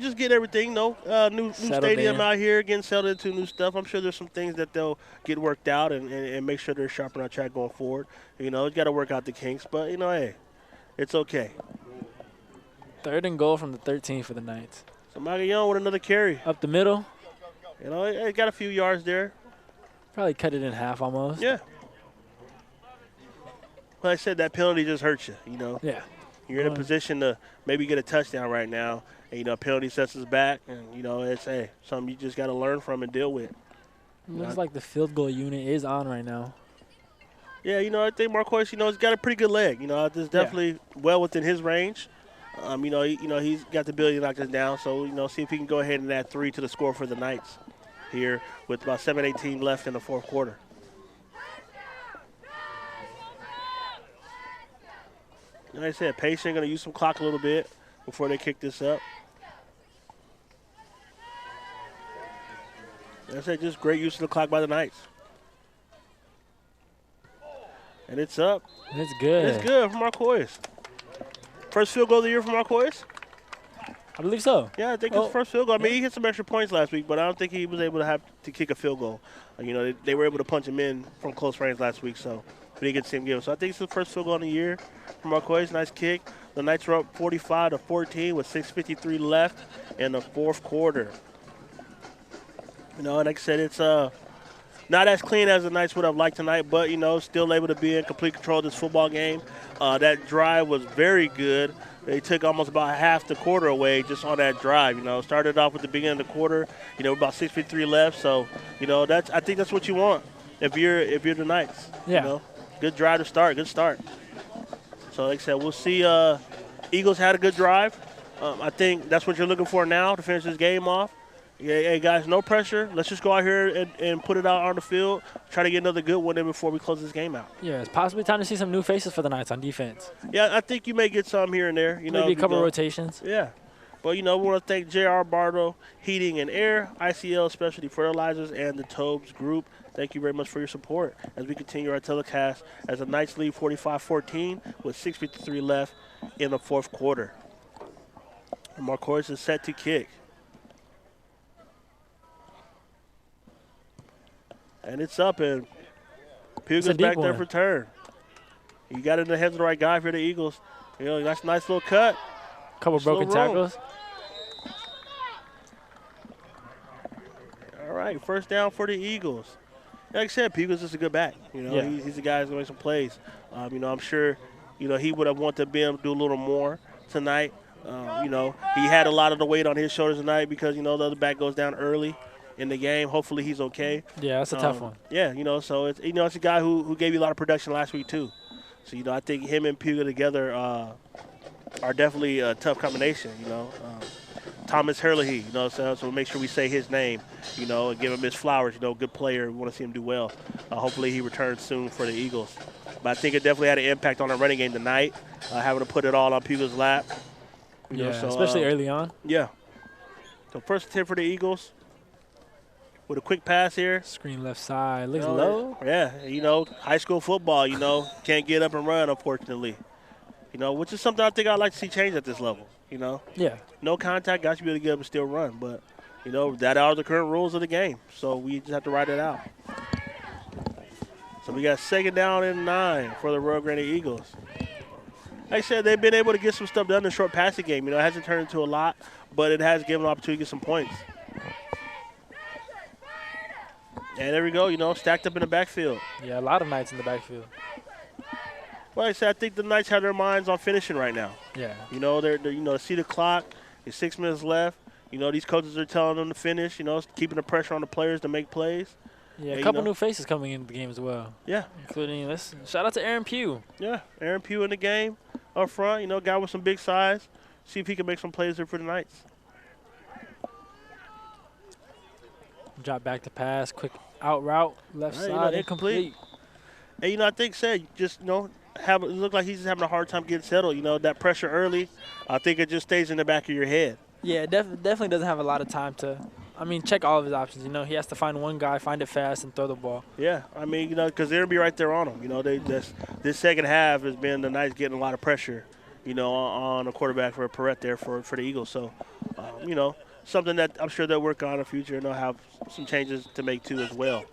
just getting everything, new stadium out here, getting settled into new stuff. I'm sure there's some things that they'll get worked out and make sure they're sharp on our track going forward. It's got to work out the kinks, but, hey, it's okay. 3rd and goal from the 13 for the Knights. So Maguillon with another carry. Up the middle. It got a few yards there. Probably cut it in half almost. Yeah. Like I said, that penalty just hurts you, Yeah. You're in a position to maybe get a touchdown right now. And, penalty sets us back. And, it's, something you just got to learn from and deal with. Looks like the field goal unit is on right now. Yeah, I think Marquez, he's got a pretty good leg. It's definitely well within his range. He's got the ability to knock this down. So, see if he can go ahead and add 3 to the score for the Knights here with about 7:18 left in the fourth quarter. Like I said, patient, going to use some clock a little bit before they kick this up. Like I said, just great use of the clock by the Knights. And it's up. It's good. It's good for Marquez. First field goal of the year for Marquez? I believe so. Yeah, I think it's the first field goal. I mean, he hit some extra points last week, but I don't think he was able to have to kick a field goal. They were able to punch him in from close range last week, so we didn't get to see him give him. So I think it's the first field goal in the year for Marquez. Nice kick. The Knights are up 45-14 with 6:53 left in the fourth quarter. And like I said, it's not as clean as the Knights would have liked tonight, but, still able to be in complete control of this football game. That drive was very good. They took almost about half the quarter away just on that drive. Started off with the beginning of the quarter, about 6:53 left. So, I think that's what you want if you're the Knights. Yeah. Good drive to start, good start. So, like I said, we'll see. Eagles had a good drive. I think that's what you're looking for now to finish this game off. Yeah, hey, guys, no pressure. Let's just go out here and put it out on the field, try to get another good one in before we close this game out. Yeah, it's possibly time to see some new faces for the Knights on defense. Yeah, I think you may get some here and there. Maybe a couple rotations. Yeah. But, we want to thank J.R. Bardo, Heating and Air, ICL Specialty Fertilizers, and the Tobes Group. Thank you very much for your support as we continue our telecast as the Knights lead 45-14 with 6:53 left in the fourth quarter. And Marquez is set to kick. And it's up, and Puga's back there for turn. You got it in the hands of the right guy for the Eagles. That's a nice little cut. Couple broken tackles. All right, first down for the Eagles. Like I said, Puga's just a good back. He's the guy who's going to make some plays. I'm sure, he would have wanted to be able to do a little more tonight. He had a lot of the weight on his shoulders tonight because, the other back goes down early in the game. Hopefully he's okay. Yeah, that's a tough one. Yeah, so it's it's a guy who gave you a lot of production last week too. So I think him and Puga together are definitely a tough combination. Thomas Hurley, so make sure we say his name, and give him his flowers. Good player. We want to see him do well. Hopefully he returns soon for the Eagles. But I think it definitely had an impact on our running game tonight, having to put it all on Puga's lap. Especially early on. Yeah. So first attempt for the Eagles with a quick pass here. Screen left side. Looks low. Yeah, high school football, can't get up and run, unfortunately. Which is something I think I'd like to see change at this level, Yeah. No contact, got to be able to get up and still run. But, that are the current rules of the game. So we just have to ride it out. So we got 2nd down and 9 for the Arroyo Grande Eagles. Like I said, they've been able to get some stuff done in the short passing game. It hasn't turned into a lot, but it has given them an opportunity to get some points. And there we go, stacked up in the backfield. Yeah, a lot of Knights in the backfield. Well, like I said, I think the Knights have their minds on finishing right now. Yeah. They're see the clock. There's 6 minutes left. These coaches are telling them to finish, keeping the pressure on the players to make plays. Yeah, a couple new faces coming into the game as well. Yeah. Including this. Shout out to Aaron Pugh. Yeah, Aaron Pugh in the game up front, guy with some big size. See if he can make some plays there for the Knights. Drop back to pass, quick out route, left side, incomplete. And, I think just, it looked like he's just having a hard time getting settled. That pressure early, I think it just stays in the back of your head. Yeah, definitely doesn't have a lot of time to, check all of his options. He has to find one guy, find it fast, and throw the ball. Yeah, because they're going to be right there on him. This second half has been the Knights getting a lot of pressure, on a quarterback for Perrette there for the Eagles. So, something that I'm sure they'll work on in the future, and they'll have some changes to make too as well.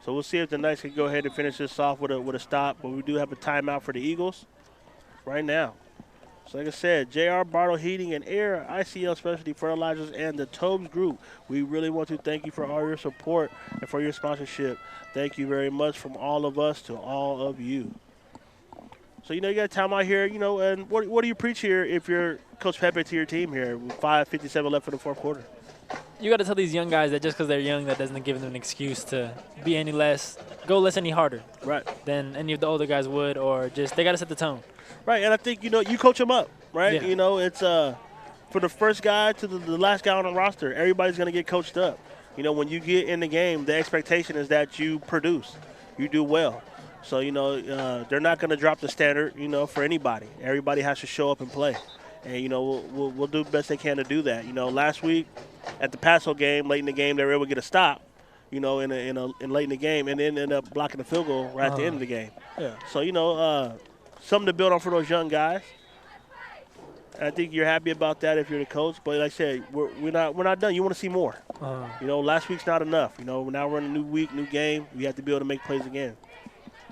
So we'll see if the Knights can go ahead and finish this off with a stop. But we do have a timeout for the Eagles right now. So like I said, JR Bartle Heating and Air, ICL Specialty Fertilizers, and the Tobes Group, we really want to thank you for all your support and for your sponsorship. Thank you very much from all of us to all of you. So, you got time out here, and what do you preach here if you're Coach Pepe to your team here with 5:57 left in the fourth quarter? You got to tell these young guys that just because they're young, that doesn't give them an excuse to be any less, go less any harder than any of the older guys would, or just they got to set the tone. Right, and I think, you coach them up, right? Yeah. It's for the first guy to the last guy on the roster, everybody's going to get coached up. When you get in the game, the expectation is that you produce, you do well. So, they're not going to drop the standard, for anybody. Everybody has to show up and play. And, we'll do the best they can to do that. Last week at the Paso game, late in the game, they were able to get a stop, in late in the game, and then end up blocking the field goal right at the end of the game. Yeah. So, something to build on for those young guys. And I think you're happy about that if you're the coach. But like I said, we're not done. You want to see more. Last week's not enough. Now we're in a new week, new game. We have to be able to make plays again.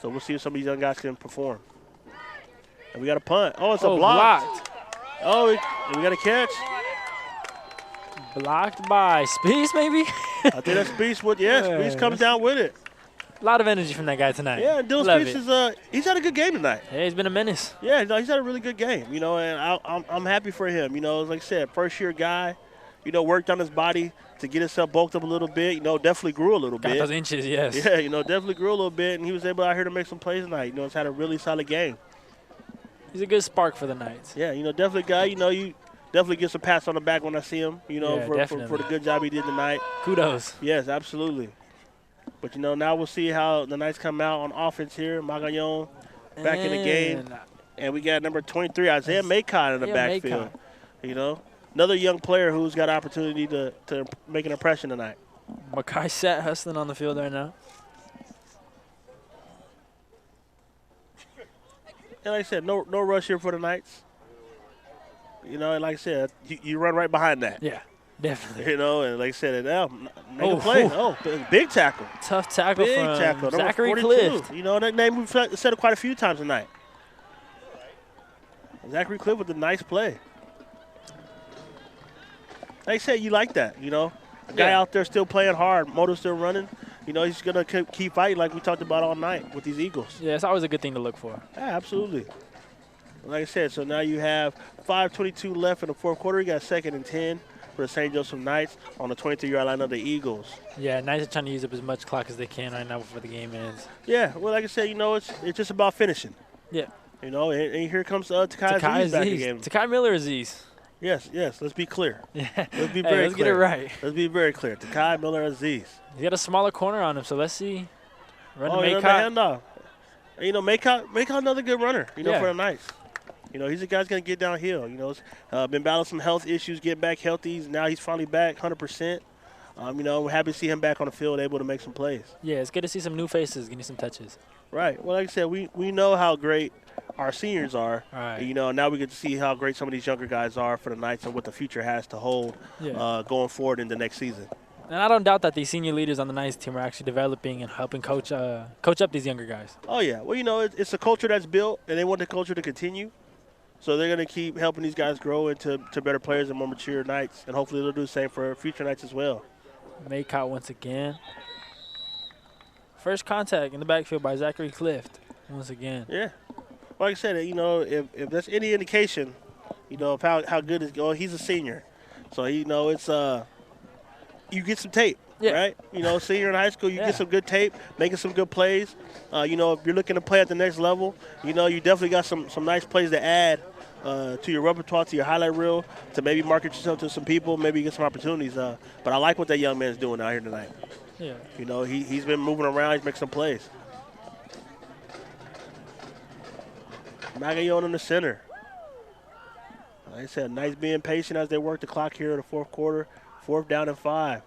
So we'll see if some of these young guys can perform. And we got a punt. Oh, it's a block. Blocked. Oh, we got a catch. Blocked by Spees, maybe? I think that's Spees. Spees comes down with it. A lot of energy from that guy tonight. Yeah, Dylan Spees he's had a good game tonight. Yeah, he's been a menace. Yeah, he's had a really good game, and I'm happy for him. Like I said, first-year guy, worked on his body to get himself bulked up a little bit. Definitely grew a little bit. Got those inches, yes. Yeah, definitely grew a little bit, and he was able out here to make some plays tonight. He's had a really solid game. He's a good spark for the Knights. Yeah, definitely a guy, you definitely get some pats on the back when I see him, for the good job he did tonight. Kudos. Yes, absolutely. But, now we'll see how the Knights come out on offense here. Magallon back in the game. And we got number 23, Isaiah Maycott in the backfield. Another young player who's got opportunity to make an impression tonight. Makai Sat hustling on the field right now. And like I said, no rush here for the Knights. And like I said, you run right behind that. Yeah, definitely. And like I said, make a play. Oh, big tackle. Tough tackle from tackle. Zachary 42. Clift. That name we've said it quite a few times tonight. Zachary Clift with a nice play. Like I said, you like that, A guy out there still playing hard, motor still running. He's going to keep fighting like we talked about all night with these Eagles. Yeah, it's always a good thing to look for. Yeah, absolutely. Like I said, so now you have 5:22 left in the fourth quarter. You got 2nd and 10 for the St. Joseph Knights on the 23-yard line of the Eagles. Yeah, Knights are trying to use up as much clock as they can right now before the game ends. Yeah, well, like I said, it's just about finishing. Yeah. And here comes Takai Aziz back again. Takai Miller Aziz. Yes. Let's be clear. Yeah. Let's be Hey, very let's clear. get it right. Let's be very clear. Takai Miller Aziz. He got a smaller corner on him, so let's see. Run to The Maycott. handoff. Maycott another good runner, for the Knights. He's a guy's going to get downhill. Been battling some health issues, getting back healthy. Now he's finally back 100%. We're happy to see him back on the field, able to make some plays. Yeah, it's good to see some new faces getting some touches. Right. Well, like I said, we know how great our seniors are. Right. Now we get to see how great some of these younger guys are for the Knights and what the future has to hold going forward in the next season. And I don't doubt that these senior leaders on the Knights team are actually developing and helping coach up these younger guys. Oh, yeah. Well, it's a culture that's built, and they want the culture to continue. So they're going to keep helping these guys grow into better players and more mature Knights, and hopefully they'll do the same for future Knights as well. Maycott once again. First contact in the backfield by Zachary Clift once again. Yeah. Like I said, if that's any indication, of how good it's going, he's a senior. So, it's you get some tape, right? Senior in high school, you get some good tape, making some good plays. If you're looking to play at the next level, you definitely got some nice plays to add to your repertoire, to your highlight reel, to maybe market yourself to some people, maybe get some opportunities. But I like what that young man's doing out here tonight. Yeah. He's been moving around. He's making some plays. Magallon in the center. Like I said, nice being patient as they work the clock here in the fourth quarter. 4th down and 5.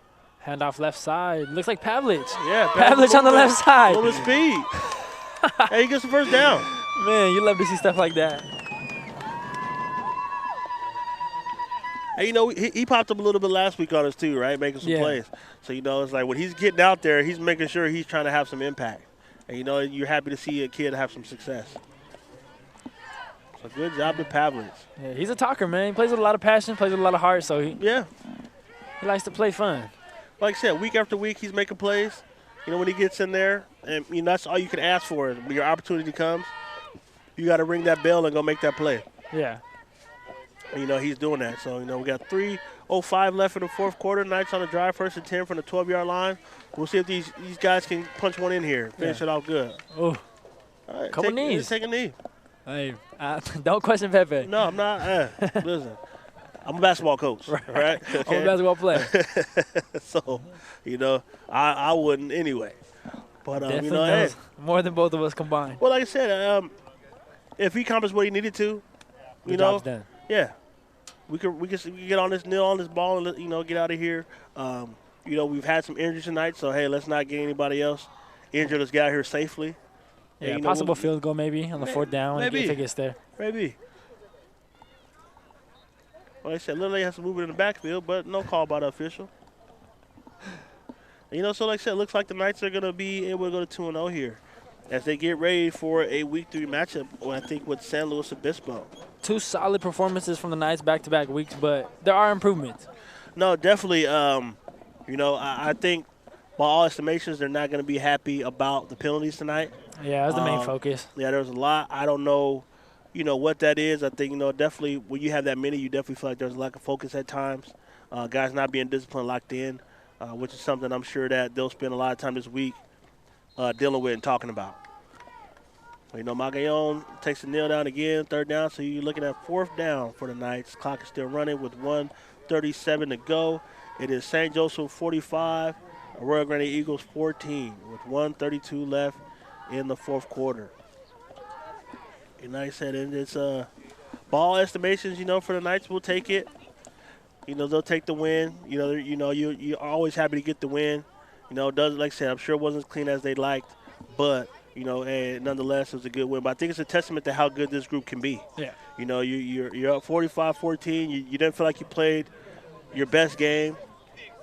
Handoff left side. Looks like Pavlich. Yeah, Pavlich on the left side. Full of speed. Hey, he gets the first down. Man, you love to see stuff like that. Hey, he popped up a little bit last week on us too, right? Making some plays. So, it's like when he's getting out there, he's making sure he's trying to have some impact. And, you're happy to see a kid have some success. So, good job to Pavlich. Yeah, he's a talker, man. He plays with a lot of passion, plays with a lot of heart, so he likes to play fun. Like I said, week after week, he's making plays. When he gets in there, and that's all you can ask for. When your opportunity comes, you got to ring that bell and go make that play. Yeah. And, he's doing that. So, we got 3:05 left in the fourth quarter. Knights on the drive, 1st and 10 from the 12-yard line. We'll see if these guys can punch one in here, finish it off good. Oh, all right, couple knees. Take a knee. Hey, don't question Pepe. No, I'm not. Listen, I'm a basketball coach, right? Okay. I'm a basketball player. So, I wouldn't anyway. But, Definitely knows more than both of us combined. Well, like I said, if he accomplished what he needed to, the job's done. Yeah, we can get on this ball and get out of here. We've had some injuries tonight, so hey, let's not get anybody else injured. Let's get out here safely. Yeah, possible field goal maybe on the 4th down if it gets there. Maybe. Like I said, Lily has to move it in the backfield, but no call by the official. So like I said, it looks like the Knights are going to be able to go to 2-0 here as they get ready for a Week 3 matchup, I think, with San Luis Obispo. 2 solid performances from the Knights back-to-back weeks, but there are improvements. No, definitely. I think by all estimations, they're not going to be happy about the penalties tonight. Yeah, that's the main focus. Yeah, there's a lot. I don't know, what that is. I think, definitely when you have that many, you definitely feel like there's a lack of focus at times. Guys not being disciplined, locked in, which is something I'm sure that they'll spend a lot of time this week dealing with and talking about. Magallon takes the kneel down again, 3rd down, so you're looking at 4th down for the Knights. Clock is still running with 1:37 to go. It is St. Joseph 45, Arroyo Grande Eagles 14 with 1:32 left in the fourth quarter. And like I said, it's ball estimations, for the Knights, we'll take it. They'll take the win. You're always happy to get the win. Doesn't, like I said, I'm sure it wasn't as clean as they liked, but and nonetheless, it was a good win. But I think it's a testament to how good this group can be. Yeah. You're up 45-14. You didn't feel like you played your best game,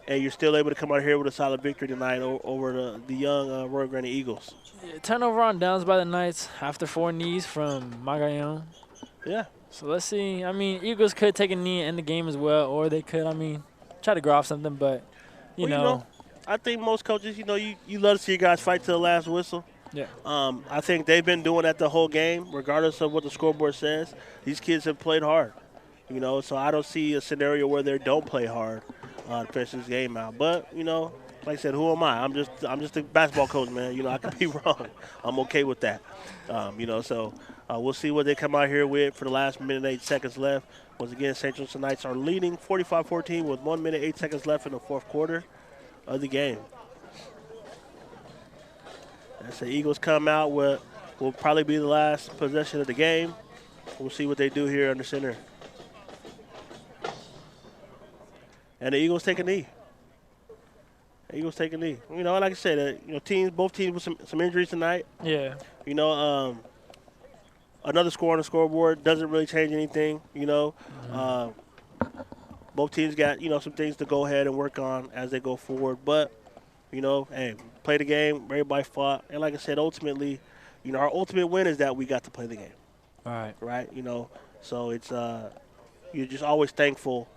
and you're still able to come out here with a solid victory tonight over the young Arroyo Grande Eagles. Yeah, turnover on downs by the Knights after 4 knees from Magallon. Yeah. So let's see. Eagles could take a knee and end the game as well, or they could, try to grow off something. But, I think most coaches, you love to see your guys fight to the last whistle. Yeah. I think they've been doing that the whole game, regardless of what the scoreboard says. These kids have played hard, so I don't see a scenario where they don't play hard to finish this game out. But, like I said, who am I? I'm just a basketball coach, man. You know, I could be wrong. I'm okay with that. You know, so we'll see what they come out here with for the last minute and 8 seconds left. Once again, St. Joseph Knights are leading 45-14 with 1 minute 8 seconds left in the fourth quarter of the game. As the Eagles come out with will probably be the last possession of the game. We'll see what they do here under center. And the Eagles take a knee. Eagles take a knee. You know, like I said, you know, both teams with some injuries tonight. Yeah. You know, another score on the scoreboard doesn't really change anything. You know, both teams got, you know, some things to go ahead and work on as they go forward. But, you know, hey, play the game. Everybody fought, and like I said, ultimately, you know, our ultimate win is that we got to play the game. All right. Right. You know, so it's you're just always thankful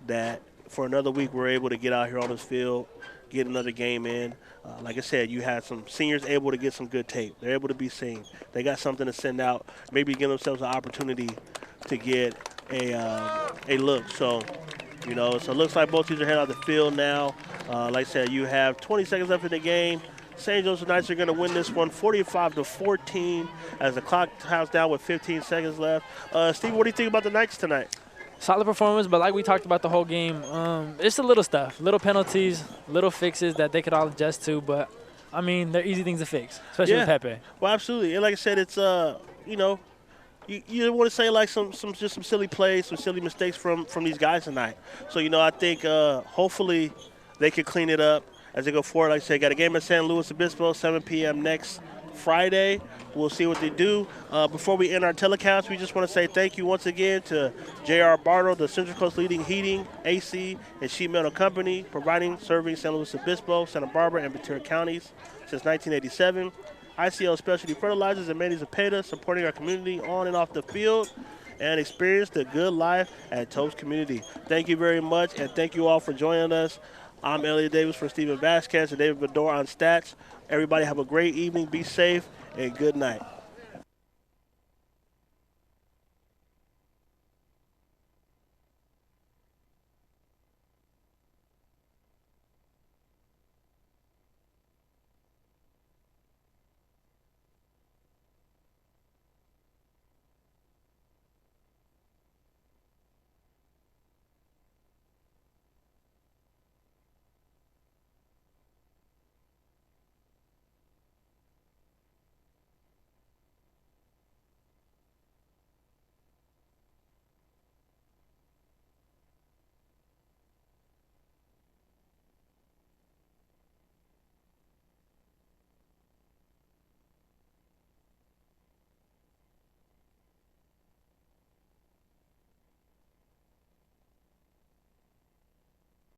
that for another week we're able to get out here on this field, get another game in. Like I said, you had some seniors able to get some good tape. They're able to be seen. They got something to send out, maybe give themselves an opportunity to get a look. So, you know, so it looks like both teams are heading out the field now. Like I said, you have 20 seconds left in the game. St. Joseph Knights are going to win this one 45-14 as the clock counts down with 15 seconds left. Steve, what do you think about the Knights tonight? Solid performance, but like we talked about the whole game, it's the little stuff, little penalties, little fixes that they could all adjust to. But, I mean, they're easy things to fix, especially with Pepe. Well, absolutely. And like I said, it's, you know, you want to say like some silly plays, some silly mistakes from these guys tonight. So, you know, I think hopefully they can clean it up as they go forward. Like I said, got a game at San Luis Obispo, 7 p.m. next Friday. We'll see what they do. Before we end our telecast, we just want to say thank you once again to J.R. Bartle, the Central Coast leading heating, AC, and sheet metal company, serving San Luis Obispo, Santa Barbara, and Ventura counties since 1987. ICL Specialty Fertilizers and Manny Zepeda, supporting our community on and off the field, and experience the good life at Toast Community. Thank you very much, and thank you all for joining us. I'm Elliot Davis for Stephen Vasquez and David Bedore on stats. Everybody have a great evening. Be safe and good night.